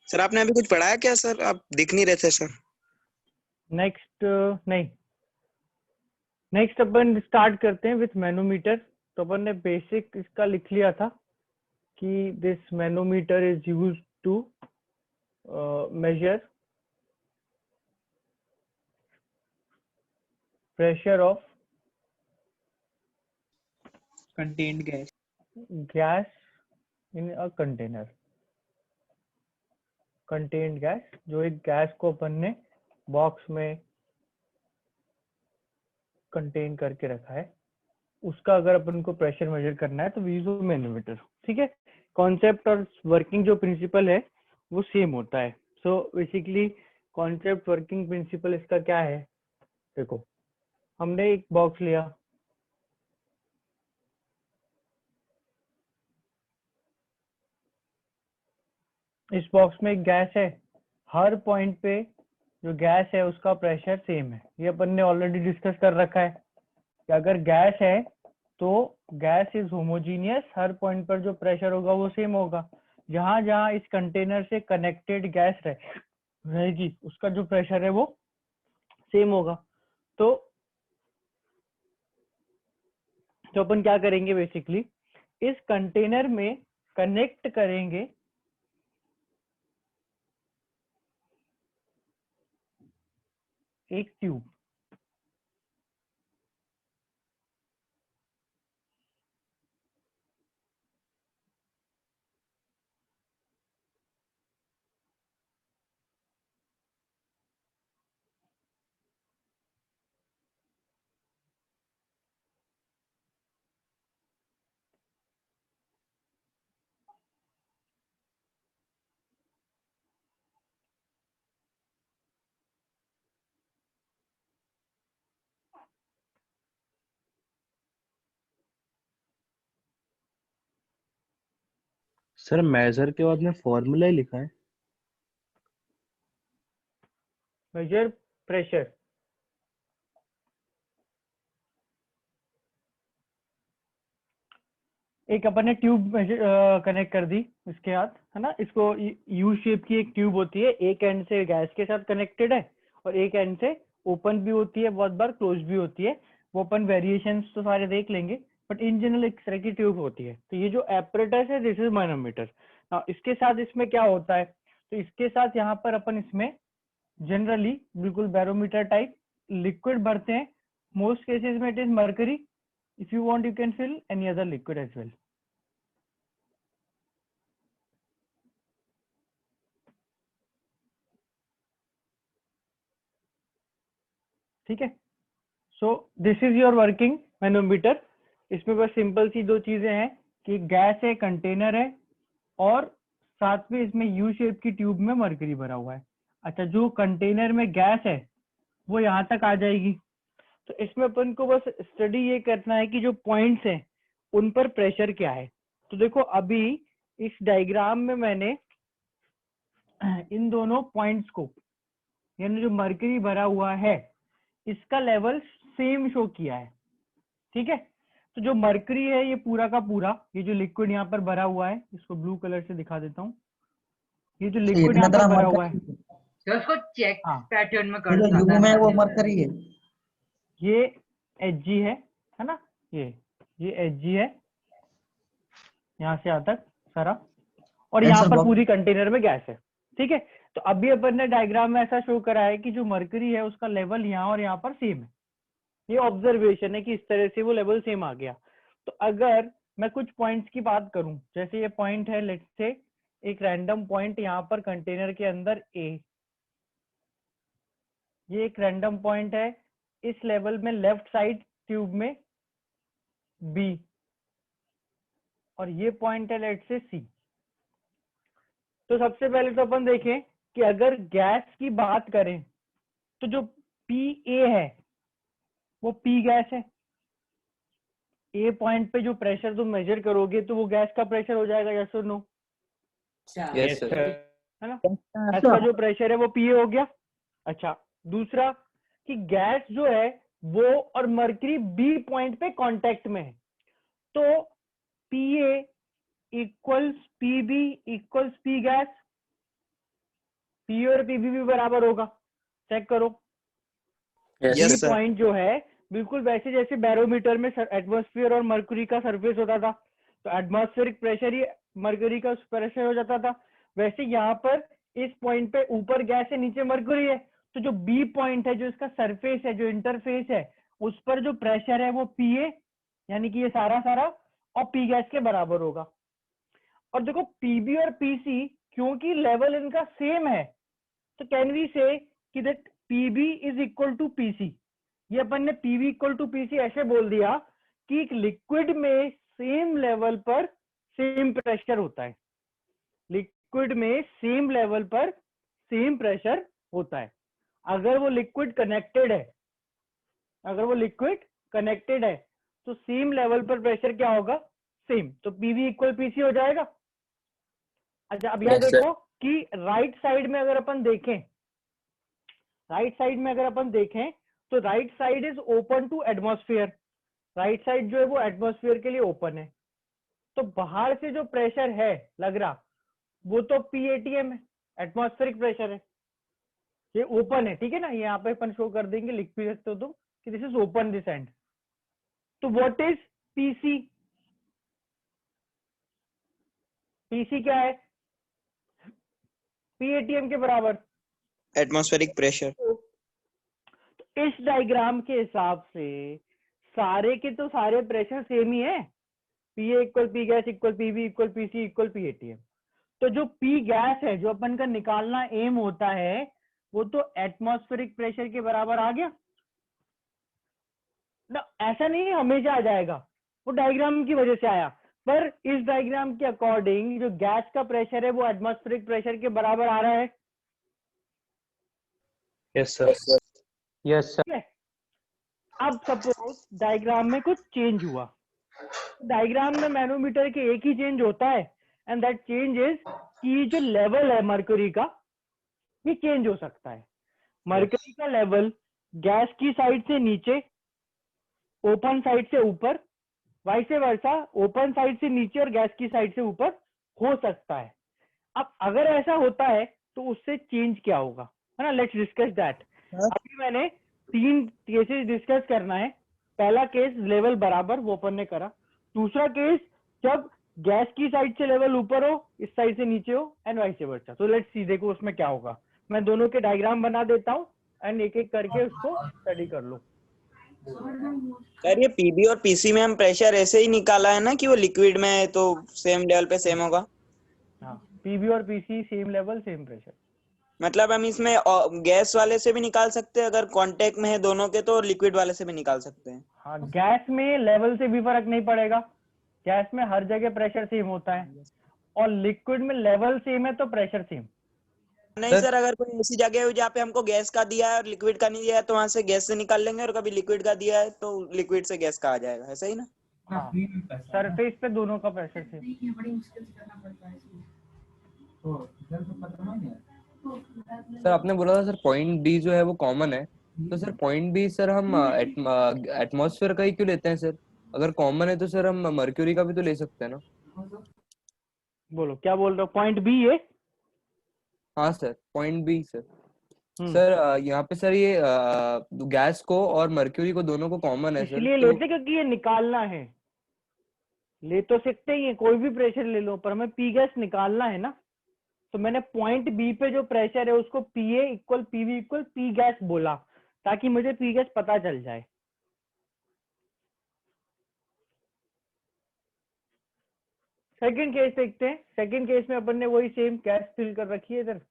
Sir आपने अभी कुछ पढ़ाया क्या सर? आप दिख नहीं रहे थे सर। नहीं, नेक्स्ट अपन स्टार्ट करते हैं विथ मैनोमीटर। तो अपन ने बेसिक इसका लिख लिया था कि this manometer is used to measure pressure of contained gas. Gas in a container. Contained gas, जो एक गैस को अपन ने बॉक्स में कंटेन करके रखा है, उसका अगर अपन को प्रेशर मेजर करना है तो वी यूज मैनोमीटर। ठीक है, कॉन्सेप्ट और वर्किंग जो प्रिंसिपल है वो सेम होता है। So basically concept working principle इसका क्या है? देखो, हमने एक बॉक्स लिया, इस बॉक्स में एक गैस है, हर पॉइंट पे जो गैस है उसका प्रेशर सेम है। ये अपन ने ऑलरेडी डिस्कस कर रखा है कि अगर गैस है तो gas is homogeneous, her point पर जो प्रेशर होगा वो सेम होगा। जहां जहां इस कंटेनर से कनेक्टेड गैस रहेगी उसका जो प्रेशर है वो सेम होगा। तो अपन क्या करेंगे, बेसिकली इस कंटेनर में कनेक्ट करेंगे एक ट्यूब। सर मेजर के बाद में फॉर्मूला ही लिखा है। मेजर प्रेशर, एक अपन ने ट्यूब कनेक्ट कर दी इसके साथ, है ना। इसको यू शेप की एक ट्यूब होती है, एक एंड से गैस के साथ कनेक्टेड है और एक एंड से ओपन भी होती है, बहुत बार क्लोज भी होती है। वो अपन वेरिएशंस तो सारे देख लेंगे, बट इन जनरल एक तरह की ट्यूब होती है। तो ये जो एपरेटस है दिस इज मैनोमीटर। इसके साथ इसमें क्या होता है, तो इसके साथ यहाँ पर अपन इसमें जनरली बिल्कुल बैरोमीटर टाइप लिक्विड भरते हैं। मोस्ट केसेस में it is mercury, if you want you can fill any other liquid as well। ठीक है, so this is your working manometer. इसमें बस सिंपल सी दो चीजें हैं कि गैस है, कंटेनर है, और साथ में इसमें यू शेप की ट्यूब में मरकरी भरा हुआ है। अच्छा, जो कंटेनर में गैस है वो यहाँ तक आ जाएगी। तो इसमें अपन को बस स्टडी ये करना है कि जो पॉइंट्स हैं उन पर प्रेशर क्या है। तो देखो, अभी इस डायग्राम में मैंने इन दोनों पॉइंट्स को, यानी जो मरकरी भरा हुआ है इसका लेवल सेम शो किया है। ठीक है, तो जो मरकरी है ये पूरा का पूरा, ये जो लिक्विड यहाँ पर भरा हुआ है, इसको ब्लू कलर से दिखा देता हूँ। ये जो लिक्विड यहाँ पर भरा हुआ है, तो उसको चेक हाँ, पैटर्न में ये कर जो यू में है वो मरकरी है, ये एच है ना, ये एच है यहाँ से यहाँ तक सारा, और यहाँ आंसर पर बॉक्स। पूरी कंटेनर में गैस है। ठीक है, तो अभी अपन ने डायग्राम में ऐसा शो करा है कि जो मरकरी है उसका लेवल यहाँ और यहाँ पर सेम है। ये ऑब्जर्वेशन है कि इस तरह से वो लेवल सेम आ गया। तो अगर मैं कुछ पॉइंट्स की बात करूं, जैसे ये पॉइंट है, लेट्स से एक रैंडम पॉइंट यहाँ पर कंटेनर के अंदर ए, ये एक रैंडम पॉइंट है इस लेवल में लेफ्ट साइड ट्यूब में बी, और ये पॉइंट है लेट्स से सी। तो सबसे पहले तो अपन देखें कि अगर गैस की बात करें तो जो पी ए है वो पी गैस है। ए पॉइंट पे जो प्रेशर तुम मेजर करोगे तो वो गैस का प्रेशर हो जाएगा, यस और नो? Yes sir. है ना, गैस का जो प्रेशर है वो पीए हो गया। अच्छा, दूसरा कि गैस जो है वो और मरकरी बी पॉइंट पे कांटेक्ट में है, तो PA equals PB equals P gas. P और पीबी भी बराबर होगा, चेक करो। यस ये सर। पॉइंट जो है बिल्कुल वैसे जैसे बैरोमीटर में एटमॉस्फेयर और मरकरी का सरफेस होता था, तो एटमॉस्फेरिक प्रेशर ही मरकरी का प्रेशर हो जाता था, वैसे यहाँ पर इस पॉइंट पे ऊपर गैस है, नीचे मरकरी है, तो जो बी पॉइंट है, जो इसका सरफेस है, जो इंटरफेस है, उस पर जो प्रेशर है वो पीए, यानी कि ये सारा सारा और पी गैस के बराबर होगा। और देखो पीबी और पीसी क्योंकि लेवल इनका सेम है, तो कैन वी से कि that PB is equal to PC. ये अपन ने पीबी इक्वल टू पीसी ऐसे बोल दिया कि एक लिक्विड में सेम लेवल पर सेम प्रेशर होता है, लिक्विड में सेम लेवल पर सेम प्रेशर होता है। अगर वो लिक्विड कनेक्टेड है, अगर वो लिक्विड कनेक्टेड है तो सेम लेवल पर प्रेशर क्या होगा, सेम, तो पीवी इक्वल पीसी हो जाएगा। अच्छा अब यहाँ Yes, sir. देखो कि राइट साइड में अगर अपन देखें, राइट साइड में अगर अपन देखें तो right side is open to atmosphere, right side जो है वो एटमॉस्फेयर के लिए ओपन है, तो बाहर से जो प्रेशर है लग रहा वो तो पीएटीएम है, एटमॉस्फेरिक प्रेशर है, ये ओपन है, ठीक है ना, यहाँ पे अपन शो कर देंगे, लिख भी सकते हो तुम कि this is open this and. तो व्हाट इज पीसी, पीसी क्या है, पीएटीएम के बराबर। Atmospheric pressure. तो इस डायग्राम के हिसाब से सारे के तो सारे प्रेशर सेम ही है, PA equal P gas equal PV equal PC equal P ATM. तो जो पी गैस है जो अपन का निकालना एम होता है वो तो एटमॉस्फेरिक प्रेशर के बराबर आ गया ना। ऐसा नहीं है हमेशा आ जाएगा, वो डायग्राम की वजह से आया, पर इस डायग्राम के अकॉर्डिंग जो गैस का प्रेशर है वो एटमॉस्फेरिक प्रेशर के बराबर आ रहा है। Yes sir. Yes sir. ठीक है, अब सपोज डायग्राम में कुछ चेंज हुआ, डायग्राम में मैनोमीटर के एक ही चेंज होता है, एंड दैट चेंज इज कि जो लेवल है मरकरी का ये चेंज हो सकता है। मरकरी का लेवल गैस की साइड से नीचे, ओपन साइड से ऊपर, वाइस वर्सा ओपन साइड से नीचे और गैस की साइड से ऊपर हो सकता है। अब अगर ऐसा होता है तो उससे चेंज क्या होगा, है ना, लेट्स डिस्कस दैट। अभी मैंने 3 केसेस डिस्कस करना है। पहला केस लेवल बराबर, वो अपन ने करा। दूसरा केस जब गैस की साइड से लेवल ऊपर हो, इस साइड से नीचे हो, एंड वाइस वर्सा। तो लेट्स सी, देखो उसमें क्या होगा। मैं दोनों के डायग्राम बना देता हूँ एंड एक एक करके उसको स्टडी कर लो। सर ये पीबी और पीसी में हम प्रेशर ऐसे ही निकाला है ना कि वो लिक्विड में है तो सेम लेवल पे सेम होगा। हाँ, पीबी और PC same level same pressure. मतलब हम इसमें गैस वाले से भी निकाल सकते हैं, अगर कांटेक्ट में है दोनों के, तो लिक्विड वाले से भी निकाल सकते हैं। हाँ, गैस में लेवल से भी फर्क नहीं पड़ेगा, गैस में हर जगह प्रेशर सेम होता है, और लिक्विड में लेवल सेम है तो प्रेशर सेम। नहीं सर, अगर कोई ऐसी जगह हो जहाँ पे हमको गैस का दिया है और लिक्विड का नहीं दिया है तो वहां से गैस से निकाल लेंगे, और कभी लिक्विड का दिया है तो लिक्विड से गैस का आ जाएगा, ऐसा ही ना। हाँ, सरफेस पे दोनों का प्रेशर सेम। सर आपने बोला था सर पॉइंट बी जो है वो कॉमन है, तो सर पॉइंट बी सर हम एटमॉस्फेयर का ही क्यों लेते हैं सर? अगर कॉमन है तो सर हम मर्क्यूरी का भी तो ले सकते हैं ना। बोलो क्या बोल रहे हो, पॉइंट बी है? हाँ sir, point B sir. Sir यहाँ पे सर ये गैस को और मर्क्यूरी को दोनों को कॉमन है सर, इसलिए तो लेते क्योंकि ये निकालना है, ले तो सकते ही है कोई भी प्रेशर ले लो, पर हमें पी गैस निकालना है ना। तो मैंने पॉइंट बी पे जो प्रेशर है उसको PA equal PV equal P gas बोला, ताकि मुझे पी गैस पता चल जाए। सेकंड केस देखते हैं। सेकंड केस में अपन ने वही सेम गैस फिल कर रखी है इधर।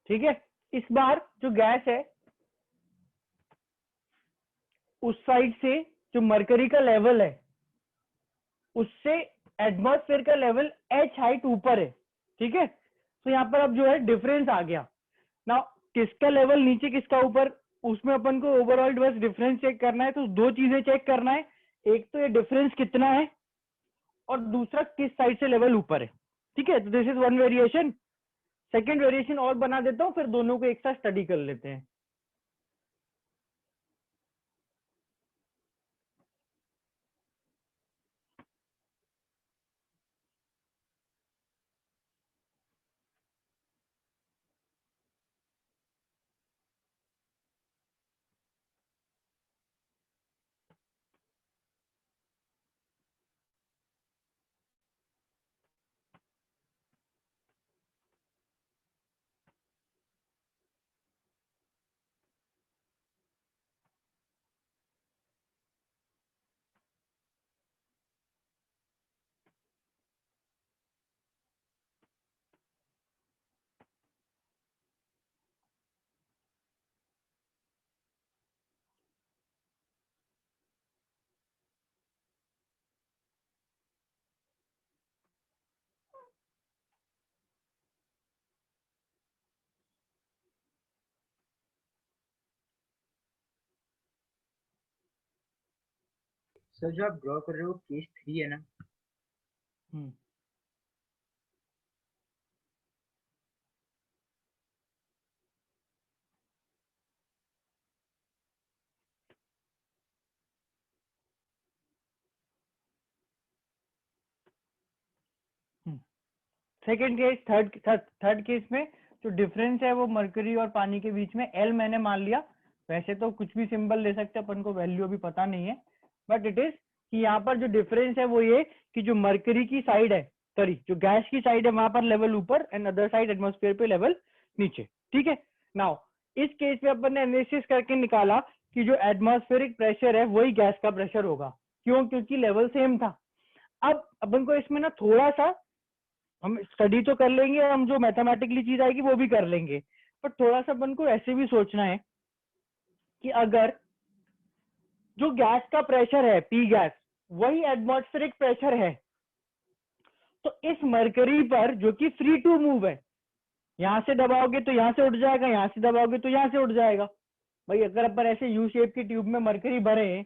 ठीक है, इस बार जो गैस है उस साइड से जो मरकरी का लेवल है उससे एटमॉस्फेयर का लेवल h हाइट ऊपर है, ठीक है, तो यहाँ पर अब जो है डिफरेंस आ गया ना, किसका लेवल नीचे किसका ऊपर, उसमें अपन को ओवरऑल बस डिफरेंस चेक करना है। तो दो चीजें चेक करना है, एक तो ये डिफरेंस कितना है और दूसरा किस साइड से लेवल ऊपर है। ठीक है, तो this is one variation. Second variation और बना देता हूँ, फिर दोनों को एक साथ स्टडी कर लेते हैं। सर जो आप ड्रॉ कर रहे हो केस 3 है ना? सेकेंड केस, थर्ड केस में जो डिफरेंस है वो मरकरी और पानी के बीच में एल मैंने मान लिया। वैसे तो कुछ भी सिंबल ले सकते हैं, अपन को वैल्यू अभी पता नहीं है, बट इट इज कि यहाँ पर जो डिफरेंस है वो ये कि जो मरकरी की साइड है, सॉरी जो गैस की साइड है वहां पर लेवल ऊपर एंड अदर साइड एटमॉस्फेयर पे लेवल नीचे। ठीक है, नाउ इस केस में अपन ने एनालिसिस करके निकाला कि जो एटमॉस्फेरिक प्रेशर है वही गैस का प्रेशर होगा। क्यों? क्योंकि लेवल सेम था। अब अपन को इसमें ना थोड़ा सा हम स्टडी तो कर लेंगे, हम जो मैथमेटिकली चीज आएगी वो भी कर लेंगे, पर थोड़ा सा अपन को ऐसे भी सोचना है कि अगर जो गैस का प्रेशर है पी गैस वही एटमॉस्फेरिक प्रेशर है, तो इस मरकरी पर जो कि फ्री टू मूव है, यहां से दबाओगे तो यहां से उठ जाएगा, यहां से दबाओगे तो यहां से उठ जाएगा। भाई अगर अपन ऐसे यू शेप की ट्यूब में मरकरी भरे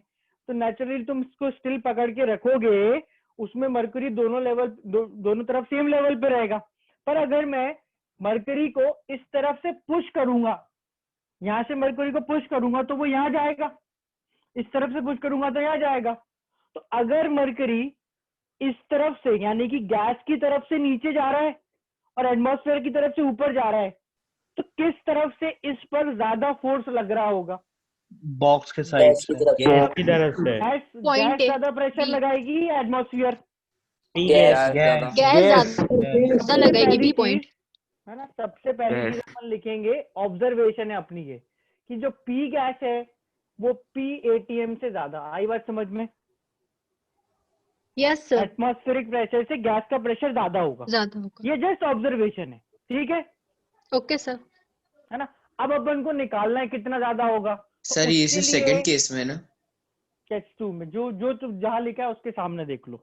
तो नेचुरली तुम इसको स्टिल पकड़ के रखोगे, उसमें मरकरी दोनों लेवल दोनों तरफ सेम लेवल पे रहेगा। पर अगर मैं मरकरी को इस तरफ से पुश करूंगा, यहां से मरकरी को पुश करूंगा तो वो यहां जाएगा, इस तरफ से पुश करूंगा तो यहां जाएगा। तो अगर मरकरी इस तरफ से यानी कि गैस की तरफ से नीचे जा रहा है और एटमॉस्फेयर की तरफ से ऊपर जा रहा है, तो किस तरफ से इस पर ज्यादा फोर्स लग रहा होगा? बॉक्स के साइड से गैस की तरफ से Point A, ज्यादा प्रेशर B. लगाएगी या एटमॉस्फेयर? गैस ज्यादा गैस ज्यादा लगाएगी बी पॉइंट। है ना, सबसे पहली चीज अपन लिखेंगे, ऑब्जर्वेशन है अपनी ये कि जो पी गैस है वो पी एटीएम से ज्यादा। आई बात समझ में? यस सर, एटमॉस्फेरिक प्रेशर से गैस का प्रेशर ज्यादा होगा। ज्यादा होगा। ये जस्ट ऑब्जर्वेशन है, ठीक है? Okay sir. है ना, अब अपन को निकालना है कितना ज्यादा होगा। तो सर ये उसके लिए सेकंड केस में ना, केस 2 में जो जो तुम जहां लिखा है उसके सामने देख लो,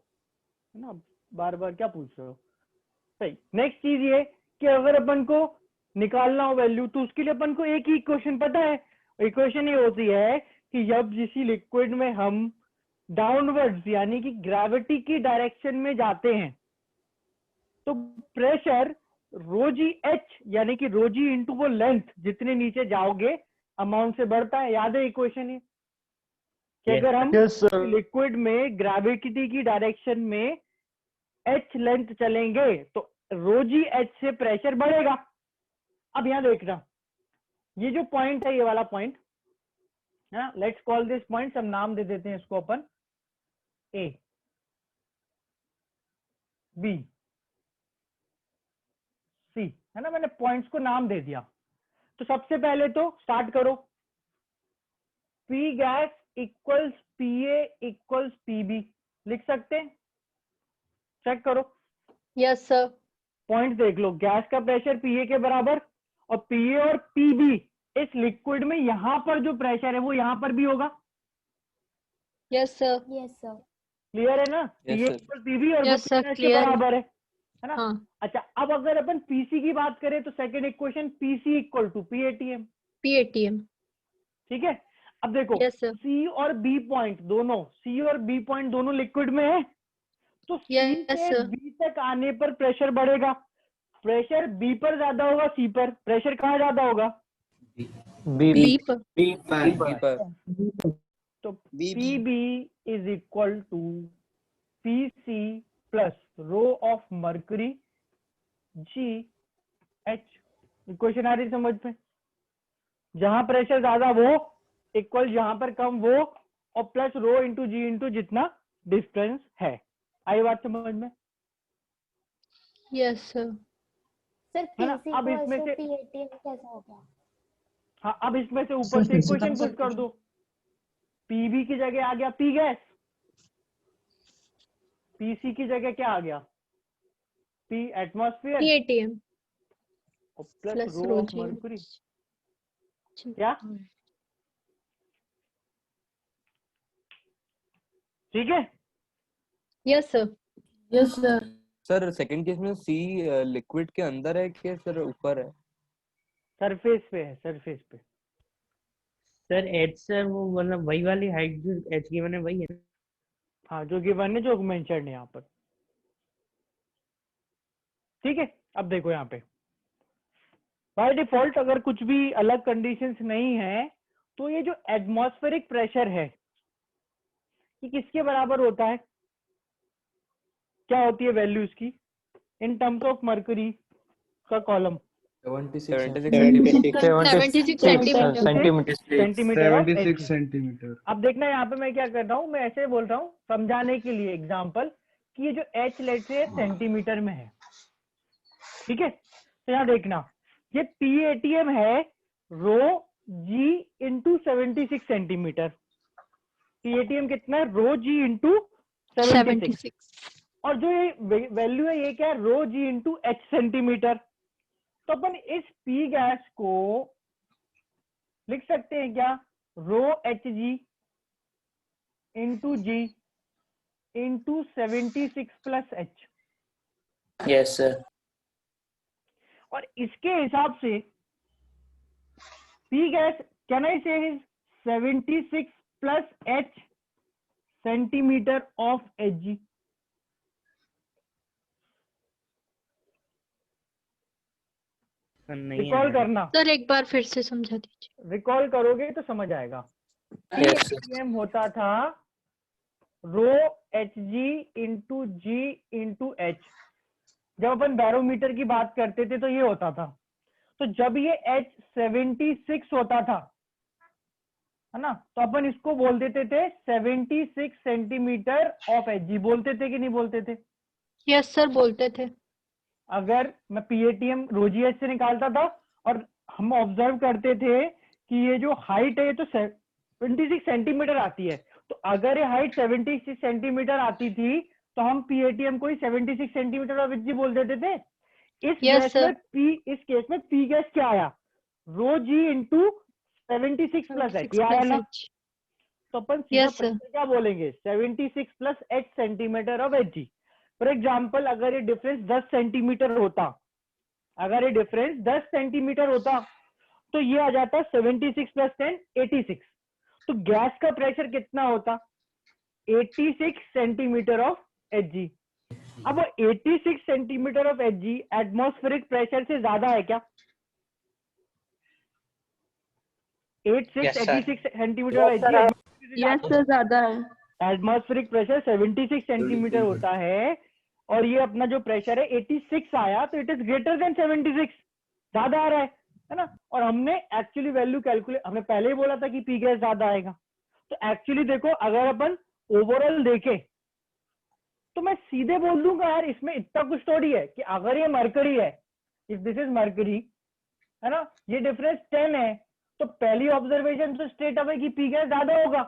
है ना, बार बार क्या पूछ रहे हो। सही। नेक्स्ट चीज ये कि अगर अपन को निकालना हो वैल्यू, तो उसके लिए अपन को एक ही इक्वेशन पता है। इक्वेशन ये होती है कि जब किसी लिक्विड में हम डाउनवर्ड्स यानी कि ग्रेविटी की डायरेक्शन में जाते हैं तो प्रेशर रो जी एच यानी कि रो जी इंटू वो लेंथ, जितने नीचे जाओगे अमाउंट से बढ़ता है। याद है इक्वेशन ये कि अगर हम लिक्विड में ग्रेविटी की डायरेक्शन में एच लेंथ चलेंगे तो रो जी एच से प्रेशर बढ़ेगा। अब यहां देखना, ये जो पॉइंट है ये वाला पॉइंट है, लेट्स कॉल दिस पॉइंट, हम नाम दे देते हैं इसको अपन ए बी सी, है ना, मैंने पॉइंट्स को नाम दे दिया। तो सबसे पहले तो स्टार्ट करो, P gas equals P A equals P B लिख सकते हैं? चेक करो, यस सर। पॉइंट देख लो, गैस का प्रेशर पी ए के बराबर और पी ए और पी बी इस लिक्विड में यहां पर जो प्रेशर है वो यहां पर भी होगा। Yes sir. क्लियर है ना? P A sir. Equal P B और Yes, वो sir, कितने के clear है। बराबर है? है ना। हाँ अच्छा, अब अगर अपन पीसी की बात करें तो second equation PC equal to P ATM, PATM। ठीक है। अब देखो यस सर। सी और बी पॉइंट दोनों लिक्विड में है, तो सी यस से सर। बी तक आने पर प्रेशर बढ़ेगा, प्रेशर बी पर ज्यादा होगा सी पर, प्रेशर कहाँ ज्यादा होगा, बी B पर। बी पर। तो B PB is equal to PC plus rho of mercury G H. Equation आ रही समझ में, जहां प्रेशर ज्यादा वो इक्वल जहां पर कम वो, और प्लस रो इंटू जी इंटू जितना डिस्टेंस है। आई बात समझ में, यस सर। सर है ना। पीसी अब को इसमें ऐसे से पीएटीएम कैसे हो गया? हाँ, अब इसमें से ऊपर से इक्वेशन पुट कर दो, पीबी की जगह आ गया पी गैस, पीसी की जगह क्या आ गया, पी एटमॉस्फेयर PATM और plus plus rho rho of g. Mercury. क्या ठीक है। Yes sir. Yes sir. Sir second case में सी लिक्विड के अंदर है कि सर ऊपर है? सरफेस पे है, सरफेस पे। सर एच सर वो मतलब वही वाली हाइट जो एच की मैंने वही है ना? हाँ, जो गिवन है, जो मेंशन्ड है यहाँ पर, ठीक है। अब देखो यहाँ पे बाय डिफॉल्ट अगर कुछ भी अलग कंडीशंस नहीं है तो ये जो एटमॉस्फेरिक प्रेशर है ये किसके बराबर होता है, क्या होती है वैल्यू इसकी इन टर्म्स ऑफ मर्करी का column, 76 76 centimetre. Centimetre. Centimetre of 76 H. Centimetre. अब देखना यहाँ पे मैं क्या कर रहा हूँ, मैं ऐसे बोल रहा हूँ समझाने के लिए एग्जांपल कि ये जो एच लेट से सेंटीमीटर में है, ठीक है। तो यहाँ देखना ये पीएटीएम है रो जी इंटू 76 सेंटीमीटर, पीएटीएम कितना है रो जी इंटू 76, 76। और जो ये वैल्यू है ये क्या है रो जी इंटू एच सेंटीमीटर। तो अपन इस पी गैस को लिख सकते हैं क्या, rho H G into G into 76 plus H. Yes sir. और इसके हिसाब से पी गैस कैन आई से 76 plus H centimetre of H जी। नहीं रिकॉल करना, सर एक बार फिर से समझा दीजिए। रिकॉल करोगे तो समझ आएगा। यस पीएटीएम होता था रो H G into G into H. जब अपन बैरोमीटर की बात करते थे तो ये होता था, तो जब ये एच 76 होता था, है ना, तो अपन इसको बोल देते थे 76 सेंटीमीटर ऑफ एच जी, बोलते थे कि नहीं बोलते थे। यस सर बोलते थे। अगर मैं पीएटीएम रोजी एच से निकालता था और हम ऑब्जर्व करते थे कि ये जो हाइट है ये तो 76 सेंटीमीटर आती है, तो अगर ये हाइट 76 सेंटीमीटर आती थी तो हम पीएटीएम को ही 76 सेंटीमीटर ऑफ एच जी बोल देते थे। इस Yes, केस sir. में पी गैस क्या आया, रो जी इंटू 76 प्लस एच, ये आया ना। तो अपन सीधा Yes, sir. प्रेशर क्या बोलेंगे 76 plus H centimetre of H ji. For example अगर ये डिफरेंस 10 सेंटीमीटर होता, अगर ये डिफरेंस 10 सेंटीमीटर होता तो ये आ जाता 76 प्लस 10 86। तो गैस का प्रेशर कितना होता 86 सेंटीमीटर ऑफ एच जी। अब 86 centimetre of H ji atmospheric pressure से ज्यादा है क्या, 86 centimetre of H ji. Yes sir ज्यादा है। एटमॉस्फेरिक प्रेशर 76 सेंटीमीटर होता है और ये अपना जो प्रेशर है 86 आया, तो इट इज ग्रेटर देन 76, ज्यादा आ रहा है ना। और हमने एक्चुअली वैल्यू कैलकुलेट, हमने पहले ही बोला था कि पी गैस ज्यादा आएगा। तो एक्चुअली देखो अगर अपन ओवरऑल देखें तो मैं सीधे बोल दूंगा यार इसमें इतना कुछ थोड़ी है कि अगर ये मरकरी है, इफ दिस इज मरकरी, है ना, ये डिफरेंस 10 है, तो पहली ऑब्जर्वेशन तो स्ट्रेट अवे कि पी गैस ज्यादा होगा,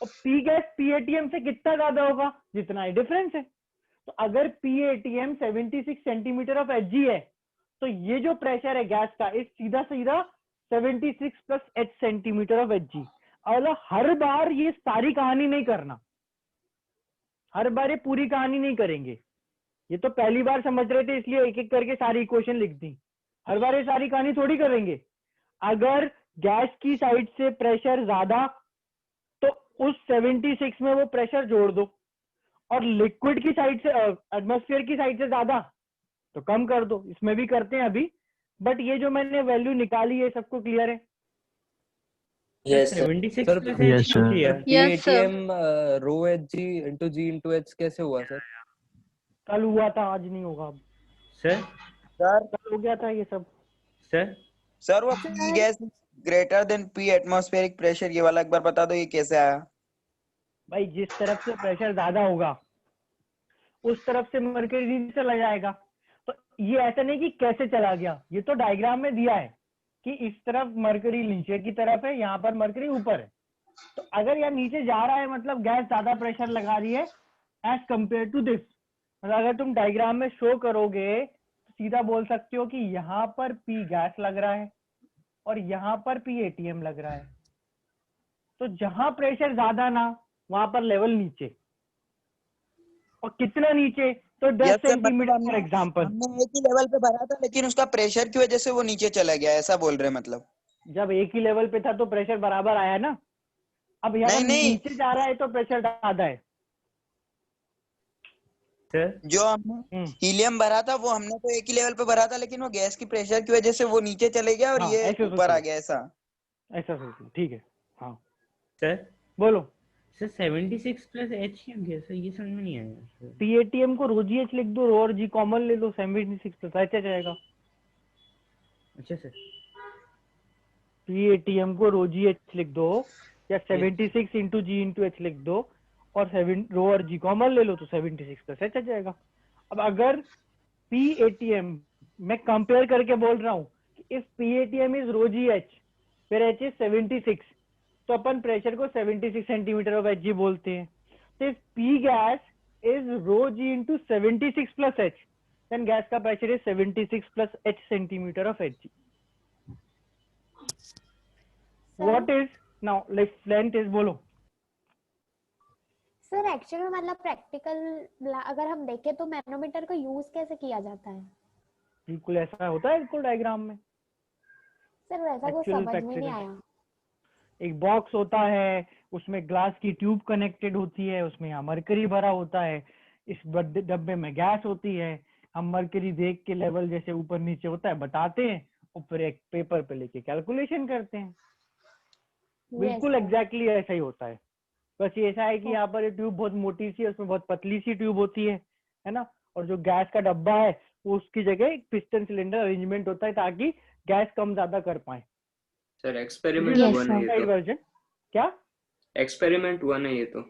और पी गैस पीएटीएम से कितना ज्यादा होगा जितना ही डिफरेंस है। तो अगर पीएटीएम 76 सेंटीमीटर ऑफ एच जी है तो ये जो प्रेशर है गैस का इस सीधा सीधा 76 plus H centimetre of H जी। और हर बार ये सारी कहानी नहीं करना, हर बार ये पूरी कहानी नहीं करेंगे, ये तो पहली बार समझ रहे थे इसलिए एक एक करके सारी इक्वेशन लिख दी। हर बार ये सारी कहानी थोड़ी करेंगे। अगर गैस की साइड से प्रेशर ज्यादा तो उस 76 में वो प्रेशर जोड़ दो, और लिक्विड की साइड से एटमॉस्फेयर की साइड से ज्यादा तो कम कर दो। इसमें भी करते हैं अभी, बट ये जो मैंने वैल्यू निकाली है सबको क्लियर है? Yes, sir. 76 sir plus Yes, H sir. क्यों किया? Yes, sir. PATM रो H G into G into H कैसे हुआ सर? कल हुआ था, आज नहीं होगा। अब सर सर कल हो गया था ये सब। सर सर वो P gas greater then P atmospheric pressure, ये वाला एक बार बता दो ये कैसे आया? भाई जिस तरफ से प्रेशर ज्यादा होगा उस तरफ से मरकरी नीचे चला जाएगा। तो ये ऐसा नहीं कि कैसे चला गया, ये तो डायग्राम में दिया है कि इस तरफ मरकरी नीचे की तरफ है, यहाँ पर मरकरी ऊपर है। तो अगर यह नीचे जा रहा है मतलब गैस ज्यादा प्रेशर लगा रही है एज कंपेयर टू दिस। मतलब अगर तुम डायग्राम में शो करोगे तो सीधा बोल सकते हो कि यहाँ पर P गैस लग रहा है और यहाँ पर P ATM लग रहा है। तो जहां प्रेशर ज्यादा ना वहां पर लेवल नीचे। और कितना नीचे? तो 10 यस सर, सेंटीमीटर मतलब फॉर एग्जाम्पल। हमने एक ही लेवल पे भरा था लेकिन उसका प्रेशर की वजह से वो नीचे चला गया, ऐसा बोल रहे हैं मतलब? जब एक ही लेवल पे था तो प्रेशर बराबर आया ना। अब यहाँ पर नहीं नीचे जा रहा है तो प्रेशर ज्यादा है। सर जो हमने हीलियम भरा था वो हमने तो एक ही लेवल पे भरा था, लेकिन वो गैस की प्रेशर की वजह से वो नीचे चले गया और हाँ, ये ऐसे ऊपर आ सोचिए। गया, ऐसा? ऐसा सोचिए, ठीक है। हाँ सर बोलो। सर 76 प्लस एच क्यों किया सर? ये समझ में नहीं आया सर। PATM को रो GH लिख दो, रो और G कॉमन ले लो, 76 प्लस ऐसे जाएगा। अच्छा सर। PATM को रो GH लिख दो या 76 इंटू G इंटू H लिख दो और 7 रो और G कॉमन ले लो तो 76 प्लस H आ जाएगा। अब अगर PATM मैं कंपेयर करके बोल रहा हूँ कि if PATM is rho GH फिर H इज 76, तो अपन प्रेशर को 76 सेंटीमीटर ऑफ Hg बोलते हैं। तो if P gas is rho G into 76 plus H then gas का pressure is 76 plus H centimetre of Hg। What is now length is बोलो। Sir actually में मतलब practical अगर हम देखें तो मैनोमीटर का यूज कैसे किया जाता है? बिल्कुल ऐसा होता है बिल्कुल डायग्राम में। सर वैसा कुछ Actual समझ में नहीं practical। आया। एक बॉक्स होता है, उसमें ग्लास की ट्यूब कनेक्टेड होती है, उसमें यहाँ मरकरी भरा होता है, इस डब्बे में गैस होती है। हम मरकरी देख के लेवल जैसे ऊपर नीचे होता है बताते हैं और फिर एक पेपर पे लेके कैलकुलेशन करते हैं। बिल्कुल एग्जैक्टली ऐसा ही होता है। बस ये ऐसा है कि यहाँ पर ट्यूब बहुत मोटी सी है, उसमें बहुत पतली सी ट्यूब होती है ना, और जो गैस का डब्बा है वो उसकी जगह एक पिस्टन सिलेंडर अरेंजमेंट होता है ताकि गैस कम ज्यादा कर पाए। सर एक्सपेरिमेंट Yes, हुआ ना ये तो। वर्जन क्या? एक्सपेरिमेंट हुआ ना ये तो।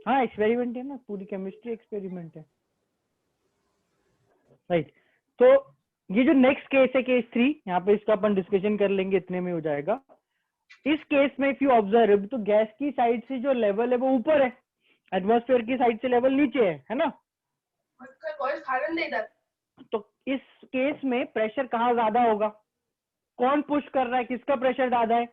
हाँ एक्सपेरिमेंट है ना, पूरी केमिस्ट्री एक्सपेरिमेंट है। राइट। तो ये जो नेक्स्ट केस है केस 3, यहाँ पे इसका अपन डिस्कशन कर लेंगे, इतने में हो जाएगा। इस केस में इफ यू ऑब्जर्व तो गैस की साइड से जो लेवल है वो ऊपर है, एटमॉस्फेयर की साइड से लेवल नीचे है ना। तो इस केस में प्रेशर कहाँ ज्यादा होगा? कौन पुश कर रहा है, किसका प्रेशर ज्यादा है?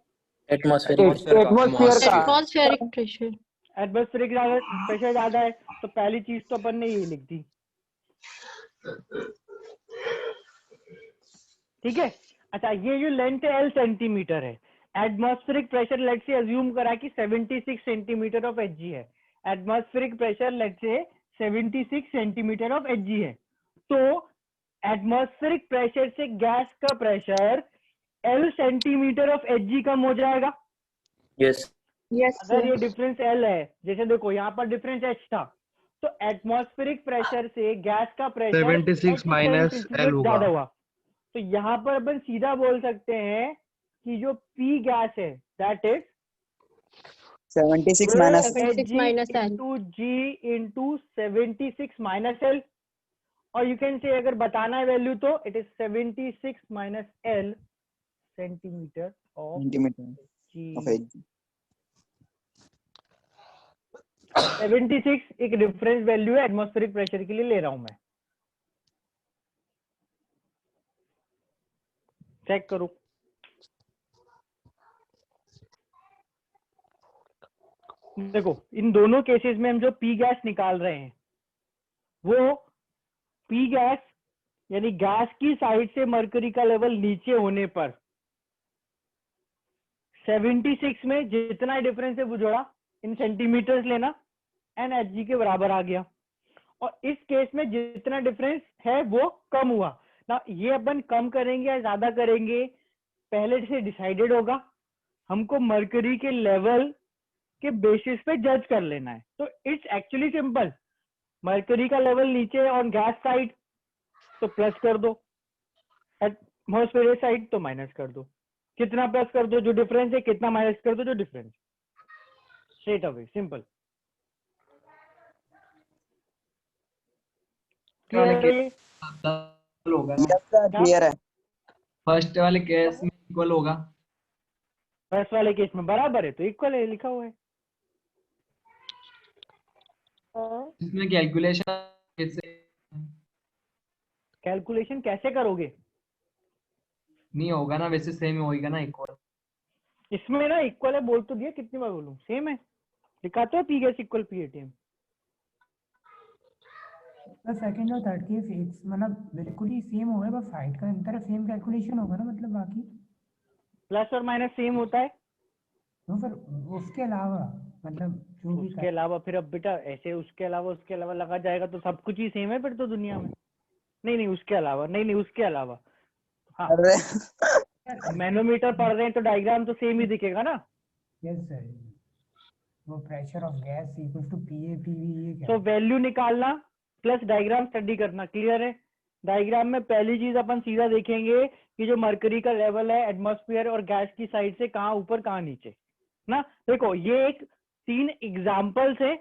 Atmospheric Atmospheric pressure. Atmospheric pressure ज्यादा है। तो पहली चीज तो अपन ने ये लिख दी, ठीक है। अच्छा ये जो लेंथ है L सेंटीमीटर है, एटमॉस्फेरिक प्रेशर लेट से अज्यूम करा कि 76 सेंटीमीटर ऑफ Hg है। एटमॉस्फेरिक प्रेशर लेट से 76 सेंटीमीटर ऑफ Hg है। तो एटमॉस्फेरिक प्रेशर से गैस का pressure L centimetre of Hg कम हो जाएगा। यस अगर ये डिफरेंस L है, जैसे देखो यहाँ पर डिफरेंस H था, तो एटमॉस्फेरिक प्रेशर से गैस का प्रेशर 76 माइनस L होगा। ज्यादा हुआ। तो यहाँ पर अपन सीधा बोल सकते हैं कि जो P गैस है that is 76 minus 76 minus L. Into G into 76 minus L। और यू कैन से अगर बताना है वैल्यू तो it is 76 minus L centimetre of G। 76 एक रेफरेंस वैल्यू है, एटमॉस्फेरिक प्रेशर के लिए ले रहा हूं मैं। चेक करो। देखो इन दोनों केसेस में हम जो P गैस निकाल रहे हैं वो पी गैस यानी गैस की साइड से मरकरी का लेवल नीचे होने पर 76 में जितना डिफरेंस है वो जोड़ा इन सेंटीमीटर्स लेना एन एच जी के बराबर आ गया। और इस केस में जितना डिफरेंस है वो कम हुआ ना, ये अपन कम करेंगे या ज्यादा करेंगे पहले से डिसाइडेड होगा। हमको मरकरी के लेवल के बेसिस पे जज कर लेना है। तो इट्स एक्चुअली सिंपल, मरकरी का लेवल नीचे ऑन गैस साइड तो प्लस कर दो, एटमॉस्फेयर साइड तो माइनस कर दो। कितना प्लस कर दो जो डिफरेंस है, कितना माइनस कर दो जो difference, straight away simple. Clear है? होगा ना, यस सर, क्लियर है। फर्स्ट वाले केस में इक्वल होगा। फर्स्ट वाले केस में बराबर है तो इक्वल है, लिखा हुआ है। इसमें कैलकुलेशन कैसे, कैलकुलेशन कैसे करोगे? नहीं होगा ना, वैसे सेम होगा ना इक्वल। इसमें ना इक्वल है बोल तो दिया, कितनी बार बोलूं, सेम है, लिखा तो है P gas equal P ATM. Second और थर्ड केस एक मतलब बिल्कुल ही सेम होगा, बस साइड का अंतर है, सेम कैलकुलेशन होगा ना, मतलब बाकी प्लस और माइनस सेम होता है। तो फिर उसके अलावा मतलब जो भी उसके अलावा फिर अब बेटा ऐसे उसके अलावा लगा जाएगा तो सब कुछ ही सेम है फिर तो दुनिया में। नहीं उसके अलावा, नहीं उसके अलावा। हाँ मैनोमीटर पढ़ रहे हैं तो डायग्राम तो सेम ही दिखेगा ना। यस सर, वो pressure of gas equal to PA PV, ये क्या तो वैल्यू निकालना प्लस डायग्राम स्टडी करना, क्लियर है? डायग्राम में पहली चीज अपन सीधा देखेंगे कि जो मरकरी का लेवल है एटमॉस्फेयर और गैस की साइड से कहाँ ऊपर कहाँ नीचे ना। देखो ये एक 3 एग्जाम्पल्स है,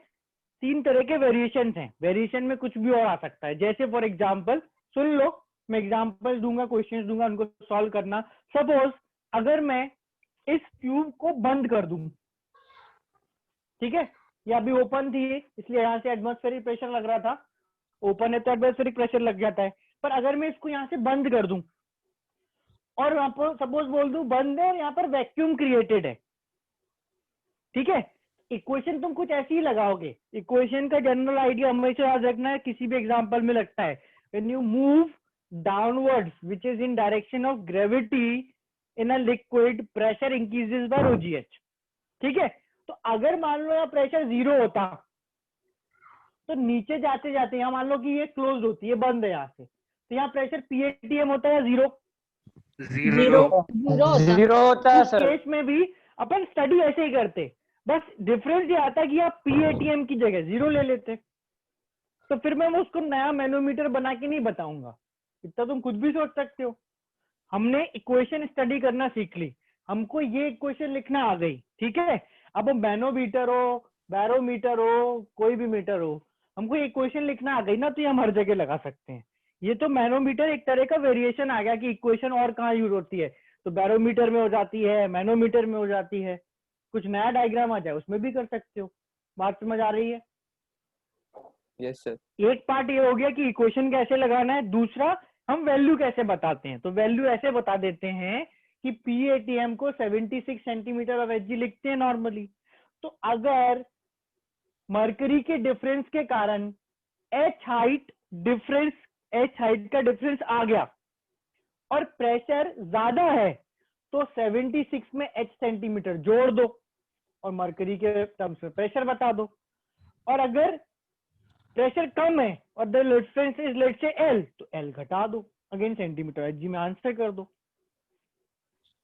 3 तरह के वेरिएशन हैं। वेरिएशन में कुछ भी और आ सकता है, जैसे फॉर एग्जाम्पल सुन लो, मैं एग्जाम्पल दूंगा, क्वेश्चंस दूंगा, उनको सॉल्व करना। सपोज अगर मैं इस ट्यूब को बंद कर दूं, ठीक है, ये अभी ओपन थी इसलिए यहाँ से एटमॉस्फेरिक प्रेशर लग रहा था, ओपन है तो एटमॉस्फेरिक प्रेशर लग जाता है। पर अगर मैं इसको यहाँ से बंद कर दूं और वहां पर सपोज बोल दूं बंद है और यहाँ पर वैक्यूम क्रिएटेड है, ठीक है, इक्वेशन तुम कुछ ऐसी ही लगाओगे। इक्वेशन का जनरल आइडिया हमेशा याद रखना है, किसी भी एग्जांपल में लगता है, when you move downwards which is in direction of gravity in a liquid pressure increases by rho g h, ठीक है। तो अगर मान लो यहाँ प्रेशर 0 होता तो नीचे जाते जाते यहाँ मान लो कि ये क्लोज होती है, बंद है यहाँ से, तो यहाँ प्रेशर पीएटीएम होता है 0 होता है इस केस में भी अपन स्टडी ऐसे ही करते, बस डिफरेंस ये आता है कि आप पीएटीएम की जगह 0 ले लेते। तो फिर मैं उसको नया मैनोमीटर बना के नहीं बताऊंगा, इतना तुम खुद भी सोच सकते हो। हमने इक्वेशन स्टडी करना सीख ली, हमको ये इक्वेशन लिखना आ गई, ठीक है। अब मैनोमीटर हो, बैरोमीटर हो, कोई भी मीटर हो, हमको ये इक्वेशन लिखना आ गई ना, तो ये हम हर जगह लगा सकते हैं। ये तो मैनोमीटर एक तरह का वेरिएशन आ गया कि इक्वेशन और कहाँ यूज होती है, तो बैरोमीटर में हो जाती है, मैनोमीटर में हो जाती है, कुछ नया डायग्राम आ जाए उसमें भी कर सकते हो। बात समझ आ रही है? Yes sir. एक पार्ट ये हो गया कि इक्वेशन कैसे लगाना है, दूसरा हम वैल्यू कैसे बताते हैं। तो वैल्यू ऐसे बता देते हैं कि पीएटीएम को 76 सेंटीमीटर ऑफ एचजी लिखते हैं नॉर्मली। तो अगर मरकरी के डिफरेंस के कारण एच हाइट का डिफरेंस आ गया और प्रेशर ज्यादा है तो 76 में एच सेंटीमीटर जोड़ दो और मरकरी के टर्म्स में प्रेशर बता दो। और अगर प्रेशर कम है और the difference is let's say L, तो एल घटा दो, अगेन सेंटीमीटर एचजी में आंसर कर दो।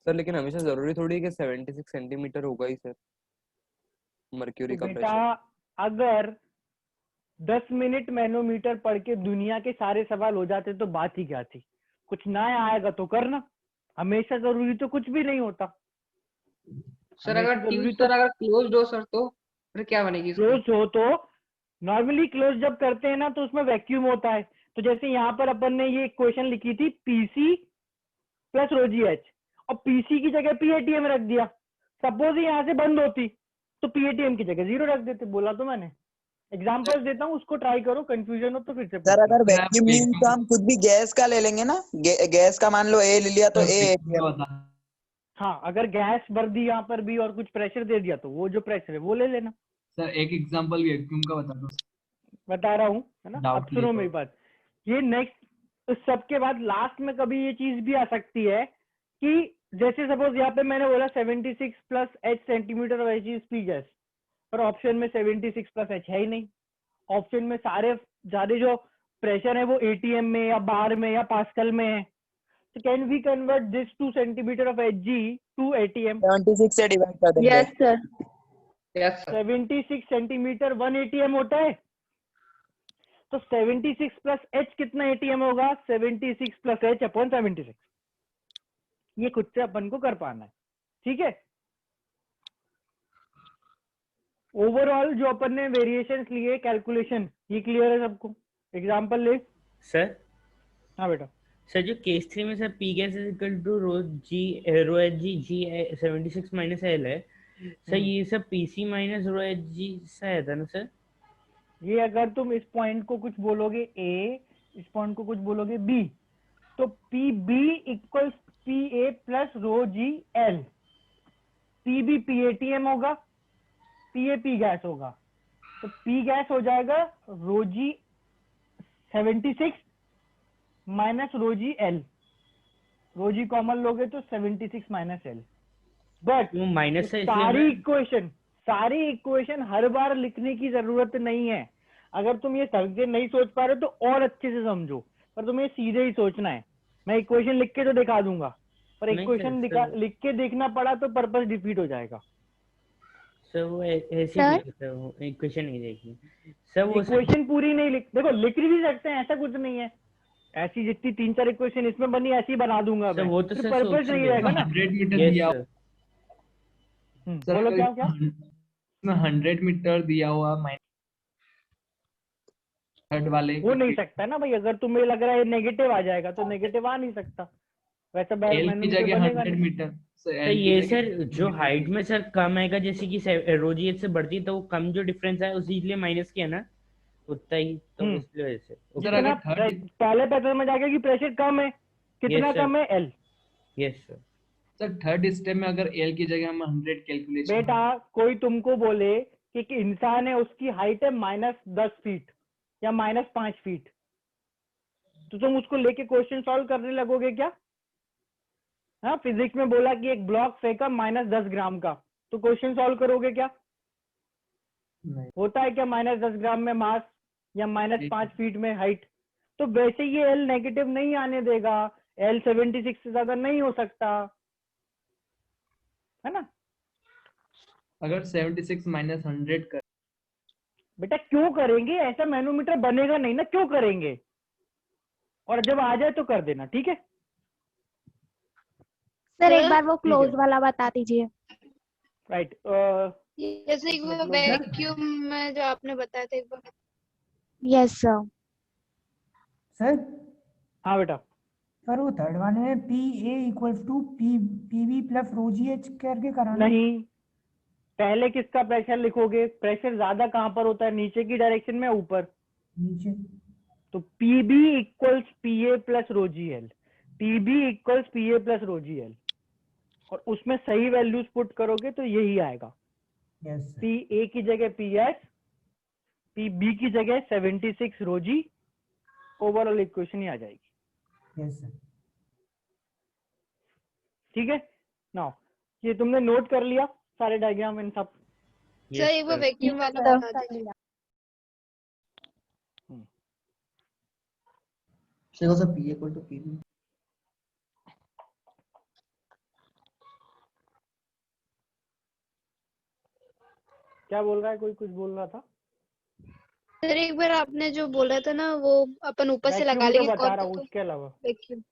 सर लेकिन हमेशा जरूरी थोड़ी है कि 76 सेंटीमीटर होगा ही सर मर्क्यूरी तो का बेटा प्रेशर। अगर 10 मिनट मैनोमीटर पढ़ के दुनिया के सारे सवाल हो जाते तो बात ही क्या थी। कुछ नया आएगा तो करना, हमेशा जरूरी तो कुछ भी नहीं होता। सर अगर क्लोज्ड हो सर तो फिर क्या बनेगी? क्लोज हो तो नॉर्मली क्लोज जब करते हैं ना तो उसमें वैक्यूम होता है। तो जैसे यहाँ पर अपन ने ये क्वेश्चन लिखी थी PC plus rho g h और पीसी की जगह पीएटीएम रख दिया। सपोज यहाँ से बंद होती तो पीएटीएम की जगह 0 रख देते, बोला तो मैंने। एग्जांपल्स देता हूँ, उसको ट्राई करो, कंफ्यूजन हो तो फिर से। सर अगर वैक्यूम नहीं तो हम खुद भी गैस का ले लेंगे ना, गैस का मान लो ए ले लिया तो ए। हाँ अगर गैस भर दी यहाँ पर भी और कुछ प्रेशर दे दिया तो वो जो प्रेशर है वो ले लेना। सर एक एग्जांपल वैक्यूम का बता दो। बता रहा हूँ, है ना, अब सुनो मेरी बात। ये नेक्स्ट सबके बाद लास्ट में कभी ये चीज भी आ सकती है कि जैसे सपोज यहाँ पे मैंने बोला 76 plus H centimetre of H is P gas, पर ऑप्शन में 76 प्लस एच है ही नहीं। ऑप्शन में सारे जो प्रेशर है वो एटीएम में या बार में या पास्कल में है। तो can we convert this 2 centimetre of H G to ATM? 76 से डिवाइड कर देंगे। Yes sir. Yes sir. 76 centimetre 1 ATM होता है। तो 76 प्लस एच कितना एटीएम होगा? 76 प्लस एच अपॉन 76। ये खुद से अपन को कर पाना है, ठीक है। ओवरऑल जो अपन ने वेरिएशंस लिए कैलकुलेशन, ये क्लियर है सबको? एग्जांपल ले सर। हाँ बेटा। सर जो केस 3 में sir P gas is equal to rho H G 76 minus L है सर, ये सब PC minus rho H G सा है था ना सर? ये अगर तुम इस पॉइंट को कुछ बोलोगे ए, इस पॉइंट को कुछ बोलोगे बी, तो P B equals P A plus rho G L. P B P ATM होगा, पी ए पी गैस होगा, तो पी गैस हो जाएगा rho G 76 minus rho G L. Rho G common लोगे तो 76 माइनस एल। बट वो minus है सारी इक्वेशन हर बार लिखने की जरूरत नहीं है। अगर तुम ये समझे नहीं सोच पा रहे तो और अच्छे से समझो, पर तुम्हें सीधे ही सोचना है। मैं इक्वेशन लिख के तो दिखा दूंगा, पर इक्वेशन लिख के देखना पड़ा तो पर्पस डिफीट हो जाएगा। सर वो ऐसे ही सर, वो इक्वेशन नहीं देखनी सर, वो इक्वेशन पूरी नहीं देखो लिख भी सकते हैं, ऐसा कुछ नहीं है। ऐसी जितनी 3-4 इक्वेशन इसमें बनी ऐसी बना दूंगा मैं, वो तो सर पर्पस नहीं रहेगा ना। 100 मीटर दिया बोलो क्या क्या? इसमें 100 मीटर दिया हुआ थर्ड वाले हो नहीं सकता ना भाई। अगर तुम्हें लग रहा है नेगेटिव आ जाएगा तो नेगेटिव आ नहीं सकता। वैसा एल की जगह 100 मीटर सर ये सर जो हाइट में सर कम आएगा, जैसे कि रोजी एच से बढ़ती है तो वो कम जो डिफरेंस है उसी लिए माइनस किया ना उतना ही, तो इसलिए वजह से पहले पैटर्न में जाके कि प्रेशर कम है, कितना कम है? L. Yes sir. Sir third step में अगर एल की जगह हम 100 कैलकुलेशन, बेटा कोई तुमको बोले कि एक इंसान है उसकी हाइट है -10 फीट या -5 फीट, तो तुम उसको लेके क्वेश्चन सॉल्व करने लगोगे क्या? हाँ, फिजिक्स में बोला कि एक ब्लॉक फेंका -10 ग्राम का, तो क्वेश्चन सॉल्व करोगे क्या? नहीं। होता है क्या -10 ग्राम में मास या -5 फीट में हाइट? तो वैसे ये एल नेगेटिव नहीं आने देगा। एल 76 से ज्यादा नहीं हो सकता है ना। अगर 76 माइनस 100 कर, बेटा क्यों करेंगे? ऐसा मैनोमीटर बनेगा नहीं ना, क्यों करेंगे? और जब आ जाए तो कर देना, ठीक है सर। एक बार वो क्लोज वाला बता दीजिए। राइट। जैसे वो वैक्यूम में जो आपने बताया था एक बार। Yes sir. सर हाँ बेटा। सर वो थर्ड वाले में P A equals to P B plus rho G H करके कराना। नहीं, पहले किसका प्रेशर लिखोगे? प्रेशर ज्यादा कहाँ पर होता है, नीचे की डायरेक्शन में, ऊपर? नीचे। तो P B equals P A plus rho G L. P B equals P A plus rho G L, और उसमें सही वैल्यूज पुट करोगे तो यही आएगा। पी ए की जगह पी एच, पी बी की जगह 76 रो जी, ओवरऑल इक्वेशन ही आ जाएगी। Yes sir. ठीक है नाउ, ये तुमने नोट कर लिया सारे डायग्राम इन सब? सर एक बार वैक्यूम वाला बता दीजिए। Sir P equal to P B. क्या बोल रहा है कोई? कुछ बोल रहा था सर एक बार आपने जो बोला था ना वो अपन ऊपर से लगा लेंगे। बता रहा हूँ, उसके अलावा वैक्यूम।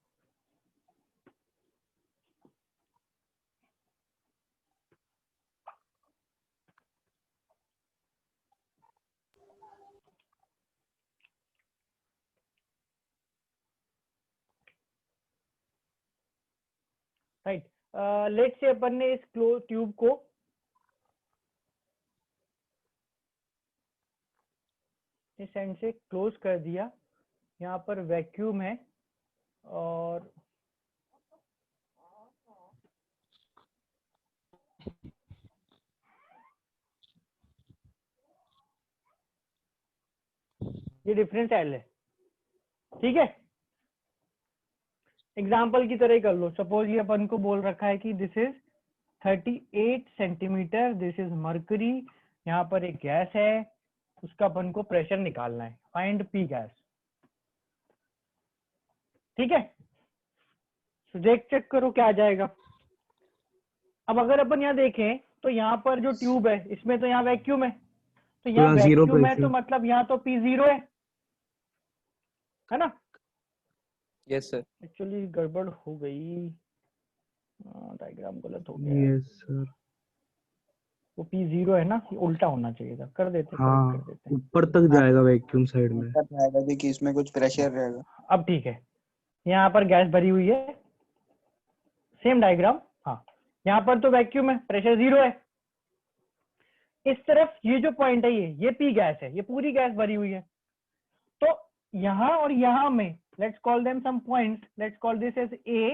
राइट। लेट्स से अपन ने इस क्लोज ट्यूब को इस एंड से क्लोज कर दिया। यहाँ पर वैक्यूम है और ये डिफरेंस एल है, ठीक है, एग्जाम्पल की तरह ही कर लो। सपोज ये अपन को बोल रखा है कि this is 38 centimetre, this is mercury, यहाँ पर एक गैस है, उसका अपन को प्रेशर निकालना है, फाइंड पी गैस। ठीक है, तो देख चेक करो क्या आ जाएगा। अब अगर अपन यहाँ देखें तो यहाँ पर जो ट्यूब है इसमें तो यहाँ वैक्यूम है, तो यहाँ वैक्यूम है तो मतलब यहाँ तो पी जीरो है ना। Yes sir. एक्चुअली गड़बड़ हो गई, डायग्राम गलत हो गया। Yes sir. वो पी जीरो है ना, ये उल्टा होना चाहिए था, कर देते हाँ, कर देते। ऊपर तक जाएगा वैक्यूम साइड में। देखिए इसमें कुछ प्रेशर रहेगा। अब ठीक है, यहाँ पर गैस भरी हुई है, सेम डायग्राम। हाँ, यहाँ पर तो वैक्यूम है, प्रेशर जीरो है। इस तरफ ये जो पॉइंट है ये पी गैस है, ये पूरी गैस भरी हुई है। तो यहाँ और यहाँ में let's call them some points, let's call this as A,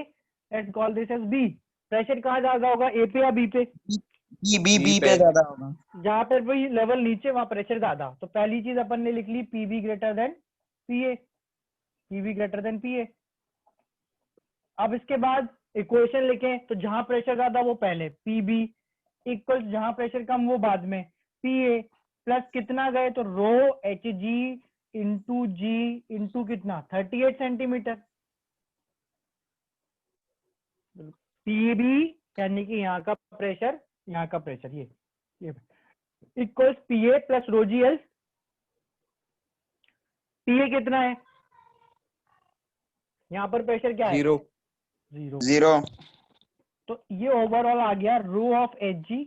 let's call this as B. Pressure कहाँ ज्यादा होगा, ए पे या बी पे? बी पे ज्यादा होगा। जहाँ पर वही लेवल नीचे वहां प्रेशर ज्यादा। तो पहली चीज अपन ने लिख ली पीबी ग्रेटर देन पीए, पीबी ग्रेटर देन पीए। अब इसके बाद इक्वेशन लिखें तो जहां प्रेशर ज्यादा वो पहले, पीबी इक्वल जहां प्रेशर कम वो बाद में, पीए प्लस कितना गए तो रो H G into G into कितना 38 सेंटीमीटर। पीबी यानी कि यहाँ का प्रेशर, यहाँ का प्रेशर ये इक्वल्स पीए प्लस रो जी एल। पीए कितना है, यहाँ पर प्रेशर क्या है? जीरो। तो ये ओवरऑल आ गया rho of H G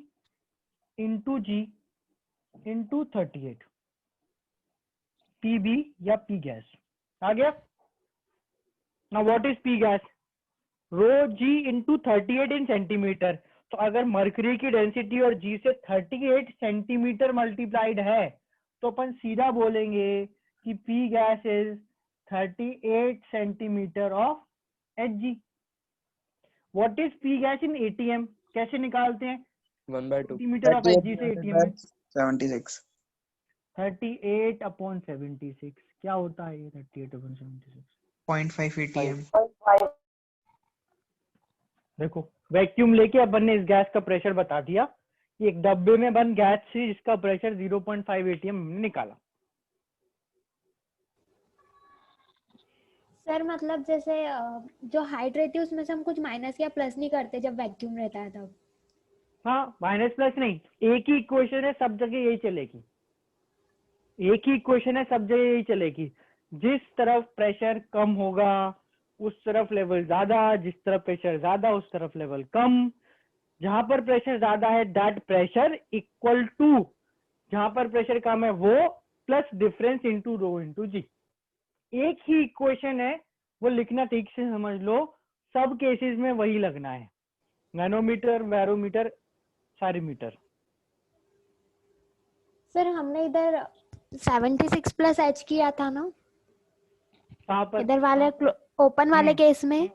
into G into 38, PB या पी गैस आ गया। Now what is P gas? Rho G into 38 in centimetre. तो अगर मर्करी की डेंसिटी और जी से 38 सेंटीमीटर मल्टीप्लाइड है तो अपन सीधा बोलेंगे कि P gas is 38 centimetre of H ji. What is P gas in ATM, कैसे निकालते हैं? 1/2 सेंटीमीटर ऑफ एच जी से एटीएम में 76 38 अपॉन 76 क्या होता है? ये 38 अपॉन 76 0.5 एटीएम। देखो वैक्यूम लेके अपन ने इस गैस का प्रेशर बता दिया। ये एक डब्बे में बंद गैस थी जिसका प्रेशर 0.5 एटीएम हमने निकाला। सर मतलब जैसे जो हाइट रहती है उसमें से हम कुछ माइनस या प्लस नहीं करते जब वैक्यूम रहता है तब? हाँ, माइनस प्लस नहीं, एक ही इक्वेशन है, सब जगह यही चलेगी। एक ही इक्वेशन है, सब जगह यही चलेगी। जिस तरफ प्रेशर कम होगा उस तरफ लेवल ज्यादा, जिस तरफ प्रेशर ज्यादा उस तरफ लेवल कम। जहां पर प्रेशर ज्यादा है दैट प्रेशर इक्वल टू जहां पर प्रेशर कम है वो प्लस डिफरेंस इनटू रो इनटू जी। एक ही इक्वेशन है, वो लिखना ठीक से समझ लो, सब केसेस में वही लगना है, नैनोमीटर, बैरोमीटर, सारीमीटर। सर हमने इधर 76 प्लस एच किया था ना कहाँ पर? इधर वाले ओपन वाले केस में।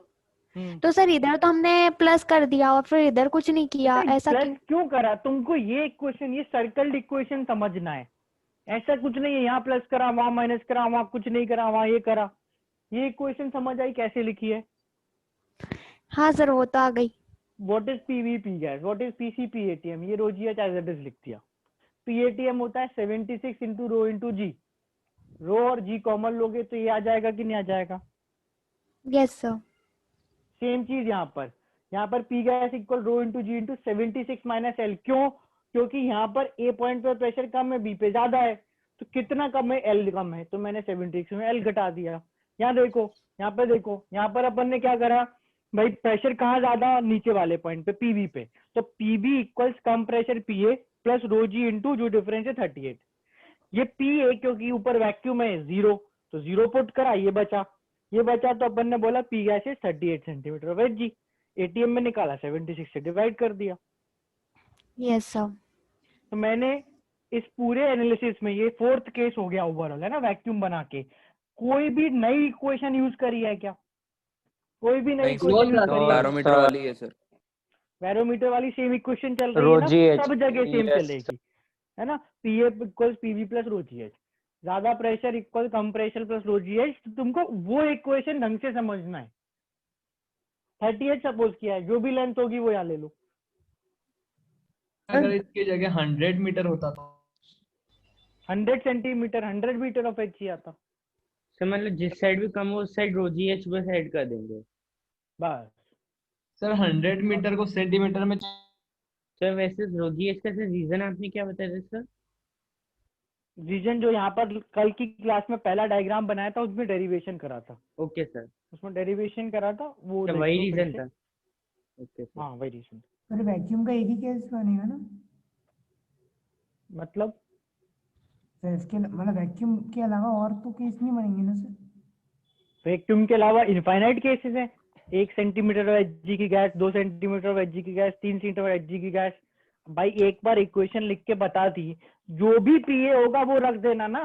तो सर इधर तो हमने प्लस कर दिया और फिर इधर कुछ नहीं किया, ऐसा प्लस क्यों करा? तुमको ये इक्वेशन, ये सर्कल्ड इक्वेशन समझना है। ऐसा कुछ नहीं है यहाँ प्लस करा वहां माइनस करा वहां कुछ नहीं करा वहां ये करा। ये इक्वेशन समझ आई कैसे लिखी है? हाँ सर वो तो आ गई। What is PV P gas, what is PC P ATM, ये rho G H as it is लिख दिया। पी एटीएम होता है 76 इंटू रो इंटू जी। रो और जी कॉमन लोगे तो ये आ जाएगा कि नहीं आ जाएगा? Yes sir. सेम चीज यहाँ पर पी गैस इक्वल रो into G into 76 minus L. क्यों? क्योंकि यहाँ पर ए पॉइंट पर प्रेशर कम है, बी पे ज्यादा है। तो कितना कम है? एल कम है, तो मैंने 76 में एल घटा दिया। यहाँ देखो, यहाँ पे देखो, यहाँ पर अपन ने क्या करा भाई, प्रेशर कहाँ ज्यादा? नीचे वाले पॉइंट पे, पीबी पे। तो पीबी इक्वल्स कम प्रेशर पीए प्लस रो जी इंटू जो डिफरेंस है 38। ये पीए क्योंकि ऊपर वैक्यूम है 0, तो 0 पुट करा, ये बचा तो अपन ने बोला P gas is 38 centimetre of H ji. ATM में निकाला 76 से डिवाइड कर दिया। Yes sir. तो मैंने इस पूरे एनालिसिस में ये 4th केस हो गया ओवरऑल, है ना, वैक्यूम बना के। कोई भी नई इक्वेशन यूज करी है क्या? कोई भी नई इक्वेशन यूज करी है? बैरोमीटर वाली है सर। बैरोमीटर वाली सेम इक्वेशन चल रही है ना, सब जगह सेम चलेगी, है ना। PA equals PV plus rho G H. ज्यादा प्रेशर इक्वल कम pressure plus rho G H, तो तुमको वो इक्वेशन ढंग से समझना है। 38 सपोज किया है, जो भी लेंथ होगी वो यहाँ ले लो। अगर इसकी जगह 100 मीटर होता तो 100 सेंटीमीटर 100 मीटर ऑफ एच ही आता। सर मतलब जिस साइड भी कम हो उस साइड रो जी एच बस ऐड कर देंगे बस। सर 100 मीटर को सेंटीमीटर में सर। वैसे रो जी एच का सर रीजन आपने क्या बताया था सर? रीजन जो यहाँ पर कल की क्लास में पहला डायग्राम बनाया था उसमें डेरिवेशन करा था। Okay sir. उसमें डेरिवेशन करा था वो क्या देख वही लो फिर रीजन से। था? Okay sir. हाँ वही रीजन। पर वैक्यूम का एक ही केस बनेगा ना? मतलब सर इसके मतलब वैक्यूम के अलावा और तो केस नहीं बनेंगे ना सर? वैक्यूम के अलावा इनफाइनाइट केसेस हैं। 1 सेंटीमीटर ऑफ एच की गैस, 2 सेंटीमीटर ऑफ एच की गैस, 3 सेंटीमीटर ऑफ एच की गैस। भाई एक बार इक्वेशन लिख के बता दी, जो भी पीए होगा वो रख देना ना।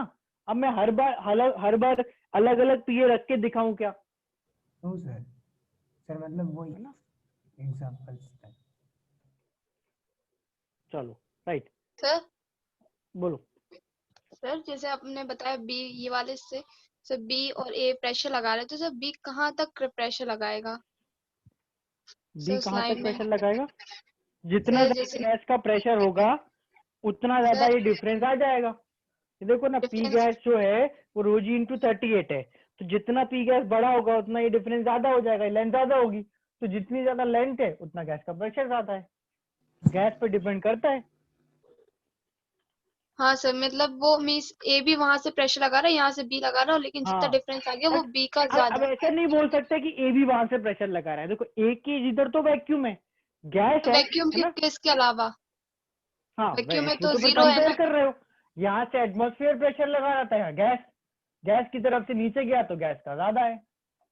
अब मैं हर बार अलग अलग पीए रख के दिखाऊं क्या? No sir. सर मतलब वही ना एग्जांपल्स। चलो राइट सर बोलो। सर जैसे आपने बताया बी ये वाले से सर बी और ए प्रेशर लगा रहे हैं, तो सर बी कहाँ तक प्रेशर लगाएगा? बी सर कहाँ स्लाइड तक में प्रेशर लगाएगा? जितना सर ज्यादा जैसे गैस का प्रेशर होगा उतना ज्यादा सर ये डिफरेंस आ जाएगा। ये देखो ना, पी डिफरेंस गैस जो है वो रोजी इंटू 38 है, तो जितना पी गैस बड़ा होगा उतना ये डिफरेंस ज्यादा हो जाएगा, लेंथ ज्यादा होगी, तो जितनी ज्यादा लेंथ है उतना गैस का प्रेशर ज्यादा है। गैस पे डिपेंड करता है। हाँ सर मतलब वो मीन्स ए भी वहां से प्रेशर लगा रहा है, यहाँ से बी लगा रहा है, लेकिन जितना हाँ डिफरेंस आ गया वो बी का अब ज्यादा ऐसा नहीं बोल सकते कि ए भी वहां से प्रेशर लगा रहा है। देखो एक की इधर तो वैक्यूम है, गैस तो है वैक्यूम के ना। केस के अलावा हाँ वैक्यूम में वैक्यूम तो तो फिर जीरो है कंपेयर ना। कर रहे हो। यहाँ से एटमॉस्फेयर प्रेशर लगा रहा था, यहाँ गैस गैस की तरफ से नीचे गया तो गैस का ज्यादा है।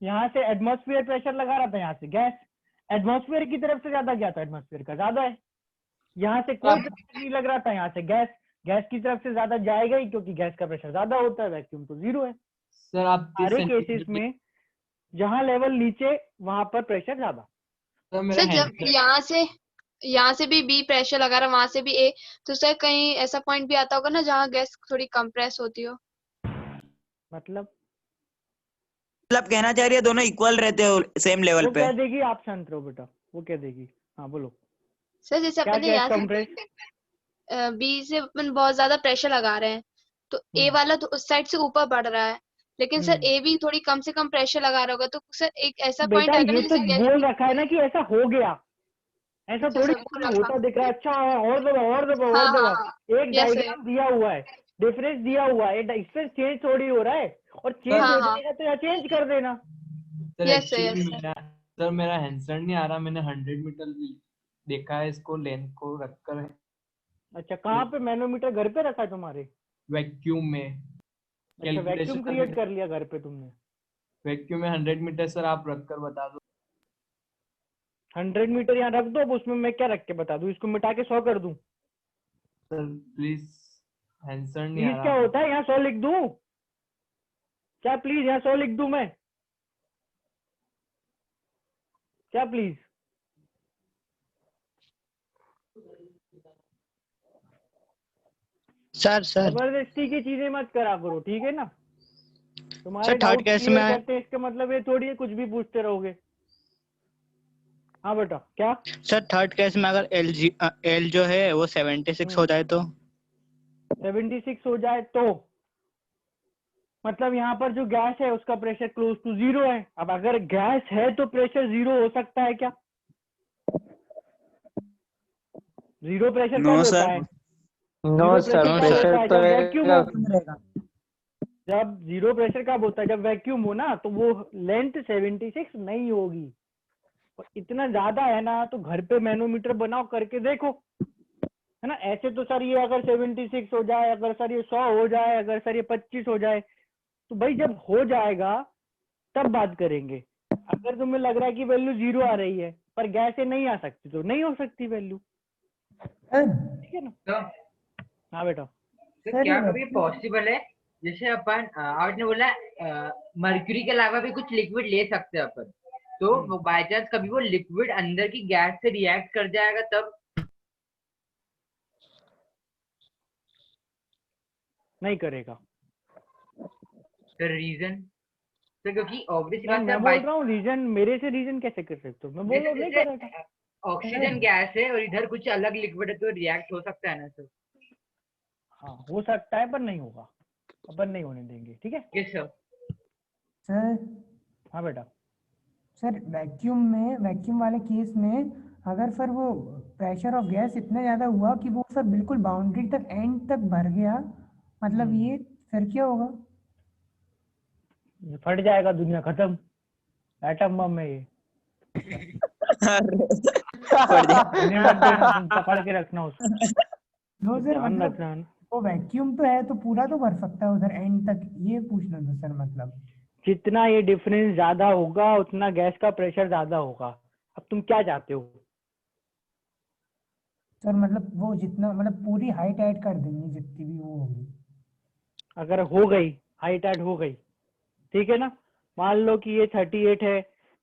यहाँ से एटमॉस्फेयर प्रेशर लगा रहा था, यहाँ से गैस एटमॉस्फेयर की तरफ से ज्यादा गया तो एटमॉस्फेयर का ज्यादा है। यहाँ से कोई अब प्रेशर नहीं लग रहा था, यहाँ से गैस गैस की तरफ से ज्यादा जाएगा ही, क्योंकि गैस का प्रेशर ज्यादा होता है, वैक्यूम तो जीरो है। सर आप 30 सारे केसेस सेंटीमीटर में जहां लेवल नीचे वहां पर प्रेशर ज्यादा। सर मेरा सर जब हैंड यहाँ से भी बी प्रेशर लगा रहा है, वहां से भी ए, तो सर कहीं ऐसा पॉइंट भी आता होगा ना जहाँ गैस थोड़ी कंप्रेस होती हो। मतलब कहना चाह रही है दोनों इक्वल रहते हो सेम लेवल वो पे। कह देगी, आप शांत रहो बेटा, वो कह देगी। हाँ बोलो सर जैसे क्या अपन ने गैस यहाँ कंप्रेस। से बी से अपन बहुत ज्यादा प्रेशर लगा रहे हैं, तो ए वाला तो उस साइड से ऊपर बढ़ रहा है, लेकिन सर ए भी थोड़ी कम से कम प्रेशर लगा रहा होगा, तो सर एक ऐसा पॉइंट बेटा आएगा ये ना तो जैसे गैस। बोल रखा है ना कि ऐसा हो गया, ऐसा अच्छा थोड़ी सर बोल तुम्हें रखा। होता दिख रहा है। अच्छा और दबा और दबा हाँ और हाँ दबा, हाँ एक यस सर डायग्राम दिया हुआ है, डिफरेंस दिया हुआ है, डिफरेंस चेंज थोड़ी हो रहा है, और चेंज हाँ हो हाँ जाएगा तो यहाँ चेंज कर देना। Sir yes sir actually yes sir. मेरा आंसर नहीं आ रहा। मैंने 100 मीटर देखा है, इसको लेंथ को रखकर अच्छा कहाँ पे मैनोमीटर घर पे रखा है तुम्हारे? वैक्यूम में अच्छा कैलकुलेशन वैक्यूम क्रिएट कर लिया घर पे तुमने। वैक्यूम में 100 मीटर सर आप रखकर बता दो। 100 मीटर यहाँ रख दो, अब उसमें मैं क्या रख के बता दूं, इसको मिटा के 100 कर दूं? सर प्लीज आंसर नहीं आ प्लीज क्या रहा। होता है, यहाँ 100 लिख दूं क्या? प्लीज यहाँ 100 लिख दूं मैं क्या? प्लीज सर जबरदस्ती की चीजें मत करा करो, ठीक है ना। तुम्हारे sir third doubt case clear में करते इसका मतलब ये थोड़ी है कुछ भी पूछते रहोगे। हाँ बेटा क्या? सर थर्ड केस में अगर एल जो है वो 76 हो जाए तो 76 हो जाए तो मतलब यहाँ पर जो गैस है उसका प्रेशर क्लोज टू जीरो है। अब अगर गैस है तो प्रेशर जीरो हो सकता है क्या? जीरो प्रेशर कब होता है? नो सर, प्रेशर तो वैक्यूम हो। रहेगा। जब जीरो प्रेशर कब होता है? जब वैक्यूम हो ना, तो वो लेंथ 76 नहीं होगी। और इतना ज्यादा है ना, तो घर पे मैनोमीटर बनाओ करके देखो, है ना। ऐसे तो सर ये अगर 76 हो जाए, अगर सर ये 100 हो जाए, अगर सर ये 25 हो जाए, तो भाई जब हो जाएगा तब बात करेंगे। अगर तुम्हें लग रहा है कि वैल्यू जीरो आ रही है पर गैस से नहीं आ सकती, तो नहीं हो सकती वैल्यू, ठीक है ना। हाँ बेटा तो क्या कभी पॉसिबल है जैसे अपन आपने बोला मर्क्यूरी के अलावा भी कुछ लिक्विड ले सकते हैं अपन, तो बाय चांस कभी वो लिक्विड अंदर की गैस से रिएक्ट कर जाएगा तब? नहीं करेगा। सर रीजन सर क्योंकि ऑब्वियसली मैं बात मैं है बोल रहा हूँ रीजन मेरे से रीजन कैसे कर सकते हो? मैं बोल रहा हूँ नहीं कर रहा था। ऑक्सीजन गैस है और इधर कुछ अलग लिक्विड है तो रिएक्ट हो सकता है ना सर। हाँ हो सकता है पर नहीं होगा, अपन नहीं होने देंगे, ठीक है? Yes sir. सर हाँ बेटा। सर वैक्यूम वाले केस में अगर सर वो प्रेशर ऑफ गैस इतना ज्यादा हुआ कि वो सर बिल्कुल बाउंड्री तक एंड तक भर गया, मतलब ये फिर क्या होगा? ये फट जाएगा, दुनिया खत्म, एटम बम है ये। होने मत देना, तुम पकड़ के रखना उसको, नो सर ध्यान मतलब रखना ना। वो वैक्यूम तो है तो पूरा तो भर सकता है उधर एंड तक, ये पूछना था सर। मतलब जितना ये डिफरेंस ज्यादा होगा उतना गैस का प्रेशर ज्यादा होगा। अब तुम क्या चाहते हो? सर मतलब वो जितना मतलब पूरी हाइट ऐड कर देंगे जितनी भी वो होगी। अगर हो गई, हाइट ऐड हो गई, ठीक है ना? मान लो कि ये 38 है,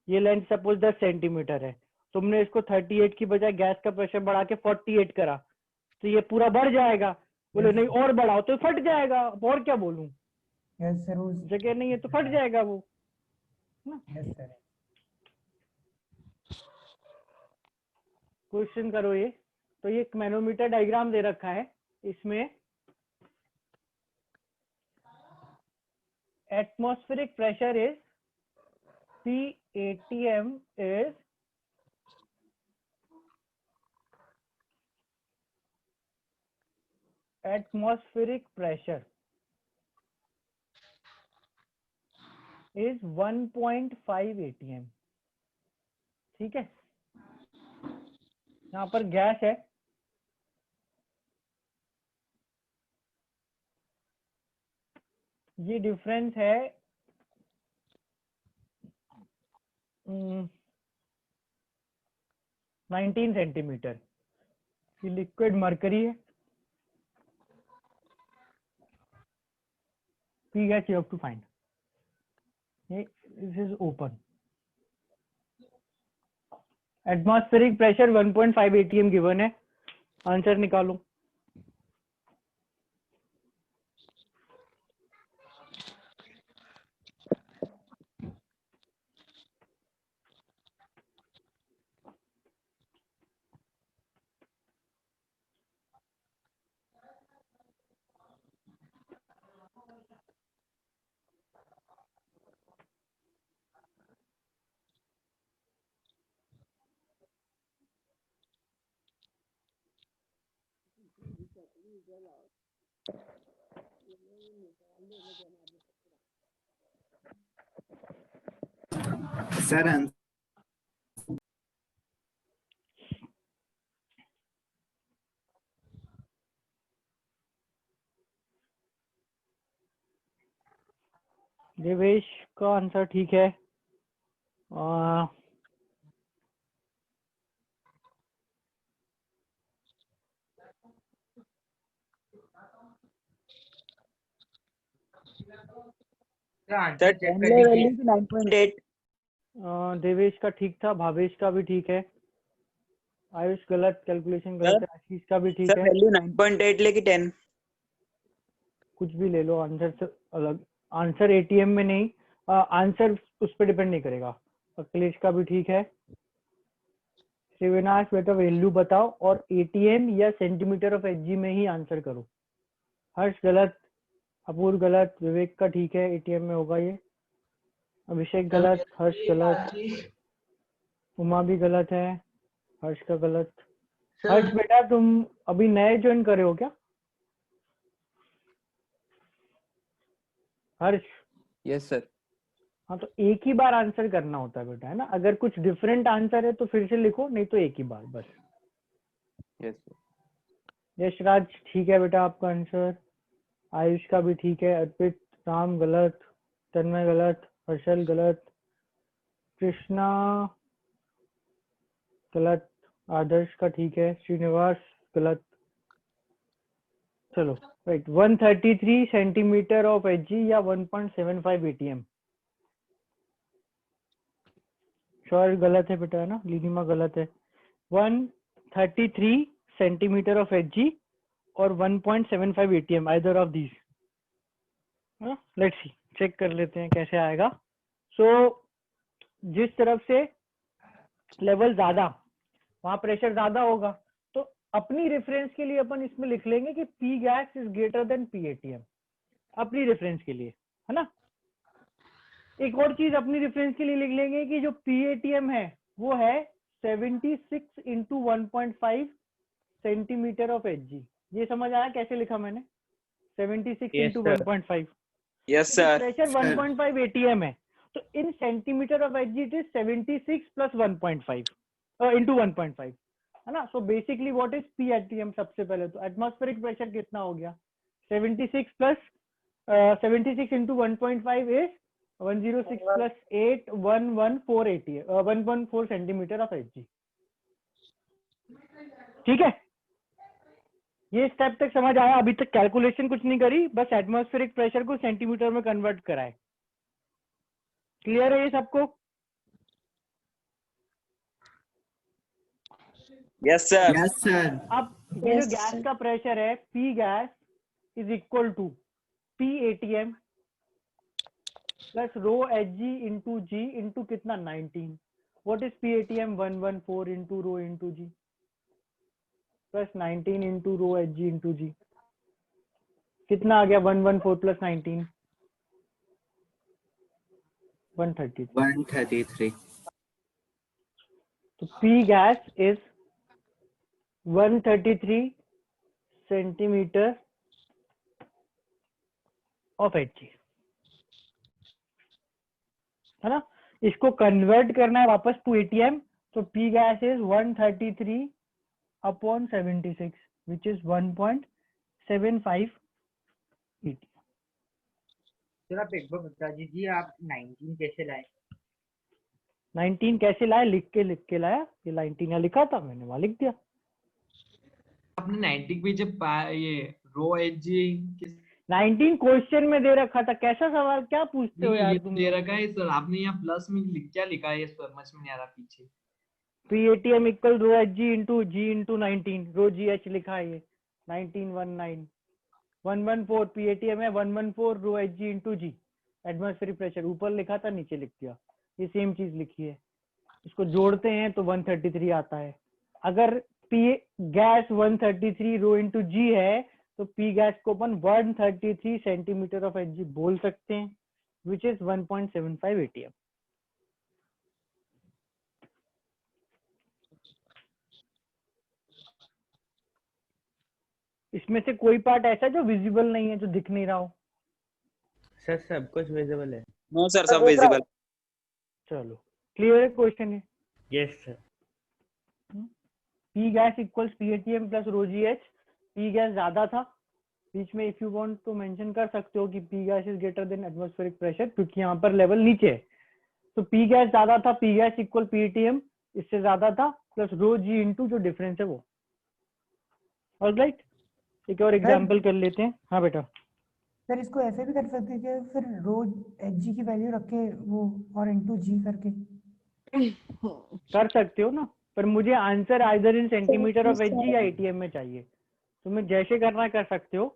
ये लेंथ सपोज 10 सेंटीमीटर है, तुमने इसको 38 की बजाय गैस का प्रेशर बढ़ा के 48 करा, तो ये पूरा बढ़ जाएगा। बोले नहीं और बढ़ाओ तो फट जाएगा, अब और क्या बोलूं? यस सर उस जगह नहीं है तो फट जाएगा वो ना। Yes sir. क्वेश्चन करो ये। तो ये एक मैनोमीटर डायग्राम दे रखा है, इसमें atmospheric pressure is PATM is atmospheric pressure is 1.5 ATM, ठीक है? यहाँ पर गैस है, ये डिफरेंस है 19 सेंटीमीटर। ये लिक्विड मरकरी है, P gas you have to find. This is open. Atmospheric pressure 1.5 ATM given है, आंसर निकालो। सर देवेश का आंसर ठीक है। सर 9.8। देवेश का ठीक था, भावेश का भी ठीक है, आयुष गलत, कैलकुलेशन गलत है, आशीष का भी ठीक सर है। वैल्यू 9.8 लेके 10 कुछ भी ले लो, आंसर से अलग। आंसर एटीएम में नहीं, आंसर उस पर डिपेंड नहीं करेगा। अखिलेश का भी ठीक है। श्रीविनाश बेटा वैल्यू बताओ और एटीएम या सेंटीमीटर ऑफ एचजी में ही आंसर करो। हर्ष गलत, अपूर्व गलत, विवेक का ठीक है, एटीएम में होगा ये। अभिषेक गलत, हर्ष गलत, उमा भी गलत है, हर्ष का गलत। हर्ष बेटा तुम अभी नए ज्वाइन करे हो क्या? हर्ष? Yes sir. हाँ तो एक ही बार आंसर करना होता है बेटा, है ना? अगर कुछ डिफरेंट आंसर है तो फिर से लिखो, नहीं तो एक ही बार बस। Yes sir. यशराज ठीक है बेटा आपका आंसर, आयुष का भी ठीक है, अर्पित, राम गलत, तन्मय गलत, हर्षल गलत, कृष्णा गलत, आदर्श का ठीक है, श्रीनिवास गलत। चलो राइट, 133 सेंटीमीटर ऑफ एचजी या 1.75 एटीएम। श्योर गलत है बेटा, है ना? लीनिमा गलत है। 133 सेंटीमीटर ऑफ एचजी और 1.75 ATM, either of these. Let's see, check कर लेते हैं कैसे आएगा। सो जिस तरफ से लेवल ज्यादा, वहां प्रेशर ज्यादा होगा, तो अपनी रेफरेंस के लिए अपन इसमें लिख लेंगे कि P gas is greater than P ATM, अपनी रेफरेंस के लिए, है ना। एक और चीज अपनी रेफरेंस के लिए लिख लेंगे कि जो पी एटीएम है वो है 76 इंटू 1.5 सेंटीमीटर ऑफ एच जी। ये समझ आया कैसे लिखा मैंने? 76 into 1.5। Yes sir. Pressure 1.5 ATM है, तो इन centimetre of H ji it is 76 plus 1.5 into 1.5, है ना। So basically what is P ATM? सबसे पहले तो एटमॉस्फेरिक प्रेशर कितना हो गया? 76 plus 76 into 1.5 is 106 plus 8 114 ATM 114 centimetre of H जी। ठीक है, ये स्टेप तक समझ आया? अभी तक कैलकुलेशन कुछ नहीं करी, बस एटमॉस्फेरिक प्रेशर को सेंटीमीटर में कन्वर्ट कराए। क्लियर है ये सबको? Yes sir. Yes sir. अब ये जो गैस का प्रेशर है, P gas is equal to P ATM plus rho H G into G into कितना 19। What is P ATM? 114 into rho into G plus 19 into rho H G into G. कितना आ गया? 114 plus 19 133। तो P gas is 133 centimetre of H जी, है ना। इसको convert करना है वापस टू एटीएम, तो P gas is 133 upon 76 which is 1.75 ATM. Sir आप एक बार बता दीजिए आप 19 कैसे लाए? 19 कैसे लाए? लिख के लाया। ये 19 यहाँ लिखा था, मैंने वहां लिख दिया। आपने 90 के पीछे ये रो एच जी 19 क्वेश्चन में दे रखा था। कैसा सवाल, क्या पूछते हो यार तुम? दे रखा है सर, आपने यहाँ प्लस में क्या लिखा है? समझ में नहीं आ रहा पीछे। पी एटीएम इक्वल रो एच जी इंटू 19, रो जी एच लिखा है ये 1919 114 पी एटीएम है 114 रो एच जी इंटू जी। एटमॉस्फेरिक प्रेशर ऊपर लिखा था, नीचे लिख दिया। ये सेम चीज लिखी है, इसको जोड़ते हैं तो 133 आता है। अगर पी गैस 133 रो इंटू जी है तो पी गैस को अपन 133 सेंटीमीटर ऑफ एच जी बोल सकते हैं, विच इज 1.75 एटीएम। इसमें से कोई पार्ट ऐसा जो विजिबल नहीं है, जो दिख नहीं रहा हो? सर सब कुछ विजिबल है। नो सर, सब विजिबल। चलो क्लियर है क्वेश्चन है? Yes sir. P gas equals P ATM plus rho G H. P gas ज्यादा था, बीच में इफ यू वांट तो मेंशन कर सकते हो कि P gas is greater then atmospheric pressure, क्योंकि यहाँ पर लेवल नीचे है। तो पी गैस ज्यादा था, P gas equal P ATM इससे ज्यादा था प्लस रो जी इंटू जो डिफरेंस है वो। ऑलराइट, एक और एग्जांपल कर लेते हैं। हाँ बेटा। सर इसको ऐसे भी कर सकते हैं कि फिर रो एच जी की वैल्यू रख के वो और इंटू जी करके कर सकते हो ना, पर मुझे answer either in centimetre of H जी या एटीएम में चाहिए। तुम्हें जैसे करना कर सकते हो,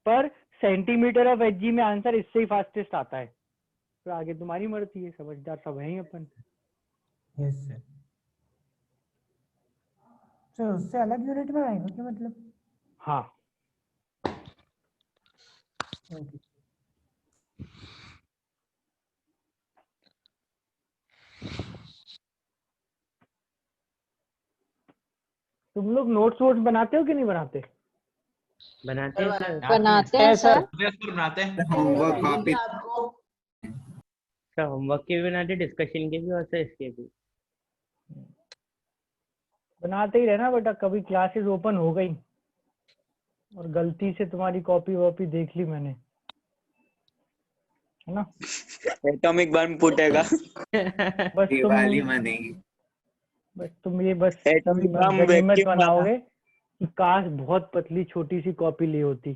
पर सेंटीमीटर ऑफ एच जी में आंसर इससे ही फास्टेस्ट आता है। तो आगे तुम्हारी मर्जी है, समझदार सब हैं ही अपन। Yes sir. सर उससे अलग यूनिट में आएगा क्या मतलब? हाँ। तुम लोग नोट्स वोट्स बनाते हो कि नहीं बनाते? बनाते हैं सर। बनाते हैं सर। बनाते हैं। होमवर्क कॉपी सर होमवर्क के भी बनाते, डिस्कशन के भी और सर इसके भी। बनाते ही रहना बेटा, कभी क्लासेस ओपन हो गई और गलती से तुम्हारी कॉपी वॉपी देख ली मैंने, है ना, एटॉमिक बम फूटेगा। बस दिवाली मनेगी। तुम ये बस एटॉमिक बम गनीमत वैक्यूम बनाओगे कि काश बहुत पतली छोटी सी कॉपी ली होती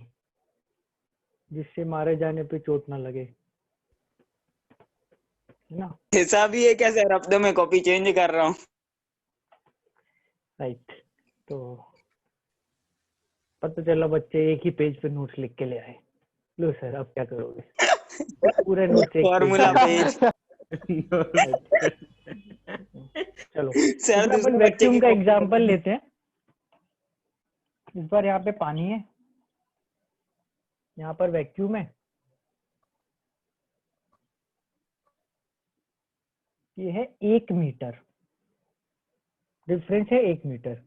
जिससे मारे जाने पे चोट ना लगे, ना। ऐसा भी है क्या सर? हफ्ते में कॉपी चेंज कर रहा हूँ। राइट, तो पता चला बच्चे एक ही पेज पे नोट्स लिख के ले आए। लो सर अब क्या करोगे? पूरे नोट एक फॉर्मूला पेज। चलो सर इसमें अपन दूसरे बच्चे वैक्यूम की का कॉपी एग्जांपल लेते हैं। इस बार यहाँ पे पानी है, यहाँ पर वैक्यूम है, ये है 1 मीटर, डिफरेंस है 1 metre.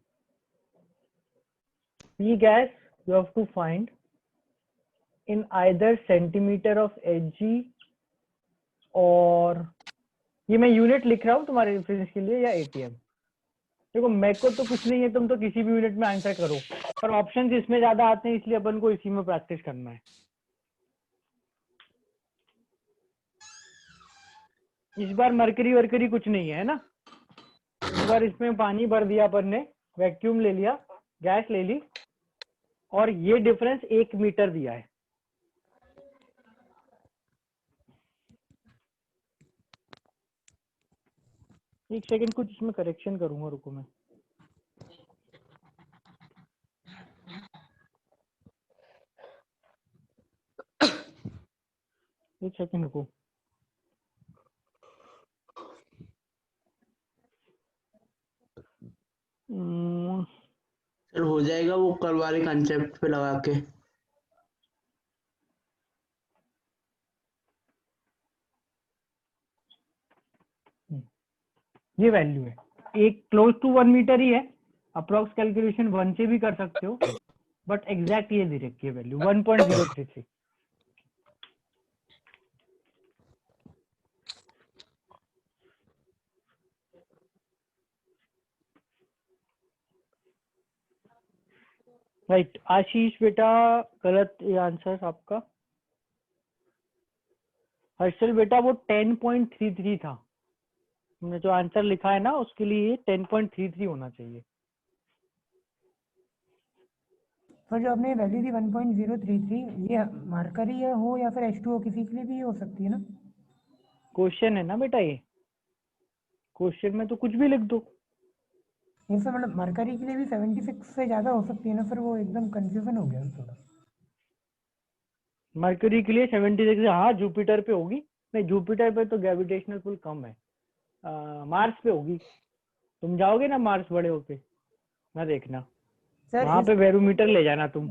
P gas you have to find in either centimeter of Hg और ये मैं यूनिट लिख रहा हूँ तुम्हारे रेफरेंस के लिए, या एटीएम। देखो मेरे को तो कुछ नहीं है, तुम तो किसी भी यूनिट में आंसर करो, पर ऑप्शंस इसमें ज्यादा आते हैं इसलिए अपन को इसी में प्रैक्टिस करना है। इस बार मरकरी वर्करी कुछ नहीं है ना, इस बार इसमें पानी भर दिया अपन ने, वैक्यूम ले लिया, गैस ले ली, और ये डिफरेंस 1 मीटर दिया है। एक सेकंड, कुछ इसमें करेक्शन करूंगा, रुको मैं। एक सेकंड रुको। सर हो जाएगा वो कल वाले कंसेप्ट पे लगा के? ये वैल्यू है, एक क्लोज टू 1 मीटर ही है, अप्रोक्स कैलकुलेशन 1 से भी कर सकते हो, बट एग्जैक्ट ये दे रखी है वैल्यू 1.033। राइट आशीष बेटा, गलत ये आंसर आपका। हर्षल बेटा वो 10.33 था, तुमने जो आंसर लिखा है ना उसके लिए ये 10.33 होना चाहिए। तो जो आपने वैल्यू दी 1.033, ये मरकरी हो या फिर H2O, किसी के लिए भी हो सकती है ना? क्वेश्चन है ना बेटा, ये क्वेश्चन में तो कुछ भी लिख दो। ये सर मतलब मरकरी के लिए भी 76 से ज्यादा हो सकती है ना, फिर वो एकदम कंफ्यूजन हो गया थोड़ा। मरकरी के लिए 76, हाँ जुपिटर पे होगी, नहीं जुपिटर पे तो ग्रेविटेशनल पुल कम है, मार्स पे होगी। तुम जाओगे ना मार्स बड़े होके, ना देखना वहां पे बैरोमीटर ले जाना तुम,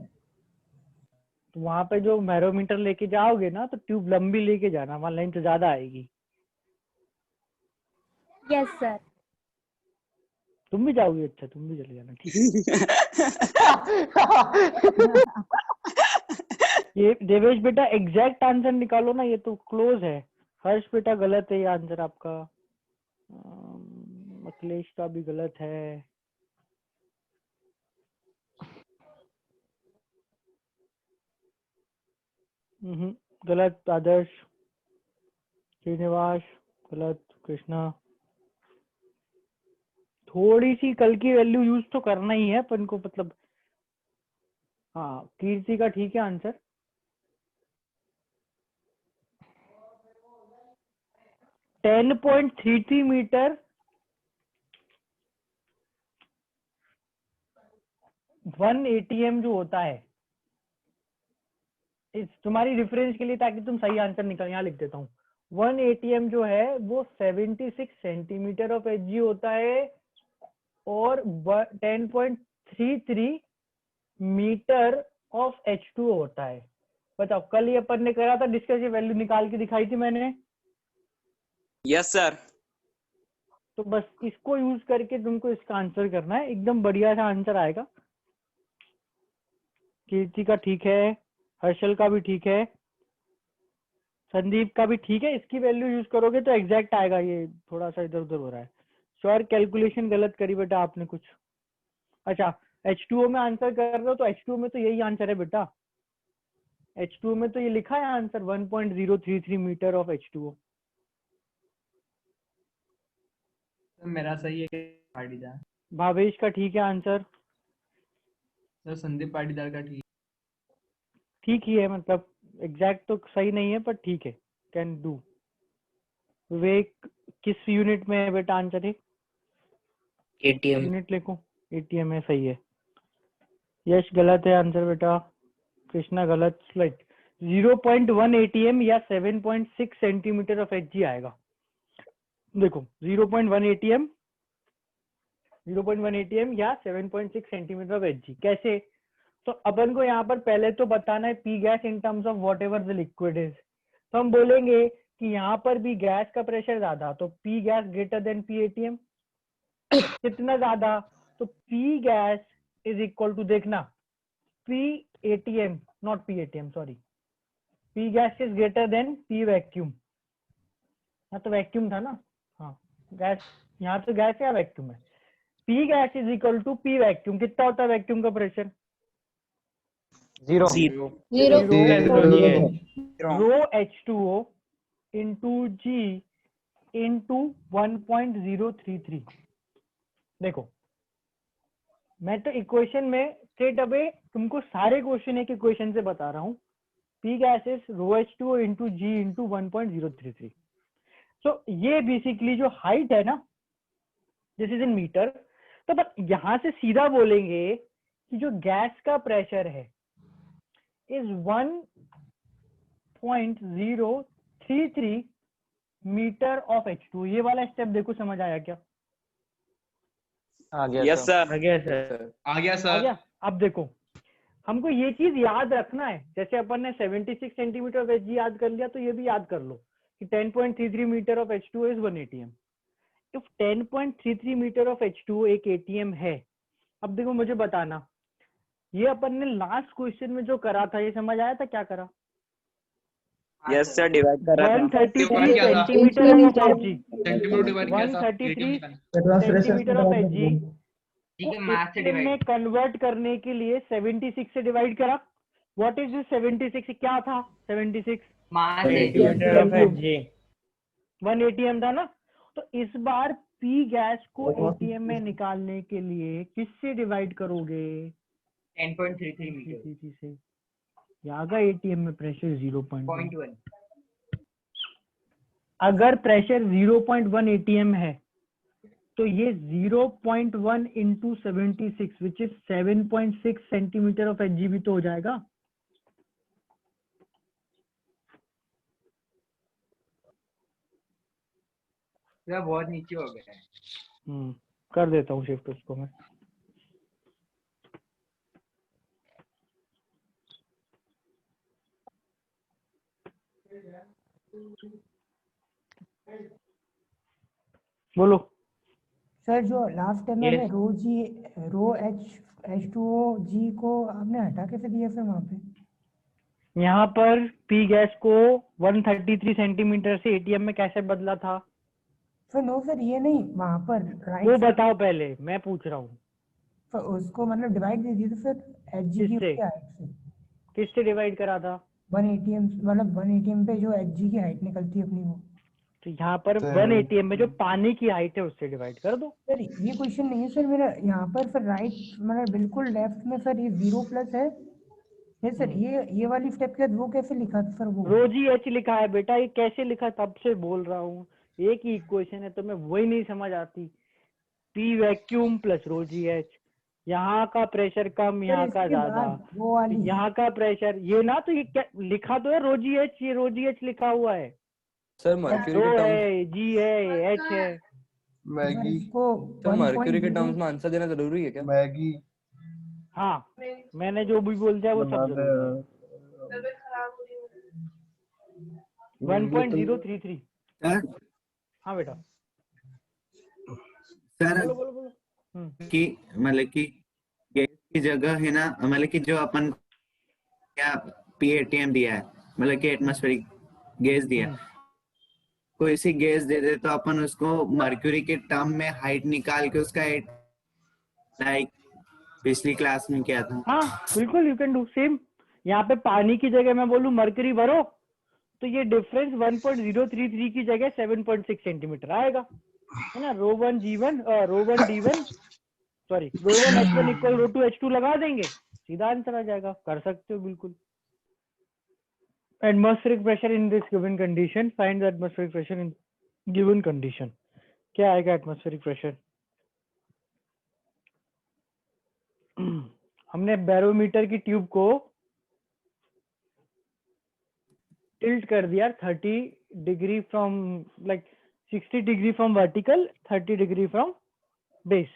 तो वहां पे जो बैरोमीटर लेके जाओगे ना तो ट्यूब लंबी लेके जाना, वहां लेंथ ज्यादा आएगी। Yes sir. तुम भी जाओगे? अच्छा तुम भी चले जाना, ठीक है। ये देवेश बेटा एग्जैक्ट आंसर निकालो ना, ये तो क्लोज है। हर्ष बेटा गलत है ये आंसर आपका, अखिलेश का भी गलत है। गलत आदर्श, श्रीनिवास गलत, कृष्णा। थोड़ी सी कल की वैल्यू यूज तो करना ही है अपन को, मतलब हाँ कीर्ति का ठीक है आंसर। $10.33 मीटर 1 ATM जो होता है, इस तुम्हारी रेफरेंस के लिए ताकि तुम सही आंसर निकाल, यहाँ लिख देता हूँ। 1 ATM जो है वो 76 सेंटीमीटर ऑफ Hg होता है और 10.33 मीटर ऑफ H2O होता है। बताओ कल ये अपन ने करा था डिस्कस, ये वैल्यू निकाल के दिखाई थी मैंने। Yes sir. तो बस इसको यूज करके तुमको इसका आंसर करना है, एकदम बढ़िया सा आंसर आएगा। कीर्ति का ठीक है, हर्षल का भी ठीक है, संदीप का भी ठीक है। इसकी वैल्यू यूज करोगे तो एग्जैक्ट आएगा, ये थोड़ा सा इधर उधर हो रहा है। श्योर कैलकुलेशन गलत करी बेटा आपने कुछ। अच्छा H2O में आंसर कर रहे हो तो H2O में तो यही आंसर है बेटा, H2O में तो ये लिखा है आंसर 1.033 मीटर ऑफ H2O। मेरा सही है पाटीदार। भावेश का ठीक है आंसर। सर संदीप पाटीदार का ठीक ही है, मतलब एग्जैक्ट तो सही नहीं है पर ठीक है, कैन डू। विवेक किस यूनिट में है बेटा आंसर है? एटीएम यूनिट लिखो, एटीएम है, सही है। यश गलत है आंसर बेटा, कृष्णा गलत, स्लाइट 0.1 ATM या 7.6 सेंटीमीटर ऑफ Hg आएगा। देखो 0.1 ATM, 0.1 ATM या 7.6 सेंटीमीटर ऑफ Hg। कैसे? तो अपन को यहाँ पर पहले तो बताना है P gas in terms of what ever the liquid is. तो हम बोलेंगे कि यहाँ पर भी गैस का प्रेशर ज्यादा, तो P gas greater than P ATM. कितना ज्यादा? तो P gas is equal to, देखना, P ATM, not P ATM, sorry, P gas is greater than P vacuum. हाँ तो वैक्यूम था ना, हाँ गैस, यहाँ तो गैस या वैक्यूम है। P gas is equal to P vacuum. कितना होता है वैक्यूम का pressure? 0 rho H2O into G into 1.033। देखो मैं तो इक्वेशन में स्ट्रेट अवे तुमको सारे क्वेश्चन एक इक्वेशन से बता रहा हूँ। P गैसेस रो H2O इंटू G इंटू 1.033। तो ये बेसिकली जो हाइट है ना, दिस इज इन मीटर। तो बस यहां से सीधा बोलेंगे कि जो गैस का प्रेशर है इज 1.033 मीटर ऑफ H2। ये वाला स्टेप देखो, समझ आया क्या? आ गया यस सर। सर। आ गया सर। आ गया आ सर। गया। अब देखो हमको ये चीज याद रखना है, जैसे अपन ने 76 सेंटीमीटर ऑफ Hg याद कर लिया, तो ये भी याद कर लो कि 10.33 metre of H2O is 1 ATM। If 10.33 metre of H2O एक ATM है, अब देखो मुझे बताना, ये अपन ने लास्ट क्वेश्चन में जो करा था, ये समझ आया था क्या करा? यस सर, डिवाइड कर रहा था। 133 centimetre of Hg, centimetre divide किया था। 133 सेंटीमीटर ऑफ Hg ठीक है, मास से ATM में डिवाइड। कन्वर्ट करने के लिए 76 से डिवाइड करा। What is this 76? क्या था 76? मास है। Centimetre of Hg। 1 ATM था ना। तो इस बार P गैस को ATM में निकालने के लिए किससे डिवाइड करोगे? 10.33 मीटर। से। यहाँ का ATM में प्रेशर 0.1। 0.1। अगर प्रेशर 0.1 ATM है तो ये 0.1 into 76 which is 7.6 centimetre of Hg भी तो हो जाएगा। बहुत नीचे हो गया है। कर देता हूँ शिफ्ट उसको मैं। बोलो सर। जो लास्ट टाइम में रो H2O G को आपने हटा कैसे दिया सर वहाँ पे? यहाँ पर P गैस को 133 सेंटीमीटर से ATM में कैसे बदला था? सर नो सर, ये नहीं, वहाँ पर राइट वो बताओ पहले, मैं पूछ रहा हूँ। तो उसको मतलब डिवाइड दे दिया था सर Hg की किससे? हाइट से। किससे डिवाइड करा था? 1 ATM, मतलब 1 ATM पे जो Hg की हाइट निकलती है अपनी, वो। तो यहाँ पर 1 ATM में जो पानी की हाइट है उससे डिवाइड कर दो। सर ये क्वेश्चन नहीं है सर मेरा, यहाँ पर सर राइट मतलब बिल्कुल लेफ्ट में सर ये 0 प्लस है। ये सर ये वाली स्टेप के बाद वो कैसे लिखा था सर? वो रो जी एच लिखा है बेटा, ये कैसे लिखा? तब से बोल रहा हूँ, एक ही इक्वेशन है तो मैं वही नहीं समझ आती। P vacuum plus rho G H, यहाँ का प्रेशर कम, यहाँ का ज्यादा, वो वाली यहाँ का प्रेशर ये ना, तो ये क्या लिखा तो है रो जी एच, ये रो जी एच लिखा हुआ है सर मर्क्यूरी के रो टर्म्स, है, जी है, एच है। मैगी। सर मर्क्यूरी के टर्म्स में आंसर देना जरूरी है क्या? मैगी। हाँ मैंने जो भी बोल दिया वो सब जरूरी है। 1.033। हाँ बेटा सर बोलो बोलो बोलो। कि मतलब कि गैस की जगह है ना, मतलब कि जो अपन क्या PATM दिया है, मतलब कि एटमॉस्फेरिक गैस दिया, कोई सी गैस दे दे तो अपन उसको मर्क्यूरी के टर्म में हाइट निकाल के उसका लाइक पिछली क्लास में क्या था। हाँ बिल्कुल, यू कैन डू सेम। यहाँ पे पानी की जगह मैं बोलूं मरकरी भरो, तो ये डिफरेंस 1.033 की जगह 7.6 सेंटीमीटर आएगा, है ना। Rho one D1 sorry rho one H1 equal rho two H2 लगा देंगे, सीधा आंसर आ जाएगा। कर सकते हो बिल्कुल। Atmospheric pressure in this given condition, find the atmospheric pressure in given condition. क्या आएगा एटमॉस्फेरिक प्रेशर? हमने बैरोमीटर की ट्यूब को टिल्ट कर दिया 30 degree from like 60 degree from vertical, 30 degree from base.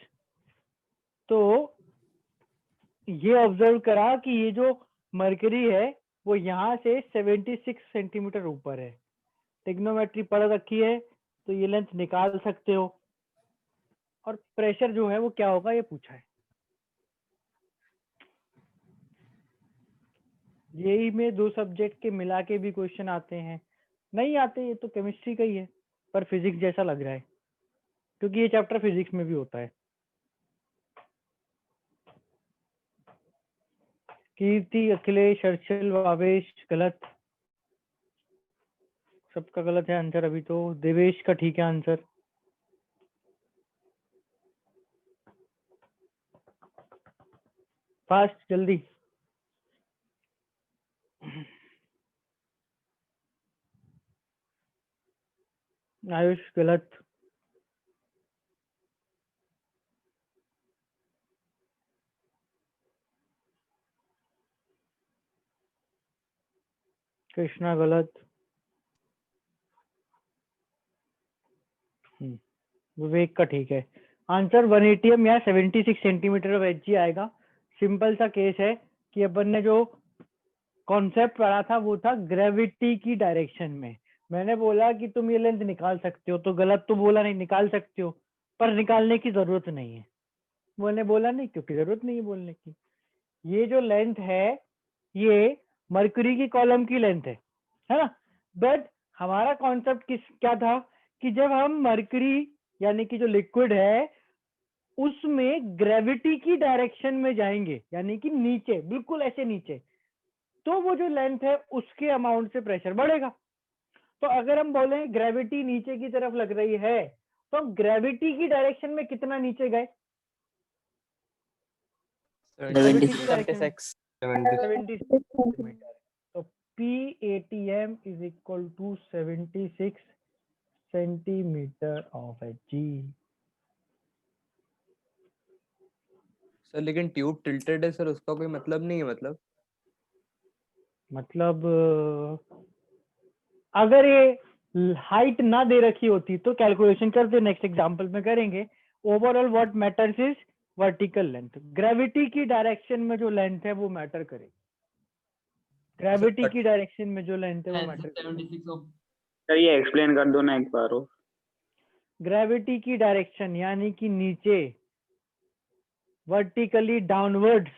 तो ये ऑब्जर्व करा कि ये जो मरकरी है वो यहाँ से 76 सेंटीमीटर ऊपर है। टिग्नोमेट्री पढ़ रखी है तो ये लेंथ निकाल सकते हो। और प्रेशर जो है वो क्या होगा ये पूछा है। यही में 2 सब्जेक्ट के मिला के भी क्वेश्चन आते हैं, नहीं आते ये तो केमिस्ट्री का ही है पर फिजिक्स जैसा लग रहा है क्योंकि ये चैप्टर फिजिक्स में भी होता है। कीर्ति, अखिलेश, हर्षल, भावेश गलत, सबका गलत है आंसर। अभी तो देवेश का ठीक है आंसर। फास्ट जल्दी। आयुष गलत। कृष्णा गलत। विवेक का ठीक है आंसर। 1 ATM या 76 सेंटीमीटर ऑफ एच आएगा। सिंपल सा केस है कि अपन ने जो कॉन्सेप्ट पढ़ा था वो था ग्रेविटी की डायरेक्शन में। मैंने बोला कि तुम ये लेंथ निकाल सकते हो, तो गलत तो बोला नहीं, निकाल सकते हो पर निकालने की जरूरत नहीं है। मैंने बोला नहीं क्योंकि जरूरत नहीं है बोलने की। ये जो लेंथ है ये मरकरी की कॉलम की लेंथ है ना। बट हमारा कॉन्सेप्ट क्या था कि जब हम मरकरी यानी कि जो लिक्विड है उसमें ग्रेविटी की डायरेक्शन में जाएंगे यानी कि नीचे, बिल्कुल ऐसे नीचे, तो वो जो लेंथ है उसके अमाउंट से प्रेशर बढ़ेगा। तो अगर हम बोले ग्रेविटी नीचे की तरफ लग रही है तो ग्रेविटी की डायरेक्शन में कितना नीचे गए? 76 76 सेंटीमीटर। तो PATM is equal to 76 centimetre of H. Sir लेकिन ट्यूब टिल्टेड है सर, उसका कोई मतलब नहीं है। मतलब अगर ये हाइट ना दे रखी होती तो कैलकुलेशन करते, नेक्स्ट एग्जांपल में करेंगे। Overall what matters is vertical length. Gravity की डायरेक्शन में जो लेंथ है वो मैटर करेगी। ग्रेविटी की डायरेक्शन में जो लेंथ है वो मैटर करेगी। सर ये एक्सप्लेन कर दो ना एक बार और। ग्रेविटी की डायरेक्शन यानी कि नीचे वर्टिकली डाउनवर्ड्स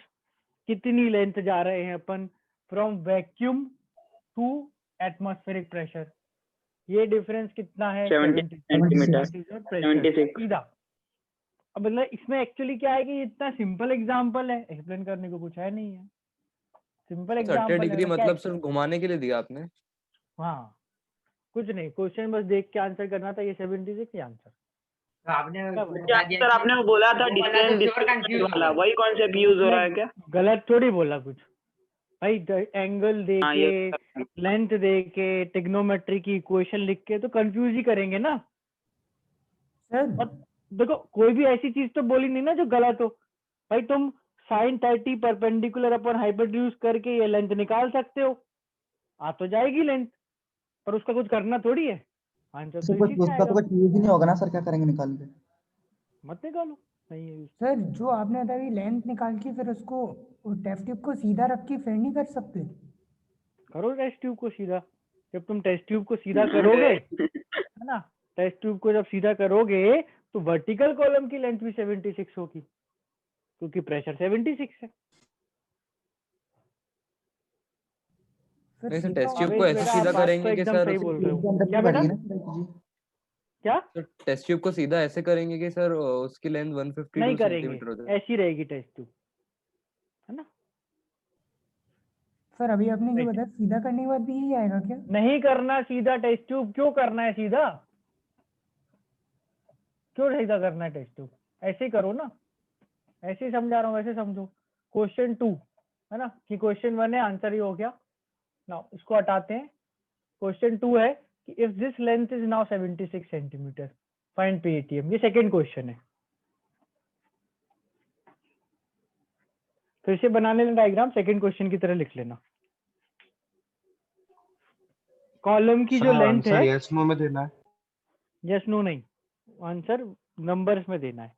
कितनी लेंथ जा रहे हैं अपन from vacuum to atmospheric pressure. ये डिफरेंस कितना है? 70 सेंटीमीटर। 76। सीधा। अब मतलब इसमें एक्चुअली क्या है कि ये इतना सिंपल एग्जांपल है, एक्सप्लेन करने को कुछ है नहीं है, सिंपल 30 एग्जांपल डिग्री है। मतलब सिर्फ घुमाने के लिए दिया आपने? हाँ कुछ नहीं, क्वेश्चन बस देख के आंसर करना था। ये 76 ही आंसर। सर आपने वो बोला था डिस्टेंस वाला, वही कॉन्सेप्ट यूज हो रहा है क्या? गलत थोड़ी बोला कुछ भाई। एंगल दे के, लेंथ दे के, टिग्नोमेट्री की इक्वेशन लिख के तो कंफ्यूज ही करेंगे ना सर। और देखो कोई भी ऐसी चीज तो बोली नहीं ना जो गलत हो। भाई तुम sin 30 परपेंडिकुलर अपन हाइपोटेन्यूज करके ये लेंथ निकाल सकते हो, आ तो जाएगी लेंथ, पर उसका कुछ करना थोड़ी है। आंसर तो इसी से उसका तो आएगा। कुछ यूज ही नहीं होगा ना सर, क्या करेंगे निकाल के? मत निकालो, नहीं है। सर जो आपने अभी लेंथ निकाल के फिर उसको टेस्ट ट्यूब को सीधा रख के फिर नहीं कर सकते? करो टेस्ट ट्यूब को सीधा। जब तुम टेस्ट ट्यूब को सीधा करोगे है ना, टेस्ट ट्यूब को जब सीधा करोगे तो वर्टिकल कॉलम की लेंथ भी 76 होगी क्योंकि प्रेशर 76 है। नहीं सर, टेस्ट ट्यूब को ऐसे सीधा करेंगे कि सर सही बोल रहे हो। क्या बेटा? क्या टेस्ट ट्यूब को सीधा ऐसे करेंगे कि सर उसकी लेंथ 152 नहीं सेंटीमीटर हो करेंगे, जाए? ऐसी रहेगी टेस्ट ट्यूब, है ना। सर अभी आपने ये बताया सीधा करने के बाद भी यही आएगा क्या? नहीं करना सीधा टेस्ट ट्यूब। क्यों करना है सीधा? क्यों सीधा करना है टेस्ट ट्यूब? ऐसे ही करो ना, ऐसे ही समझा रहा हूँ, ऐसे समझो। क्वेश्चन 2 है ना, कि क्वेश्चन 1 है आंसर ही हो गया ना, इसको हटाते हैं। क्वेश्चन 2 है कि if this length is now 76 centimetre find PATM। ये सेकंड क्वेश्चन है। फिर से बनाने लेना डायग्राम, सेकंड क्वेश्चन की तरह लिख लेना। कॉलम की जो सर लेंथ आंसर है, यस नो में देना है। यस नो नहीं, आंसर नंबर्स में देना है।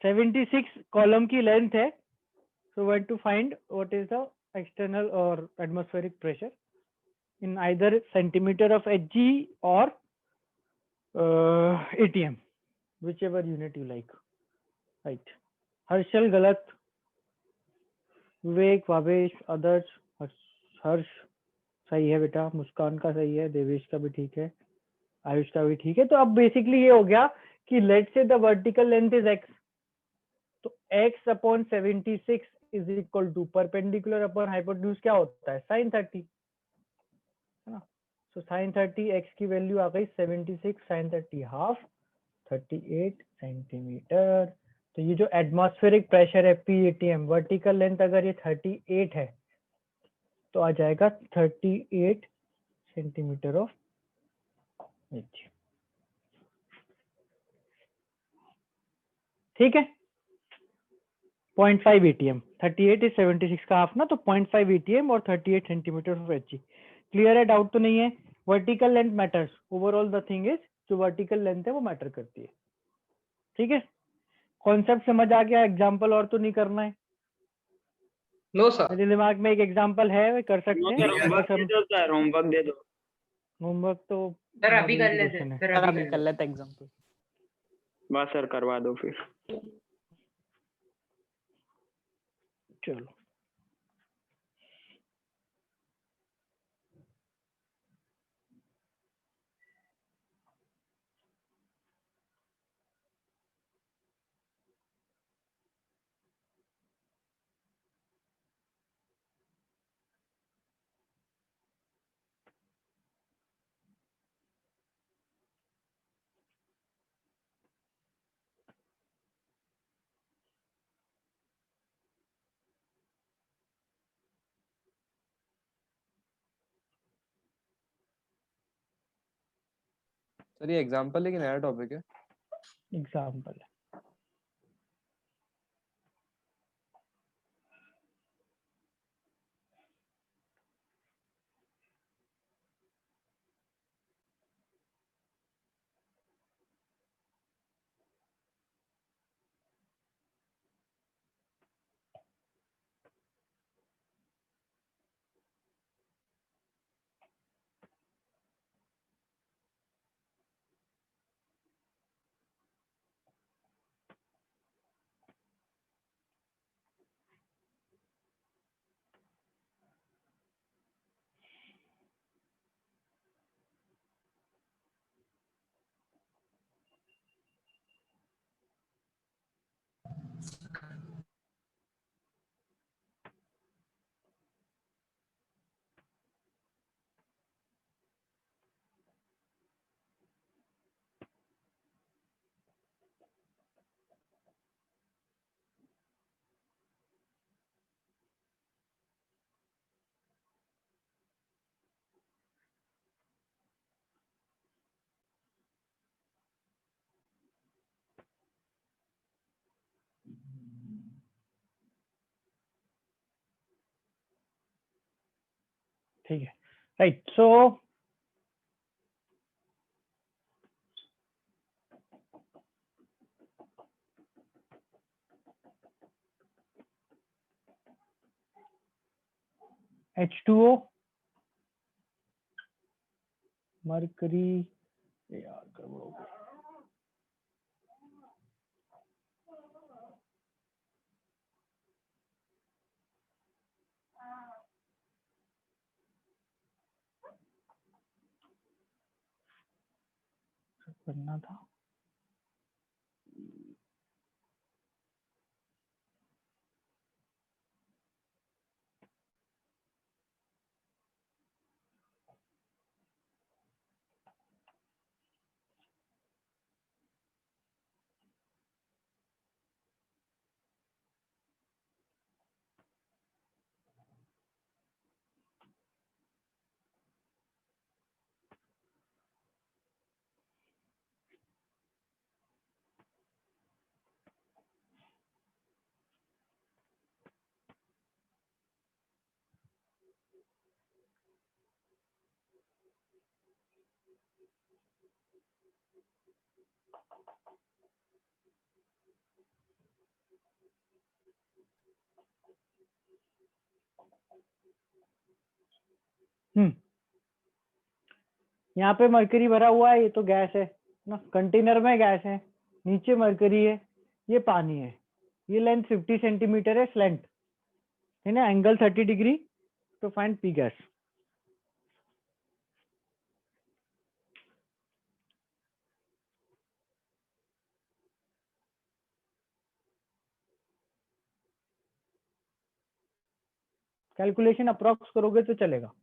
76 कॉलम की लेंथ है, so we have to find what is the external or atmospheric pressure in either centimeter of Hg or ATM, whichever unit you like, right? Harshal गलत, विवेक, भावेश, आदर्श, हर्ष सही है बेटा, मुस्कान का सही है, देवेश का भी ठीक है, आयुष का भी ठीक है। तो अब बेसिकली ये हो गया कि let say the vertical length is x, तो x upon 76 is equal to perpendicular upon hypotenuse क्या होता है, sin 30, है ना। सो sin 30 x की वैल्यू आ गई 76 sin 30 हाफ 38 सेंटीमीटर। तो ये जो एटमॉस्फेरिक प्रेशर है PATM, वर्टिकल लेंथ अगर ये 38 है तो आ जाएगा 38 सेंटीमीटर ऑफ एच। ठीक है, 0.5 ATM, 38 इज 76 का हाफ ना, तो 0.5 ATM और 38 सेंटीमीटर ऑफ एच। क्लियर है, डाउट तो नहीं है। Vertical length matters, overall the thing is जो वर्टिकल लेंथ है वो मैटर करती है। ठीक है, कॉन्सेप्ट समझ आ गया, एग्जाम्पल और तो नहीं करना है। नो सर, मेरे दिमाग में एक एग्जाम्पल है, वे कर सकते हैं। होमवर्क दे दो सर, होमवर्क दे दो। होमवर्क तो सर अभी कर लेते क्वेश्चन है। सर, अभी कर लेते एग्जाम्पल। बस सर करवा दो फिर। चलो सर ये एग्जांपल है कि नया टॉपिक है? एग्जाम्पल है। ठीक है, राइट। सो H2O, मरकरी, यार गड़बड़ हो गया। करना था यहाँ पे मरकरी भरा हुआ है, ये तो गैस है ना, कंटेनर में गैस है, नीचे मरकरी है, ये पानी है, ये लेंथ 50 सेंटीमीटर है, स्लेंट है ना, एंगल 30 डिग्री, तो find P gas. Calculation approx करोगे तो चलेगा।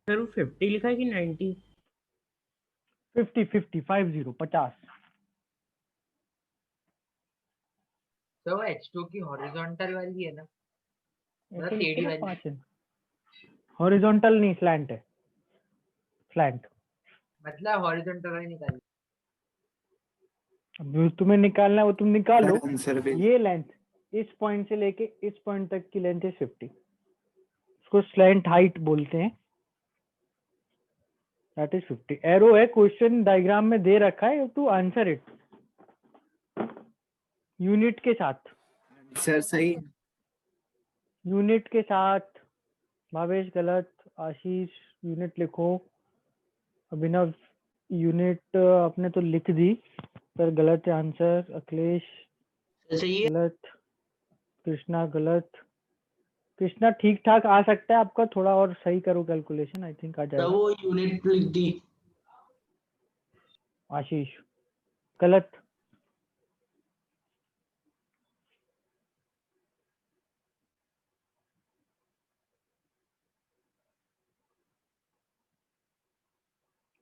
सर वो 50 लिखा है कि 90? 50 50 तो वो H2 की हॉरिजॉन्टल वाली है ना, मतलब टेढ़ी वाली। हॉरिजॉन्टल नहीं, स्लैंट है, स्लैंट। मतलब हॉरिजॉन्टल वाली निकाली। अब तुम्हें निकालना है वो तुम निकालो। आंसर भी ये लेंथ इस पॉइंट से लेके इस पॉइंट तक की लेंथ है 50, इसको स्लैंट हाइट बोलते हैं, दैट इज 50। एरो है, क्वेश्चन डायग्राम में दे रखा है, टू आंसर इट यूनिट के साथ। सर सही। यूनिट के साथ। भावेश गलत, आशीष यूनिट लिखो, अभिनव यूनिट आपने तो लिख दी पर गलत है आंसर, अखिलेश गलत, कृष्णा गलत। कृष्णा ठीक ठाक आ सकता है आपका, थोड़ा और सही करो कैलकुलेशन, आई थिंक आ जाएगा। वो यूनिट लिख दी। आशीष गलत।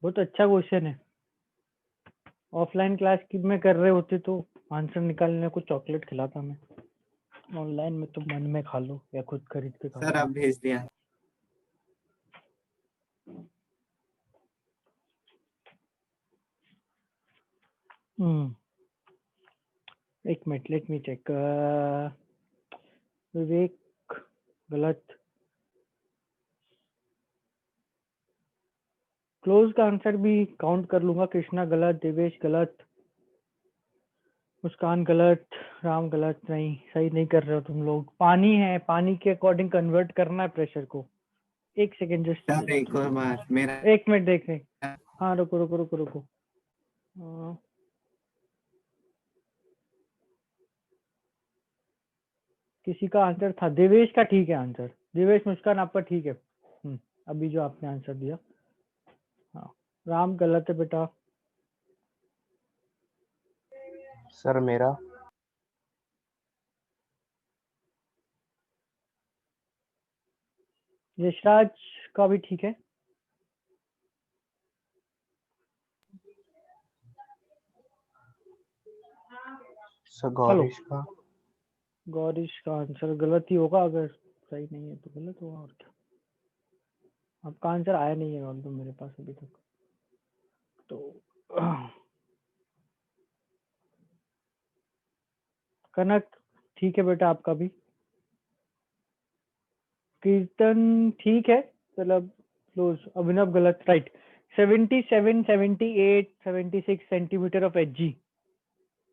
बहुत अच्छा क्वेश्चन है, ऑफलाइन क्लास की में कर रहे होते तो आंसर निकालने को चॉकलेट खिलाता मैं, ऑनलाइन में तो मन में खा लो या खुद खरीद के खा सर लो। आप भेज दिया। एक मिनट, लेट मी चेक। विवेक गलत, क्लोज का आंसर भी काउंट कर लूंगा। कृष्णा गलत, देवेश गलत, मुस्कान गलत, राम गलत। नहीं, सही नहीं कर रहे हो तुम लोग। पानी है, पानी के अकॉर्डिंग कन्वर्ट करना है प्रेशर को। एक सेकेंड जस्ट, सर एक और बार मेरा एक मिनट देख रहे। हाँ रुको रुको रुको रुको। किसी का आंसर था, देवेश का ठीक है आंसर, देवेश मुस्कान आपका ठीक है। अभी जो आपने आंसर दिया। हाँ, राम गलत है बेटा। सर मेरा यशराज का भी ठीक है। सर गौरीश का गौरीश का आंसर गलत ही होगा, अगर सही नहीं है तो गलत होगा, और क्या। आपका आंसर आया नहीं है तो मेरे पास अभी तक तो। कनक ठीक है बेटा आपका भी। कीर्तन ठीक है, मतलब क्लोज। अभिनव गलत, राइट। 77, 78, 76 सेंटीमीटर ऑफ एच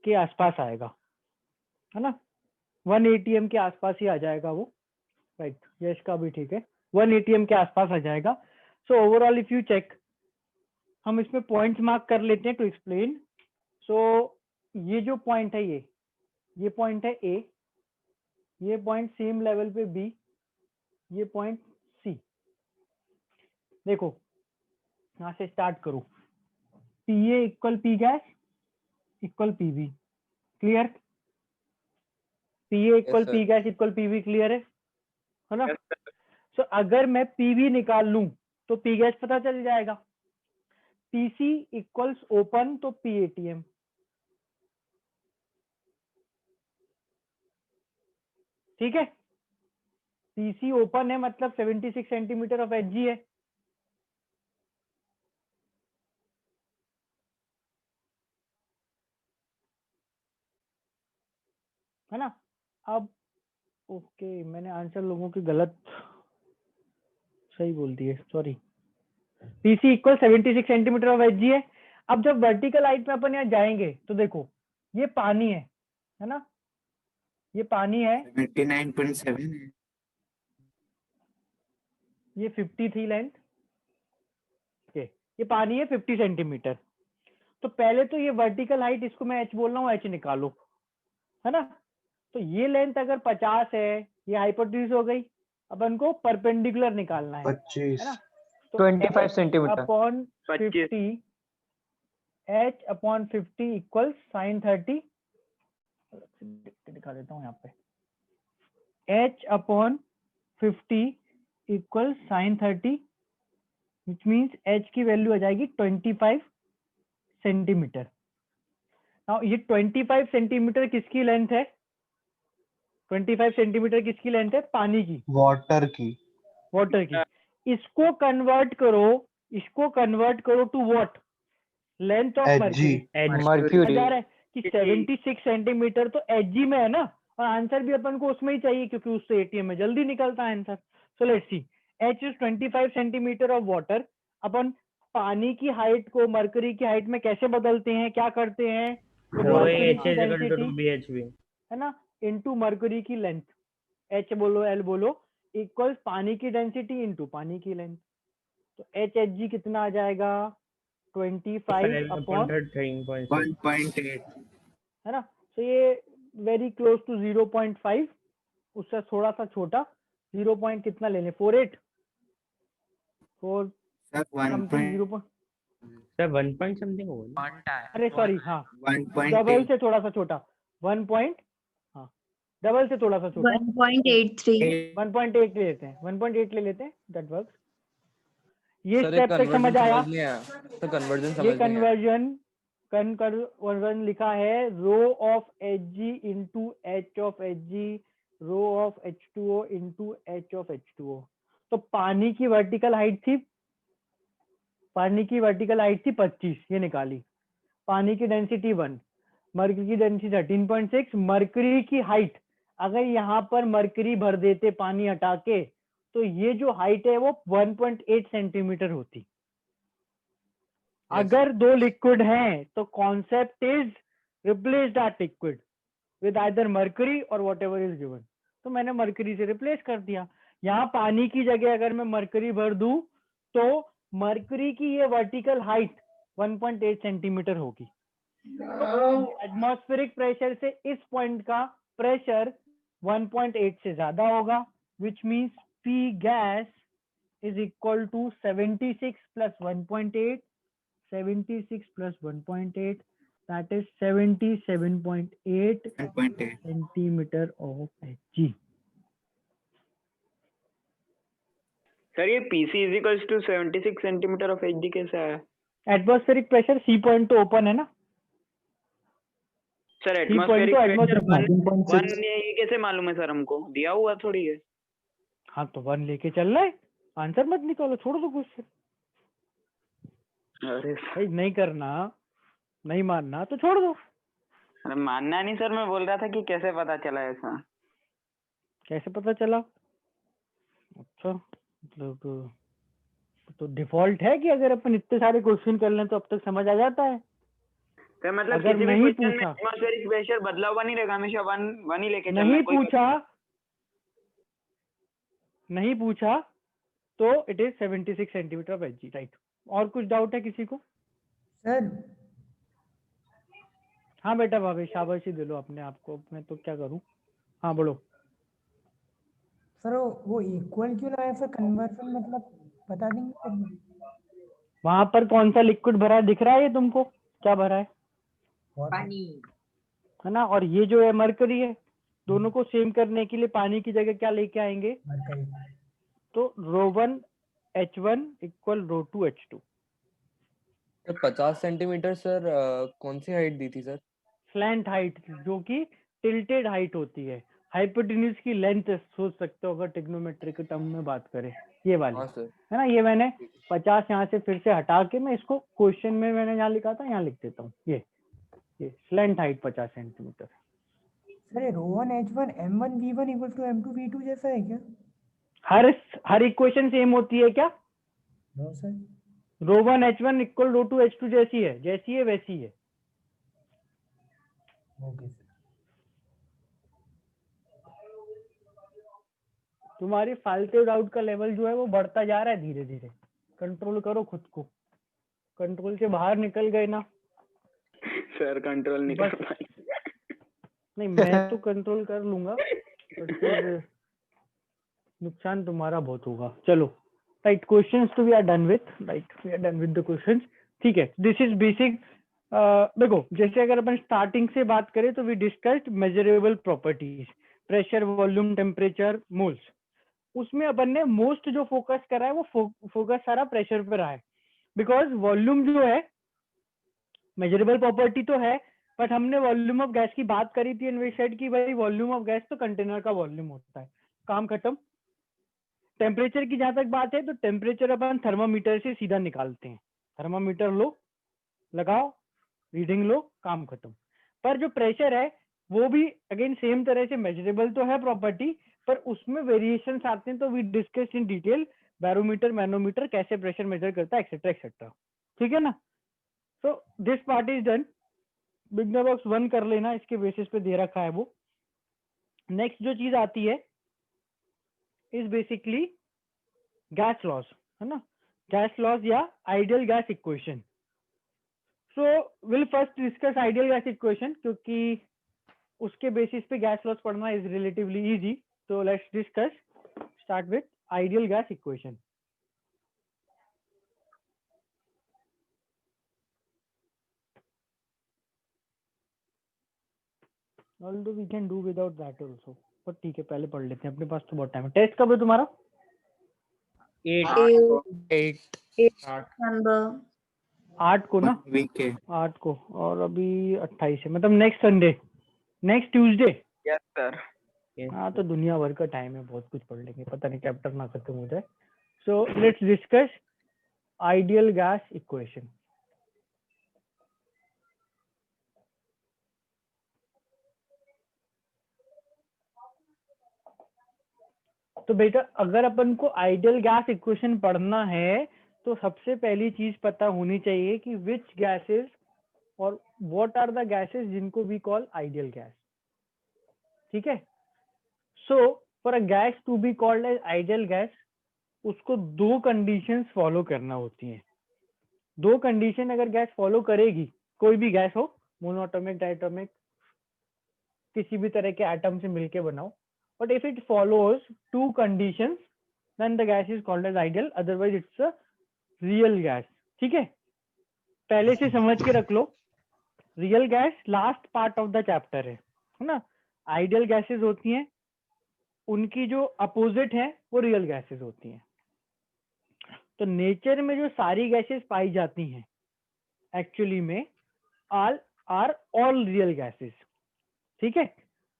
के आसपास आएगा, है ना। 1 ATM के आसपास ही आ जाएगा वो, राइट। यश का भी ठीक है, 1 ATM के आसपास आ जाएगा। So overall if you check, हम इसमें पॉइंट्स मार्क कर लेते हैं टू एक्सप्लेन। सो ये जो पॉइंट है, ये पॉइंट है ए, ये पॉइंट सेम लेवल पे बी, ये पॉइंट सी। देखो यहाँ से स्टार्ट करो, PA equal P gas equal PV, clear. PA equal P gas equal PV, clear है ना। सो अगर मैं पीवी निकाल लूं तो पी गैस पता चल जाएगा। पीसी इक्वल्स ओपन तो पीएटीएम, ठीक है। पीसी ओपन है मतलब 76 सेंटीमीटर ऑफ एच है ना। अब ओके, मैंने आंसर लोगों की गलत सही बोल दिए, sorry. PC equal 76 centimetre of Hg है। अब जब वर्टिकल हाइट में अपन यहाँ जाएंगे तो देखो ये पानी है ना, ये पानी है, 79.7 है। ये 53 लेंथ, ओके, ये पानी है 50 सेंटीमीटर। तो पहले तो ये वर्टिकल हाइट, इसको मैं एच बोल रहा हूँ, एच निकालो, है ना। तो ये लेंथ अगर 50 है, ये हाइपोटेन्यूज हो गई, अपन को परपेंडिकुलर निकालना है 25 है ना। तो 25 centimetre upon 50, h upon 50 equal sine 30, दिखा देता हूँ यहाँ पे, h upon 50 equal sine 30, which means h की वैल्यू आ जाएगी 25 सेंटीमीटर। नाउ ये 25 सेंटीमीटर किसकी लेंथ है? 25 सेंटीमीटर किसकी लेंथ है? पानी की, वाटर की। वाटर की। इसको कन्वर्ट करो to what? Length of mercury. जा रहा है कि 76 सेंटीमीटर तो एचजी में है ना, और आंसर भी अपन को उसमें ही चाहिए क्योंकि उससे एटीएम में जल्दी निकलता है answer. So let's see, H is 25 centimetre of water. अपन पानी की हाइट को मर्क्यूरी की हाइट में कैसे बदलते हैं, क्या करते हैं? तो मर्क्यूरी की डेंसिटी है ना इनटू मर्क्यूरी की लेंथ, एच बोलो एल बोलो, इक्वल्स पानी की डेंसिटी इनटू पानी की लेंथ। तो एच एच जी कितना आ जाएगा? 25 अपॉन 1.8 है ना। तो ये वेरी क्लोज टू 0.5, उससे थोड़ा सा छोटा, 0 पॉइंट कितना ले लें? 48 4 समथिंग 0. सर 1 पॉइंट समथिंग होगा। अरे सॉरी, हाँ डबल से थोड़ा सा छोटा, 1 पॉइंट, हाँ डबल से थोड़ा सा छोटा 1.83 1.8 ले लेते हैं, 1.8 ले लेते हैं, दैट वर्क्स। ये स्टेप तक समझ आया? तो कन्वर्जन समझ ये कन्वर्जन लिखा है rho of H G into H of H G, rho of H2O into H of H2O। तो पानी की वर्टिकल हाइट थी 25, ये निकाली। पानी की डेंसिटी 1, मर्क्यूरी की डेंसिटी 13.6। मर्क्यूरी की हाइट, अगर यहाँ पर मर्क्यूरी भर देते पानी हटा के, तो ये जो हाइट है वो 1.8 सेंटीमीटर होती। अगर दो लिक्विड हैं तो concept is replace that liquid with either mercury और व्हाटएवर इज गिवन। तो मैंने मर्क्यूरी से रिप्लेस कर दिया। यहाँ पानी की जगह अगर मैं मर्क्यूरी भर दूं तो मर्क्यूरी की ये वर्टिकल हाइट 1.8 सेंटीमीटर होगी। तो एटमॉस्फेरिक प्रेशर से इस पॉइंट का प्रेशर 1.8 से ज्यादा होगा, which means P gas is equal to 76 plus 1.8, 76 plus 1.8, that is 77.8 centimeter of Hg. Sir ये PC is equals to 76 centimetre of Hg कैसा है? एटमॉस्फेरिक प्रेशर सी पॉइंट तो ओपन है ना सर, एटमॉस्फेरिक प्रेशर 1 ये कैसे मालूम है सर? हमको दिया हुआ थोड़ी है। हाँ तो 1 लेके चलना है, आंसर मत निकालो, छोड़ दो क्वेश्चन। अरे भाई नहीं करना, नहीं मानना तो छोड़ दो। अरे मानना नहीं सर, मैं बोल रहा था कि कैसे पता चला ऐसा? कैसे पता चला? अच्छा मतलब तो डिफॉल्ट है कि अगर अपन इतने सारे क्वेश्चन कर लें तो अब तक समझ आ जाता है। तो मतलब अगर किसी भी नहीं क्वेश्चन में पूछा, एटमॉस्फेरिक प्रेशर बदला हुआ नहीं रहेगा, हमेशा 1 ही लेके चलना है। नहीं पूछा तो it is 76 centimetre of Hg, right. और कुछ डाउट है किसी को? सर हाँ बेटा भावेश, शाबाशी दे लो अपने आप को, मैं तो क्या करूं। हाँ बोलो। सर वो इक्वल क्यों लाया सर? कन्वर्जन मतलब बता देंगे? वहां पर कौन सा लिक्विड भरा है दिख रहा है ये तुमको? क्या भरा है? पानी है ना, और ये जो है मरकरी है। दोनों को सेम करने के लिए पानी की जगह क्या लेके आएंगे? तो ρ1 H1 इक्वल ρ2 H2। तो 50 सेंटीमीटर सर कौन सी हाइट दी थी सर? स्लैंट हाइट, जो कि टिल्टेड हाइट होती है। हाइपोटेन्यूज की लेंथ सोच सकते हो अगर ट्रिग्नोमेट्री के टर्म में बात करें, ये वाली है ना। ये मैंने 50 यहाँ से फिर से हटा के, मैं इसको क्वेश्चन में मैंने यहाँ लिखा था, यहाँ लिख देता हूँ। ये slant height 50 centimetre. Sir ρ1 H1 M1 V1 equal to M2 V2 जैसा है क्या? हर इक्वेशन सेम होती है क्या? No sir. ρ1 H1 equal ρ2 H2 जैसी है वैसी है। Okay sir. तुम्हारी फालतू डाउट का लेवल जो है वो बढ़ता जा रहा है धीरे धीरे। कंट्रोल करो खुद को, कंट्रोल से बाहर निकल गए ना सर कंट्रोल नहीं कर पाए। नहीं मैं तो कंट्रोल कर लूंगा बट फिर नुकसान तुम्हारा बहुत होगा। चलो राइट, क्वेश्चंस तो we are done with the questions. ठीक है, दिस इज बेसिक। देखो जैसे अगर अपन स्टार्टिंग से बात करें तो we discussed measurable properties, pressure, volume, temperature, moles. उसमें अपन ने मोस्ट जो फोकस करा है वो फोकस सारा प्रेशर पर रहा है, बिकॉज वॉल्यूम जो है मेजरेबल प्रॉपर्टी तो है, बट हमने वॉल्यूम ऑफ गैस की बात करी थी एंड वी सेड कि भाई वॉल्यूम ऑफ गैस तो कंटेनर का वॉल्यूम होता है, काम खत्म। टेम्परेचर की जहां तक बात है तो टेम्परेचर अपन थर्मामीटर से सीधा निकालते हैं, थर्मामीटर लो, लगाओ, रीडिंग लो, काम खत्म। पर जो प्रेशर है वो भी अगेन सेम तरह से मेजरेबल तो है प्रॉपर्टी, पर उसमें वेरिएशंस आते हैं, तो we discuss in detail barometer, manometer कैसे प्रेशर मेजर करता है, एक्सेट्रा एक्सेट्रा। ठीक है ना? So this part is done. Beginner box 1 कर लेना, इसके बेसिस पे दे रखा है वो। नेक्स्ट जो चीज आती है इज बेसिकली गैस लॉस, है ना, गैस लॉस या ideal gas equation. So will first discuss ideal gas equation, क्योंकि उसके बेसिस पे गैस लॉस पढ़ना is relatively easy. So let's discuss, start with ideal gas equation. Although we can do without that also, but ठीक है पहले पढ़ लेते हैं, अपने पास तो बहुत टाइम है। टेस्ट कब है तुम्हारा? 8 को ना, 8 को, और अभी 28 है, मतलब next Sunday, next Tuesday. Yes sir. हाँ तो दुनिया भर का टाइम है, बहुत कुछ पढ़ लेंगे, पता नहीं चैप्टर ना खत्म हो जाए। So let's discuss ideal gas equation. तो बेटा अगर अपन को आइडियल गैस इक्वेशन पढ़ना है तो सबसे पहली चीज पता होनी चाहिए कि विच गैसेस और व्हाट आर द गैसेस जिनको वी कॉल आइडियल गैस। ठीक है, so for a gas to be called as ideal gas, उसको 2 कंडीशंस फॉलो करना होती हैं। 2 कंडीशन अगर गैस फॉलो करेगी, कोई भी गैस हो, मोनोएटॉमिक, डायटोमिक, किसी भी तरह के एटम से मिलके बनाओ, but if it follows 2 conditions then the gas is called as ideal, otherwise it's a real gas। ठीक है, पहले से समझ के रख लो, real gas last part of the chapter है ना। आइडियल गैसेस होती हैं, उनकी जो अपोजिट है वो रियल गैसेस होती हैं। तो नेचर में जो सारी गैसेस पाई जाती हैं एक्चुअली में आर ऑल रियल गैसेस। ठीक है,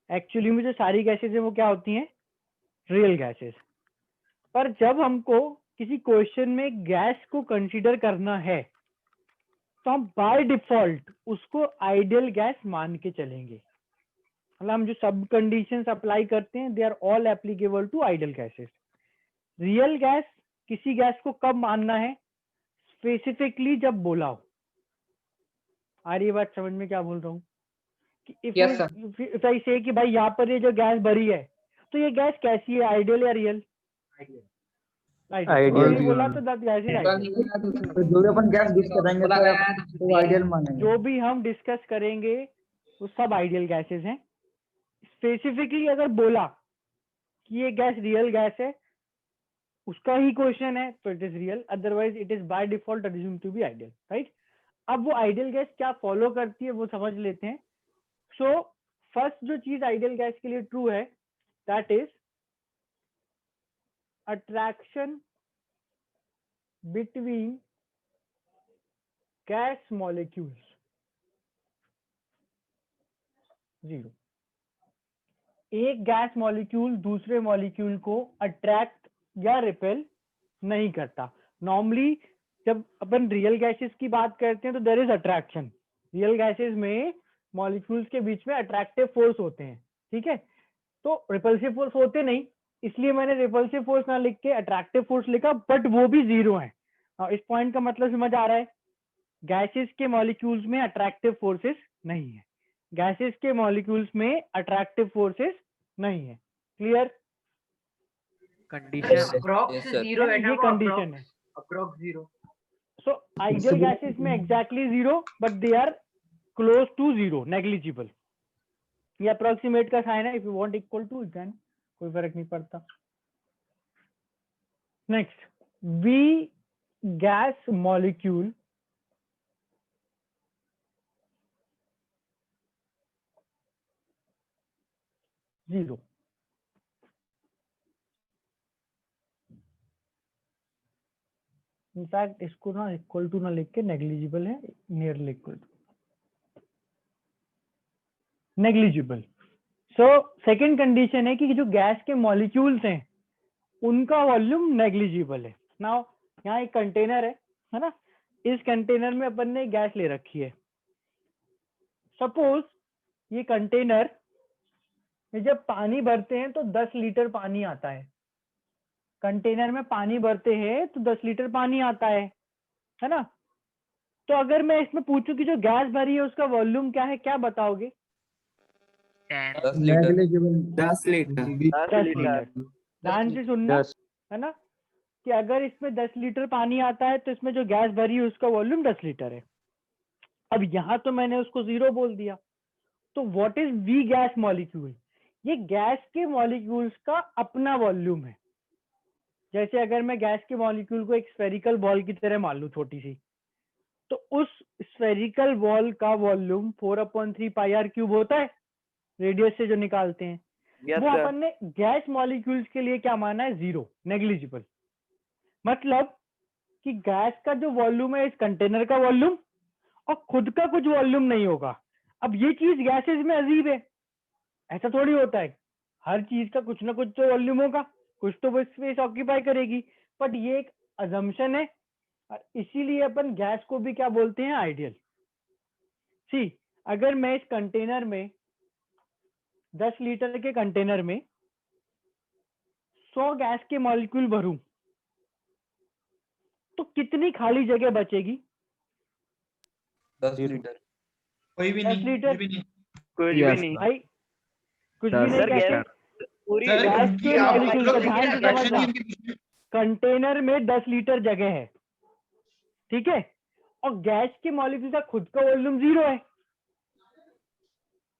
एक्चुअली में जो सारी गैसेस है वो क्या होती हैं? Real gases. पर जब हमको किसी क्वेश्चन में गैस को कंसीडर करना है तो हम बाय डिफॉल्ट उसको आइडियल गैस मान के चलेंगे। मतलब हम जो सब कंडीशंस अप्लाई करते हैं they are all applicable to ideal gases. Real gas किसी गैस को कब मानना है? स्पेसिफिकली जब बोला हो। आ रही बात समझ में क्या बोल रहा हूँ? इफ आई से कि भाई यहाँ पर ये जो गैस भरी है तो ये गैस कैसी है, आइडियल या रियल? आइडियल बोला तो दैट गैस इज आइडियल। जो भी अपन गैस डिस्कस करेंगे तो आइडियल मानेंगे। जो भी हम डिस्कस करेंगे वो सब आइडियल गैसेस हैं। स्पेसिफिकली अगर बोला कि ये गैस रियल गैस है, उसका ही क्वेश्चन है तो it is real, otherwise it is by default assume to be ideal, right? अब वो आइडियल गैस क्या फॉलो करती है वो समझ लेते हैं। सो फर्स्ट जो चीज आइडियल गैस के लिए ट्रू है that is attraction between gas molecules 0। एक गैस मॉलिक्यूल दूसरे मॉलिक्यूल को अट्रैक्ट या रिपेल नहीं करता। नॉर्मली जब अपन रियल गैसेस की बात करते हैं तो there is attraction. Real gases में मॉलिक्यूल्स के बीच में अट्रैक्टिव फोर्स होते हैं, ठीक है? तो रिपल्सिव फोर्स होते नहीं, इसलिए मैंने रिपल्सिव फोर्स ना लिख के अट्रैक्टिव फोर्स लिखा, बट वो भी 0 है। इस पॉइंट का मतलब समझ आ रहा है? गैसेस के मॉलिक्यूल्स में अट्रैक्टिव फोर्सेस नहीं है, गैसेस के मॉलिक्यूल्स में अट्रैक्टिव फोर्सेस नहीं है। क्लियर? कंडीशन अप्रॉक्स 0 है ना, ये वो कंडीशन है। अप्रॉक्स 0। सो आइडियल गैसेस में exactly 0, but they are close to 0, negligible. ये अप्रोक्सीमेट का साइन है, if you want equal to then कोई फर्क नहीं पड़ता। Next, V gas molecule zero. In fact इसको ना इक्वल टू ना लिख के नेग्लिजिबल है, nearly equal to, negligible. So second condition है कि जो गैस के मॉलिक्यूल्स हैं उनका वॉल्यूम नेग्लिजिबल है। नाउ यहाँ एक कंटेनर है ना, इस कंटेनर में अपन ने गैस ले रखी है। सपोज ये कंटेनर में जब पानी भरते हैं तो 10 लीटर पानी आता है। कंटेनर में पानी भरते हैं तो 10 लीटर पानी आता है ना। तो अगर मैं इसमें पूछूं कि जो गैस भरी है उसका वॉल्यूम क्या है, क्या बताओगे? 10 लीटर। 10 लीटर। ध्यान से सुनना, है ना, कि अगर इसमें 10 लीटर पानी आता है तो इसमें जो गैस भरी है उसका वॉल्यूम 10 लीटर है। अब यहाँ तो मैंने उसको 0 बोल दिया। तो what is V gas molecule? ये गैस के मॉलिक्यूल्स का अपना वॉल्यूम है। जैसे अगर मैं गैस के मॉलिक्यूल को एक स्फेरिकल बॉल की तरह मान लूं, छोटी सी, तो उस स्फेरिकल बॉल का वॉल्यूम 4/3 पाई आर क्यूब होता है, रेडियस से जो निकालते हैं। वो अपन ने गैस मॉलिक्यूल्स के लिए क्या माना है? 0, नेग्लिजिबल। मतलब कि गैस का जो वॉल्यूम है इस कंटेनर का वॉल्यूम और खुद का कुछ वॉल्यूम नहीं होगा। अब ये चीज गैसेस में अजीब है, ऐसा थोड़ी होता है। हर चीज का कुछ ना कुछ तो वॉल्यूम होगा, कुछ तो वो स्पेस ऑक्यूपाई करेगी, बट ये एक अजम्पशन है और इसीलिए अपन गैस को भी क्या बोलते हैं? आइडियल। सी, अगर मैं इस कंटेनर में 10 लीटर के कंटेनर में 100 गैस के मॉलिक्यूल भरूं तो कितनी खाली जगह बचेगी? 10 लीटर। कोई भी 10 नहीं, लीटर। कुछ भी नहीं। कुछ भी नहीं भाई कुछ भी नहीं सर, कहते। पूरी सर, गैस क्योंकि के आप मॉलिक्यूल का लोग ध्यान से फ्रैक्शन समझना, ही उनके बीच में। कंटेनर में 10 लीटर जगह है, ठीक है, और गैस के मॉलिक्यूल का खुद का वॉल्यूम 0 है।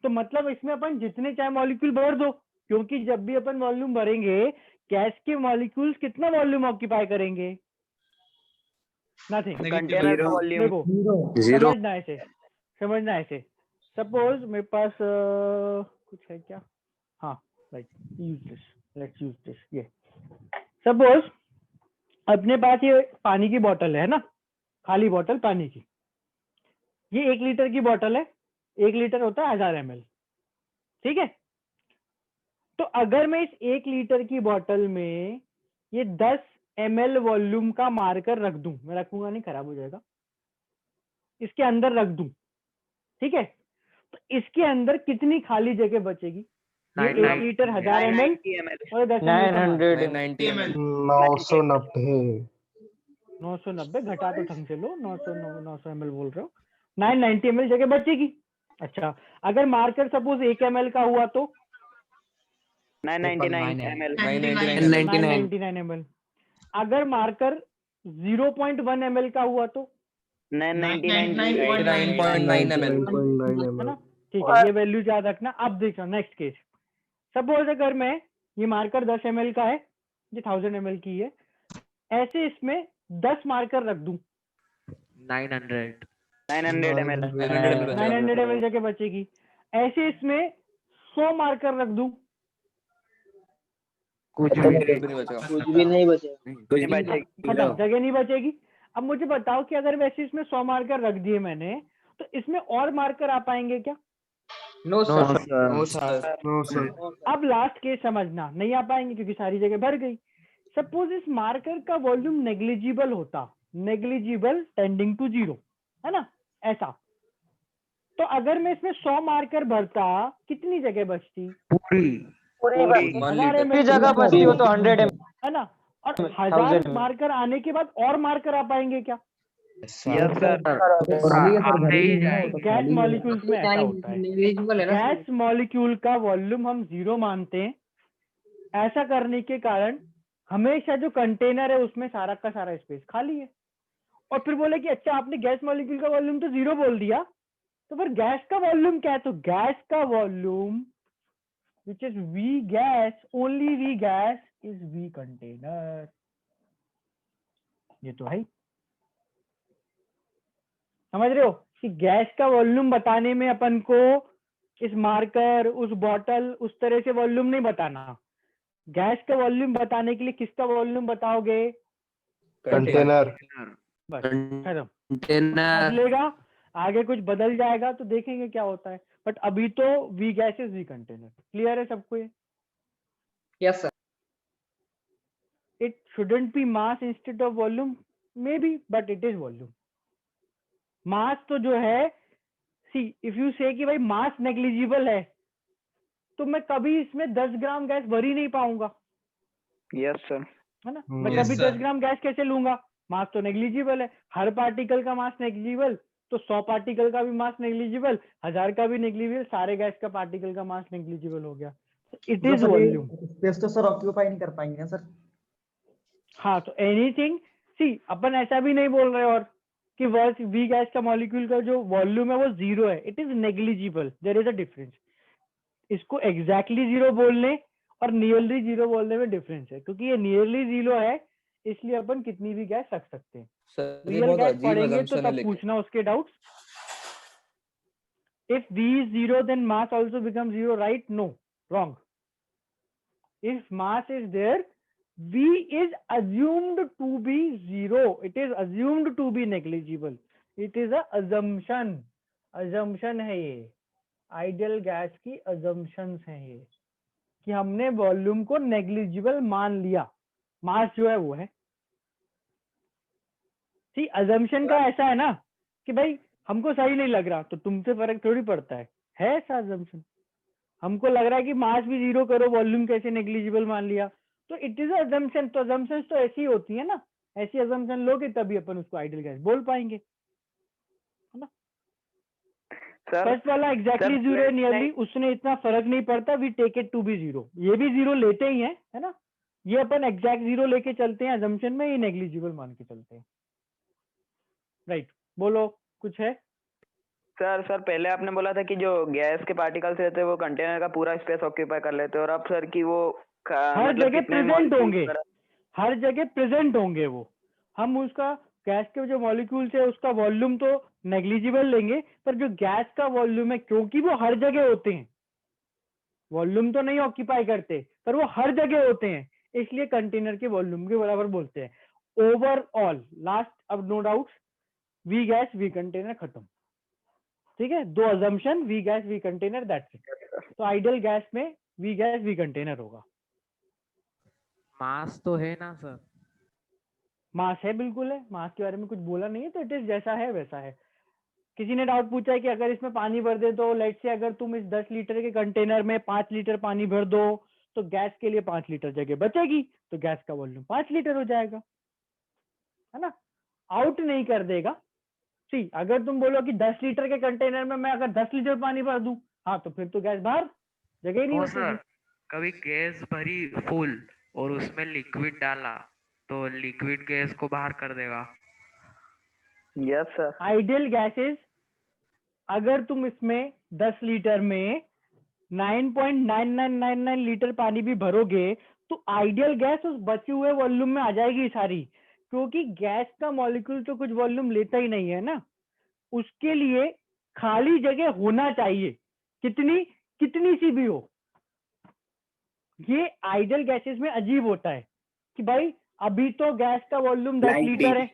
तो मतलब इसमें अपन जितने चाहे मॉलिक्यूल भर दो, क्योंकि जब भी अपन वॉल्यूम भरेंगे गैस के मॉलिक्यूल्स कितना वॉल्यूम ऑक्यूपाई करेंगे? नथिंग। कंटेनर का वॉल्यूम देखो, समझना ऐसे। सपोज मेरे पास कुछ है क्या? हाँ, right, use this, let's use this. ये सपोज अपने पास ये पानी की बोतल है ना, खाली बोतल पानी की। ये 1 लीटर की बोतल है, 1 लीटर होता है 1000 ml, ठीक है। तो अगर मैं इस 1 लीटर की बोतल में ये 10 ml वॉल्यूम का मार्कर रख दूं, मैं रखूंगा नहीं, खराब हो जाएगा, इसके अंदर रख दूं, ठीक है, तो इसके अंदर कितनी खाली जगह बचेगी? ये 1 लीटर 1000 ml और 10 990 ml। 990 घटा तो ढंग से लो, 900 ml बोल रहे हो, 990 ml जगह बचेगी। अच्छा, अगर मार्कर सपोज 1 ml का हुआ तो 999 ml। अगर मार्कर 0.1 ml का हुआ तो 999.9 ml। है ना, ठीक है, ये वैल्यू याद रखना। अब देखो नेक्स्ट केस, सपोज अगर मैं ये मार्कर 10 ml का है, ये 1000 ml की है, ऐसे इसमें 10 मार्कर रख दूं, 900 ml जगह बचेगी। ऐसे इसमें 100 मार्कर रख दूं, कुछ भी नहीं बचेगा। खत्म, जगह नहीं बचेगी। अब मुझे बताओ कि अगर वैसे इसमें 100 मार्कर रख दिए मैंने, तो इसमें और मार्कर आ पाएंगे क्या? No sir. अब लास्ट केस समझना, नहीं आ पाएंगे क्योंकि सारी जगह भर गई। सपोज इस मार्कर का वॉल्यूम नेग्लिजिबल होता, नेग्लिजिबल टेंडिंग टू 0, है ना, ऐसा, तो अगर मैं इसमें 100 मार्कर भरता कितनी जगह बचती? पूरी 1000 ml जगह बचती हो तो 100 ml है ना, और 1000 मार्कर आने के बाद और मार्कर आ पाएंगे क्या? यस सर गैस मॉलिक्यूल्स में ऐसा होता है, गैस मॉलिक्यूल का वॉल्यूम हम 0 मानते हैं। ऐसा करने के कारण हमेशा जो कंटेनर है उसमें सारा का सारा स्पेस खाली है। और फिर बोले कि अच्छा आपने गैस मॉलिक्यूल का वॉल्यूम तो 0 बोल दिया, तो फिर गैस का वॉल्यूम क्या है? तो गैस का volume which is V gas, only V gas is V container। ये तो है, समझ रहे हो कि गैस का वॉल्यूम बताने में अपन को इस मार्कर, उस बॉटल, उस तरह से वॉल्यूम नहीं बताना। गैस का वॉल्यूम बताने के लिए किसका वॉल्यूम बताओगे? कंटेनर। बस खत्म। बदलेगा, आगे कुछ बदल जाएगा तो देखेंगे क्या होता है, बट अभी तो V gas is V container. Clear है सबको ये? Yes sir. It shouldn't be mass instead of volume, maybe, but it is volume। मास तो जो है, सी इफ यू से कि भाई मास नेग्लिजिबल है, तो मैं कभी इसमें 10 ग्राम गैस भर ही नहीं पाऊंगा। Yes sir. है ना, मैं कभी 10 ग्राम गैस कैसे लूंगा? मास तो नेग्लिजिबल है। हर पार्टिकल का मास नेग्लिजिबल, तो 100 पार्टिकल का भी मास नेग्लिजिबल, 1000 का भी नेग्लिजिबल, सारे गैस का पार्टिकल का मास नेग्लिजिबल हो गया। It is volume. स्पेस तो सर ऑक्यूपाई नहीं कर पाएंगे ना सर। हाँ, तो एनीथिंग, सी अपन ऐसा भी नहीं बोल रहे और कि वी गैस का मॉलिक्यूल का जो वॉल्यूम है वो 0 है। It is negligible, there is a difference. इसको एग्जैक्टली 0 बोलने और नियरली 0 बोलने में डिफरेंस है, क्योंकि ये नियरली 0 है इसलिए अपन कितनी भी गैस रख सकते हैं। रियल गैस पढ़ेंगे तो तब पूछना उसके doubts. If V is 0 then mass also becomes 0, right? No, wrong. If mass is there, V is assumed to be 0. It is assumed to be negligible. It is a assumption. Assumption है ये, ideal gas की assumptions है ये, कि हमने volume को negligible मान लिया, मास जो है वो है। सी assumption का ऐसा है ना कि भाई हमको सही नहीं लग रहा तो तुमसे फर्क थोड़ी पड़ता है ऐसा assumption। हमको लग रहा है कि मास भी 0 करो, वॉल्यूम कैसे नेग्लिजिबल मान लिया, तो इट इज assumption। तो assumptions तो ऐसी होती है ना, ऐसी assumption लोगे तभी अपन उसको आइडियल गैस बोल पाएंगे, है ना। फर्स्ट वाला एग्जैक्टली 0 है, नियरली, उसने इतना फर्क नहीं पड़ता, we take it to be 0। ये भी 0 लेते ही है ना, ये अपन एग्जैक्ट 0 लेके चलते हैं assumption में, ये नेग्लिजिबल मान के चलते हैं। राइट, बोलो कुछ है? सर पहले आपने बोला था कि जो गैस के पार्टिकल्स रहते हैं वो कंटेनर का पूरा स्पेस ऑक्यूपाई कर लेते हैं, और अब सर कि वो हर जगह प्रेजेंट होंगे, हर जगह प्रेजेंट होंगे वो। हम उसका गैस के जो मॉलिक्यूल्स है उसका वॉल्यूम तो नेग्लिजिबल लेंगे, पर जो गैस का वॉल्यूम है, क्योंकि वो हर जगह होते हैं, वॉल्यूम तो नहीं ऑक्यूपाई करते पर वो हर जगह होते हैं, इसलिए कंटेनर के वॉल्यूम के बराबर बोलते हैं। ओवरऑल लास्ट, अब no doubt, V gas V container खत्म। ठीक है, 2 assumption, V gas V container, that's it. तो आइडियल गैस में वी गैस वी कंटेनर होगा। मास तो है ना सर? मास है, बिल्कुल है, मास के बारे में कुछ बोला नहीं है, तो इट इज जैसा है वैसा है। किसी ने डाउट पूछा है कि अगर इसमें पानी भर दे तो लेट्स से अगर तुम इस 10 लीटर के कंटेनर में 5 लीटर पानी भर दो तो गैस के लिए 5 लीटर जगह बचेगी, तो गैस का वॉल्यूम 5 लीटर हो जाएगा, है ना। आउट नहीं कर देगा। सी अगर तुम बोलो कि 10 लीटर के कंटेनर में मैं अगर 10 लीटर पानी भर दूं, हाँ तो फिर तो गैस बाहर जगह ही नहीं बचेगी। कभी गैस भरी फुल और उसमें लिक्विड डाला तो लिक्विड गैस को बाहर कर देगा। Yes sir. आइडियल गैसेस, अगर तुम इसमें 10 लीटर में 9.9999 लीटर पानी भी भरोगे तो आइडियल गैस उस बचे हुए वॉल्यूम में आ जाएगी सारी, क्योंकि गैस का मॉलिक्यूल तो कुछ वॉल्यूम लेता ही नहीं है ना, उसके लिए खाली जगह होना चाहिए, कितनी सी भी हो। ये आइडियल गैसेस में अजीब होता है कि भाई अभी तो गैस का वॉल्यूम 10 लीटर है,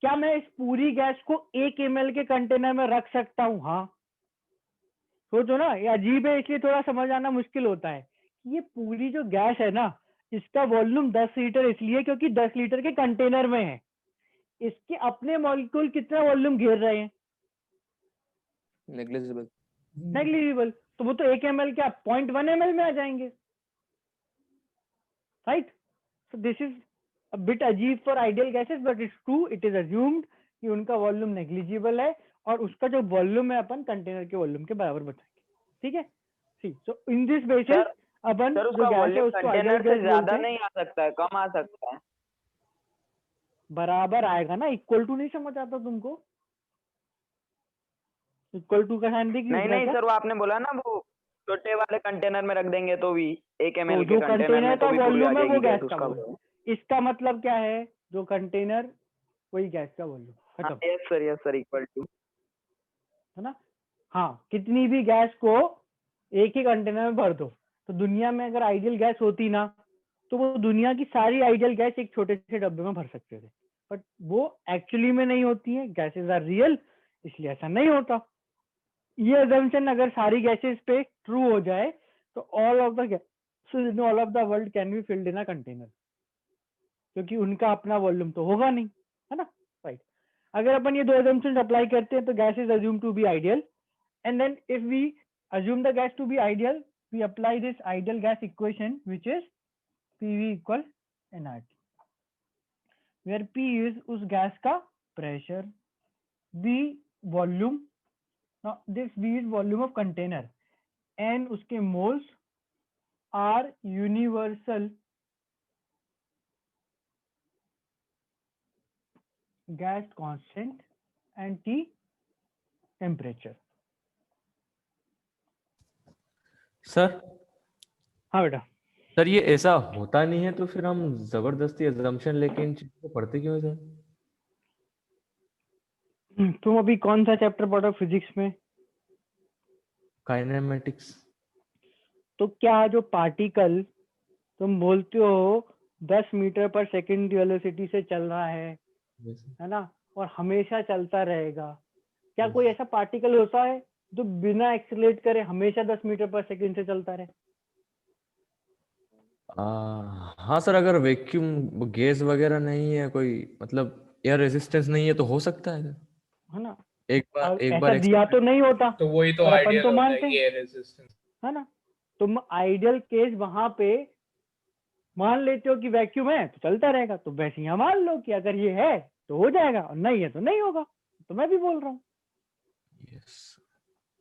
क्या मैं इस पूरी गैस को 1 ml के कंटेनर में रख सकता हूँ? हाँ, सोचो ना, ये अजीब है, इसलिए थोड़ा समझ आना मुश्किल होता है। ये पूरी जो गैस है ना, इसका वॉल्यूम 10 लीटर इसलिए क्योंकि 10 लीटर के कंटेनर में है, इसके अपने मॉलिक्यूल कितना वॉल्यूम घेर रहे हैं? नेग्लिजिबल। तो वो तो 1 ml क्या 0.1 ml में आ जाएंगे, right? So this is a bit अजीब for ideal gases, but it's true. It is assumed कि उनका वॉल्यूम नेग्लिजिबल है और उसका जो वॉल्यूम है अपन कंटेनर के वॉल्यूम के बराबर बताएंगे, ठीक है? See so in this basis अपन सर जो उसका गैस है वॉल्यूम उसको आइडियल कंटेनर से गैस ज्यादा बोलते हैं। नहीं आ सकता है, कम आ सकता है। बराबर आएगा ना, इक्वल टू नहीं समझ आता तुमको? इक्वल टू का साइन दिख नहीं नहीं सर, वो आपने बोला ना वो छोटे वाले कंटेनर में रख देंगे तो भी 1 ml तो के जो कंटेनर में कंटेनर तो का भी पूरी आ वॉल्यूम है वो जाएगी गैस गैस का उसका। वॉल्यूम। इसका मतलब क्या है, जो कंटेनर वही गैस का वॉल्यूम, खत्म। यस सर इक्वल टू, है ना? हाँ, कितनी भी गैस को एक ही कंटेनर में भर दो, तो दुनिया में अगर आइडियल गैस होती ना तो वो दुनिया की सारी आइडियल गैस एक छोटे से डब्बे में भर सकते थे, बट वो एक्चुअली में नहीं होती है। गैसेस आर रियल, इसलिए ऐसा नहीं होता। ये अजम्पशन अगर सारी गैसेस पे ट्रू हो जाए तो all of the gases in all of the world can be filled in a container, क्योंकि उनका अपना वॉल्यूम तो होगा नहीं, है ना? राइट। अगर अपन ये दो अजम्पशंस अप्लाई करते हैं तो gas is assume to be ideal, and then if we assume the gas to be ideal, we apply this ideal gas equation, which is PV equal nRT, where P is उस gas का pressure, B volume, now this B is volume of container, N उसके moles, R universal gas constant, and T temperature। Sir हाँ बेटा। Sir ये ऐसा होता नहीं है तो फिर हम जबरदस्ती अजम्पशन लेके इन चीजों को पढ़ते क्यों है सर? तुम अभी कौन सा चैप्टर पढ़ो फिजिक्स में? काइनेमेटिक्स। तो क्या जो पार्टिकल तुम बोलते हो 10 मीटर पर सेकंड की वेलोसिटी से चल रहा है ना, और हमेशा चलता रहेगा, क्या कोई ऐसा पार्टिकल होता है जो बिना एक्सीलरेट करे हमेशा 10 मीटर पर सेकंड से चलता रहे? हाँ सर, अगर वैक्यूम गैस वगैरह नहीं है, कोई मतलब एयर रेजिस्टेंस नहीं है तो हो सकता है ना? एक बार ऐसा दिया तो नहीं होता, तो वही तो पर अपन आइडियल तो होता मानते है, हैं, एयर रेजिस्टेंस, है ना? तुम आइडियल केस वहां पे मान लेते हो कि वैक्यूम है तो चलता रहेगा, तो वैसे यहाँ मान लो कि अगर ये है तो हो जाएगा और नहीं है तो नहीं होगा। तो मैं भी बोल रहा हूँ।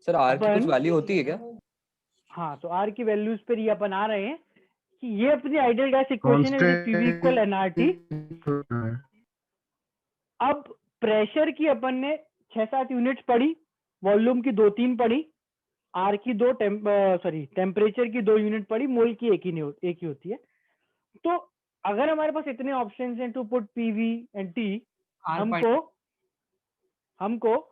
सर आर की कुछ वैल्यू होती है क्या? हाँ, तो आर की वैल्यूज पर ये अपन आ रहे हैं कि ये अपनी आइडियल गैस इक्वेशन है, पीवी इक्वल एनआरटी। अब प्रेशर की अपन ने 6-7 यूनिट्स पढ़ी, वॉल्यूम की 2-3 पढ़ी, आर की 2 टेम्परेचर की 2 यूनिट पढ़ी, मोल की एक ही होती है। तो अगर हमारे पास इतने ऑप्शंस हैं to put PV and T, हमको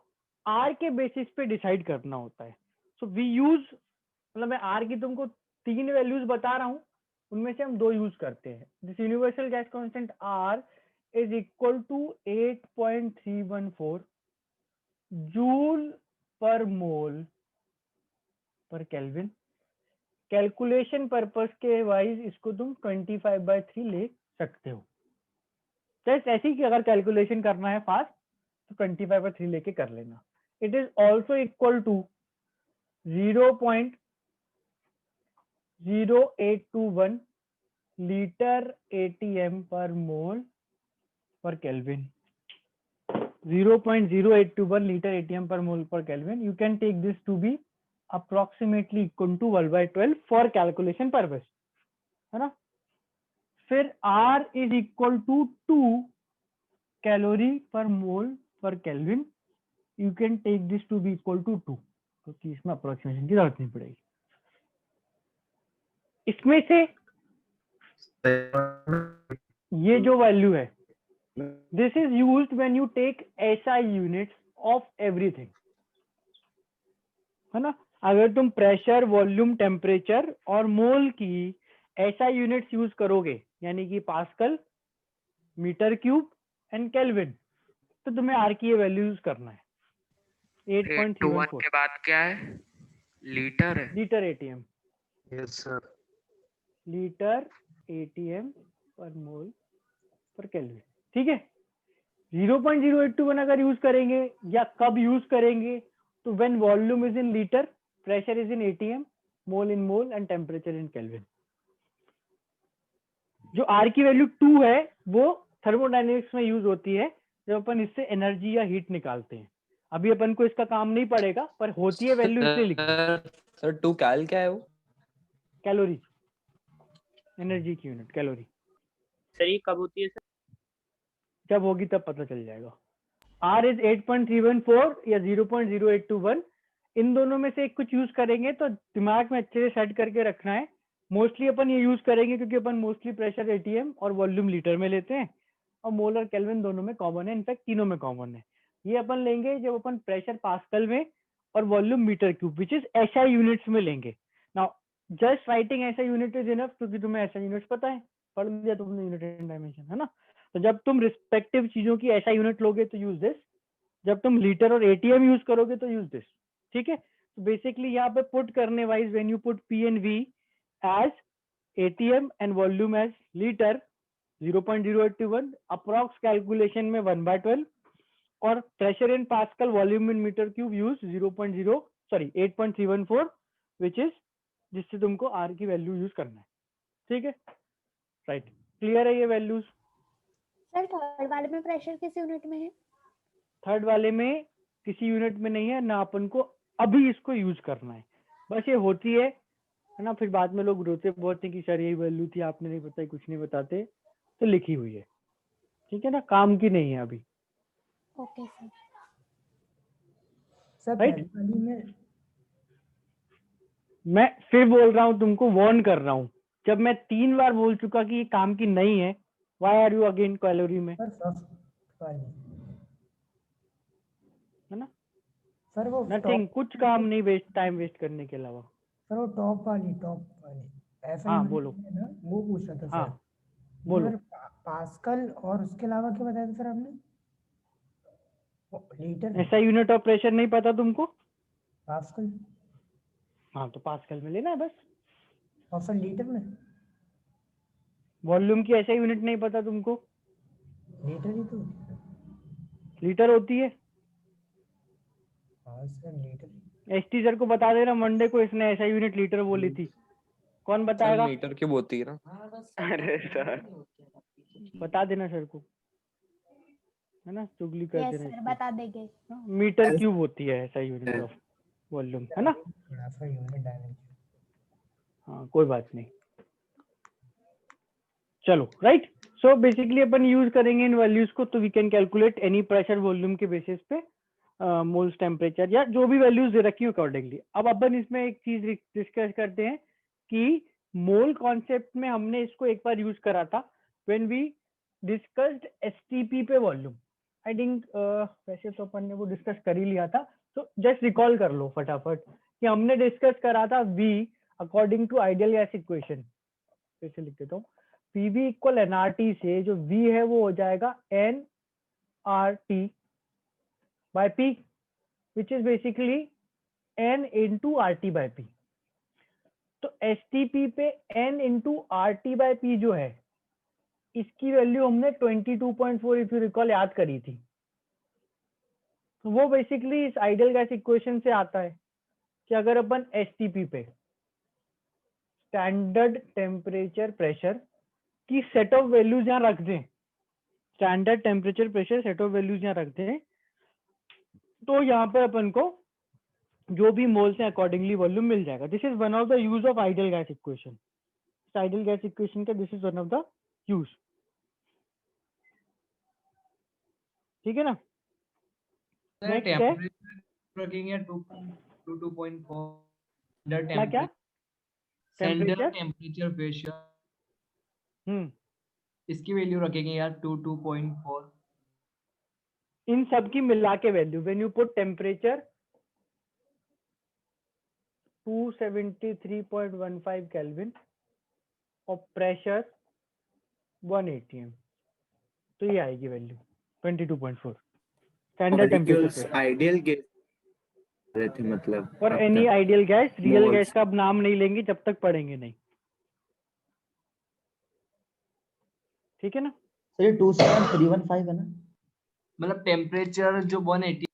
आर के बेसिस पे डिसाइड करना होता है। सो वी यूज, मतलब मैं आर की तुमको 3 वैल्यूज बता रहा हूँ, उनमें से हम 2 यूज करते हैं। This universal gas constant R is equal to 8.314 joule per mole per kelvin. Calculation purpose के वाइज इसको तुम 25/3 ले सकते हो। जस्ट ऐसी कि अगर कैलकुलेशन करना है फास्ट तो 25/3 लेके कर लेना। It is also equal to 0.0821 litre ATM per mole per kelvin. 0.0821 litre ATM per mole per Kelvin. You can take this to be approximately equal to 1/12 for calculation purpose, है ना? फिर R is equal to 2 calorie per mole per Kelvin. You can take this to be equal to 2, क्योंकि इसमें approximation की जरूरत नहीं पड़ेगी। इसमें से ये जो वैल्यू है, this is used when you take SI units of everything, है ना? अगर तुम प्रेशर, वॉल्यूम, टेम्परेचर और मोल की SI यूनिट्स यूज करोगे, यानी कि pascal, metre cube and kelvin, तो तुम्हें आर की ये वैल्यू यूज करना है। 8.314 के बाद क्या है? लीटर है? Litre ATM। Yes sir. Litre ATM per mole per kelvin, ठीक है? 0.0821 अगर यूज करेंगे या कब यूज करेंगे, तो when volume is in litre, pressure is in ATM, mole in mole and temperature in kelvin. जो आर की वैल्यू 2 है वो थर्मोडायनेमिक्स में यूज होती है जब अपन इससे एनर्जी या हीट निकालते हैं। अभी अपन को इसका काम नहीं पड़ेगा, पर होती है वैल्यू इसलिए लिखी। सर 2 कैल क्या है वो? कैलोरी, एनर्जी की यूनिट कैलोरी। सर ये कब होती है सर? जब होगी तब पता चल जाएगा। R इज 8.314 या 0.0821, इन दोनों में से एक कुछ यूज करेंगे तो दिमाग में अच्छे से सेट करके रखना है। मोस्टली अपन ये यूज करेंगे क्योंकि अपन मोस्टली प्रेशर एटीएम और वॉल्यूम लीटर में लेते हैं, और मोलर केल्विन दोनों में कॉमन है, इनफैक्ट तीनों में कॉमन है। ये अपन लेंगे जब अपन प्रेशर पास्कल में और volume metre cube which is SI units में लेंगे। Now just writing SI unit is enough, क्योंकि तुम्हें SI यूनिट्स पता है, पढ़ लिया तुमने यूनिट एंड डायमेंशन, है ना। तो जब तुम रिस्पेक्टिव चीजों की SI यूनिट लोगे तो यूज दिस, जब तुम लीटर और ATM यूज करोगे तो यूज दिस, ठीक है। तो बेसिकली यहाँ पे पुट करने wise when you put P and V as ATM and volume as liter 0.0821, approx calculation में 1/12, और pressure in pascal volume in metre cube use 8.314 which is, जिससे तुमको R की वैल्यू यूज करना है, ठीक है। राइट, क्लियर है ये वैल्यूज? सर थर्ड वाले में प्रेशर किस यूनिट में है? थर्ड वाले में किसी यूनिट में नहीं है ना, अपन को अभी इसको यूज करना है, बस ये होती है ना। फिर बाद में लोग रोते बहुत हैं कि सर यही वैल्यू थी, आपने नहीं बताई, कुछ नहीं बताते, तो लिखी हुई है, ठीक है ना, काम की नहीं है अभी। Okay sir. सर राइट, पहली वाली में मैं फिर बोल रहा हूँ, तुमको वार्न कर रहा हूँ, जब मैं 3 बार बोल चुका कि ये काम की नहीं है, why are you again calorie में, सर फर्स्ट वाली, है ना। सर वो नथिंग, टॉप, कुछ काम नहीं वेस्ट, टाइम वेस्ट करने के अलावा। सर वो टॉप वाली ऐसा हाँ ही बोलो। है ना, वो पूछ रहा था हाँ सर। बोलो। सर पास्कल और उसके अलावा क्या बताया था सर आपने? लीटर, ऐसा यूनिट ऑफ प्रेशर नहीं पता तुमको? पास्कल, हाँ तो पास्कल में लेना है बस। और सर लीटर में? वॉल्यूम की ऐसा यूनिट नहीं पता तुमको? लीटर ही तो, लीटर होती है। हाँ सर लीटर। ST सर को बता देना, मंडे को इसने ऐसा यूनिट लीटर बोली थी, कौन सर बताएगा? मीटर क्यूब होती है ना। अरे सर बता देना सर को, है ना, चुगली कर यस देना सर, इसकी। बता देंगे। मीटर क्यूब होती है ऐसा यूनिट ऑफ वॉल्यूम, है ना। Unit dimension. हाँ कोई बात नहीं, चलो। राइट, सो बेसिकली अपन यूज करेंगे इन वैल्यूज को, तो we can calculate any pressure volume के बेसिस पे मोल्स टेम्परेचर या जो भी वैल्यूज दे रखी हो अकॉर्डिंगली। अब अपन इसमें एक चीज डिस्कस करते हैं कि मोल कॉन्सेप्ट में हमने इसको एक बार यूज करा था व्हेन वी डिस्कस्ड STP पे वॉल्यूम। आई थिंक वैसे तो अपन ने वो डिस्कस कर ही लिया था, तो जस्ट रिकॉल कर लो फटाफट कि हमने डिस्कस करा था V according to ideal gas equation. कैसे लिख देता हूँ, PV इक्वल nRT से जो V है वो हो जाएगा nRT by P, which is basically N into RT by P। तो STP पे N into RT by P जो है, इसकी वैल्यू हमने 22.4 इफ यू रिकॉल याद करी थी। तो वो बेसिकली इस आइडियल गैस इक्वेशन से आता है कि अगर अपन STP पे स्टैंडर्ड टेम्परेचर प्रेशर की सेट ऑफ वैल्यूज यहाँ रख दें, standard temperature pressure set of values यहाँ रख दें, तो यहाँ पे अपन को जो भी मोल्स हैं अकॉर्डिंगली वॉल्यूम मिल जाएगा। This is one of the use of ideal gas equation. Ideal gas equation का this is one of the use, ठीक है ना। नेक्स्ट है रखेंगे 2.4 क्या क्या टेम्परेचर, टेम्परेचर प्रेशर, इसकी वैल्यू रखेंगे यार 2.4। इन सब की मिला के value when you put temperature 273.15 kelvin और प्रेशर 1 atm, तो ये आएगी value 22.4 standard temperature ideal gas थे मतलब। और any ideal gas, real gas का अब नाम नहीं लेंगे जब तक पढ़ेंगे नहीं, ठीक है ना। सर ये 27315 है ना, मतलब टेम्परेचर जो 180,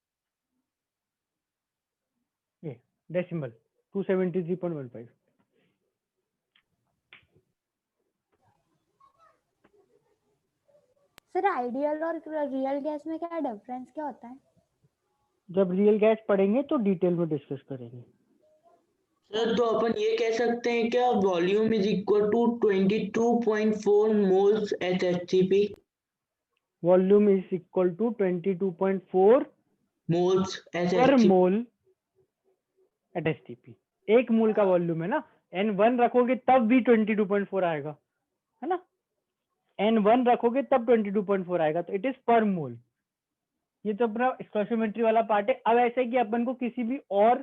ये डेसिमल 273.15। सर आइडियल और रियल गैस में क्या डिफरेंस क्या होता है? जब रियल गैस पढ़ेंगे तो डिटेल में डिस्कस करेंगे। सर तो अपन ये कह सकते हैं क्या volume is equal to 22.4 moles HCP? Volume is equal to 22.4 moles per mole eight STP. एक मोल का वॉल्यूम है ना, N1 रखोगे तब भी 22.4 आएगा, है ना। N1 रखोगे तब 22.4 आएगा, तो इट इज पर मोल। ये तो अपना स्टोइकियोमेट्री वाला पार्ट है। अब ऐसे कि अपन को किसी भी और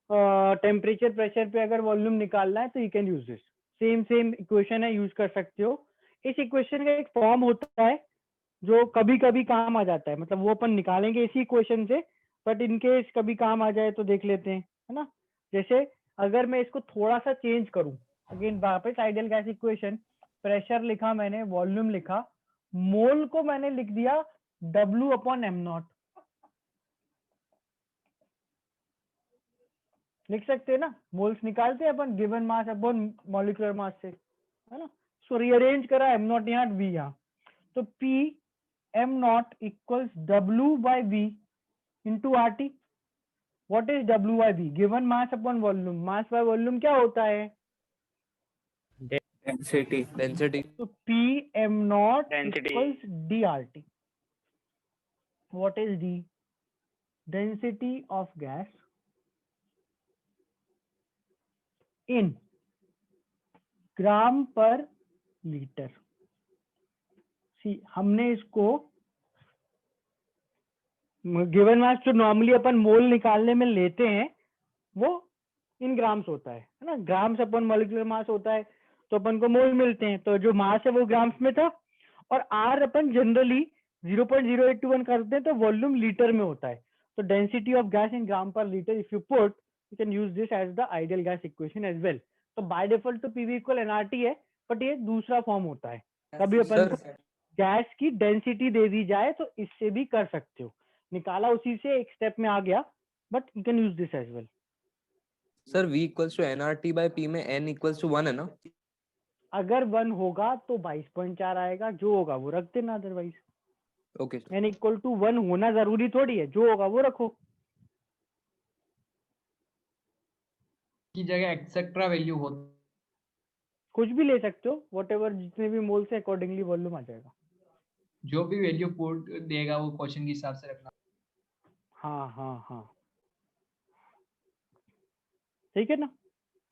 टेम्परेचर प्रेशर पे अगर वॉल्यूम निकालना है तो you can use this. Same equation है, यूज कर सकते हो। इस इक्वेशन का एक फॉर्म होता है जो कभी कभी काम आ जाता है, मतलब वो अपन निकालेंगे इसी इक्वेशन से, बट इनकेस कभी काम आ जाए तो देख लेते हैं, है ना। जैसे अगर मैं इसको थोड़ा सा चेंज करूं, अगेन वापस आइडियल गैस इक्वेशन, प्रेशर लिखा मैंने, वॉल्यूम लिखा, मोल को मैंने लिख दिया W/m0। लिख सकते हैं ना, मोल्स निकालते हैं अपन given mass upon molecular mass से, है ना। सो रीअरेंज करा m0 यहाँ v यहाँ, तो P m0 equals W/v into RT। What is W/v? Given mass upon volume. Mass by volume क्या होता है? डेंसिटी। तो P m0 equals dRT। What is d? Density of gas in gram per litre. सी हमने इसको given mass जो normally अपन मोल निकालने में लेते हैं वो इन ग्राम्स होता है ना। ग्राम्स अपन मॉलिक्यूलर मास होता है तो अपन को मोल मिलते हैं, तो जो मास है वो ग्राम्स में था। और आर अपन जनरली 0.0821 करते हैं तो वॉल्यूम लीटर में होता है। तो density of gas in gram per litre if you put, you can use this as the ideal gas equation as well. तो बाय डिफॉल्ट तो पीवी इक्वल एनआरटी है, बट ये दूसरा फॉर्म होता है। कभी अपन को गैस की डेंसिटी दे दी जाए तो इससे भी कर सकते हो। निकाला उसी से, एक स्टेप में आ गया, but you can use this as well. Sir V equals to nRT/P में n इक्वल्स टू 1 है ना? अगर 1 होगा तो 22.4 आएगा, जो होगा वो रख देना, otherwise okay. n equal to 1 होना जरूरी थोड़ी है, जो होगा वो रखो। की जगह एक्सेट्रा वैल्यू हो, कुछ भी ले सकते हो, व्हाटएवर जितने भी मोल से अकॉर्डिंगली वॉल्यूम आ जाएगा। जो भी वैल्यू पुट देगा वो क्वेश्चन के हिसाब से रखना। हाँ हाँ हाँ, ठीक है ना।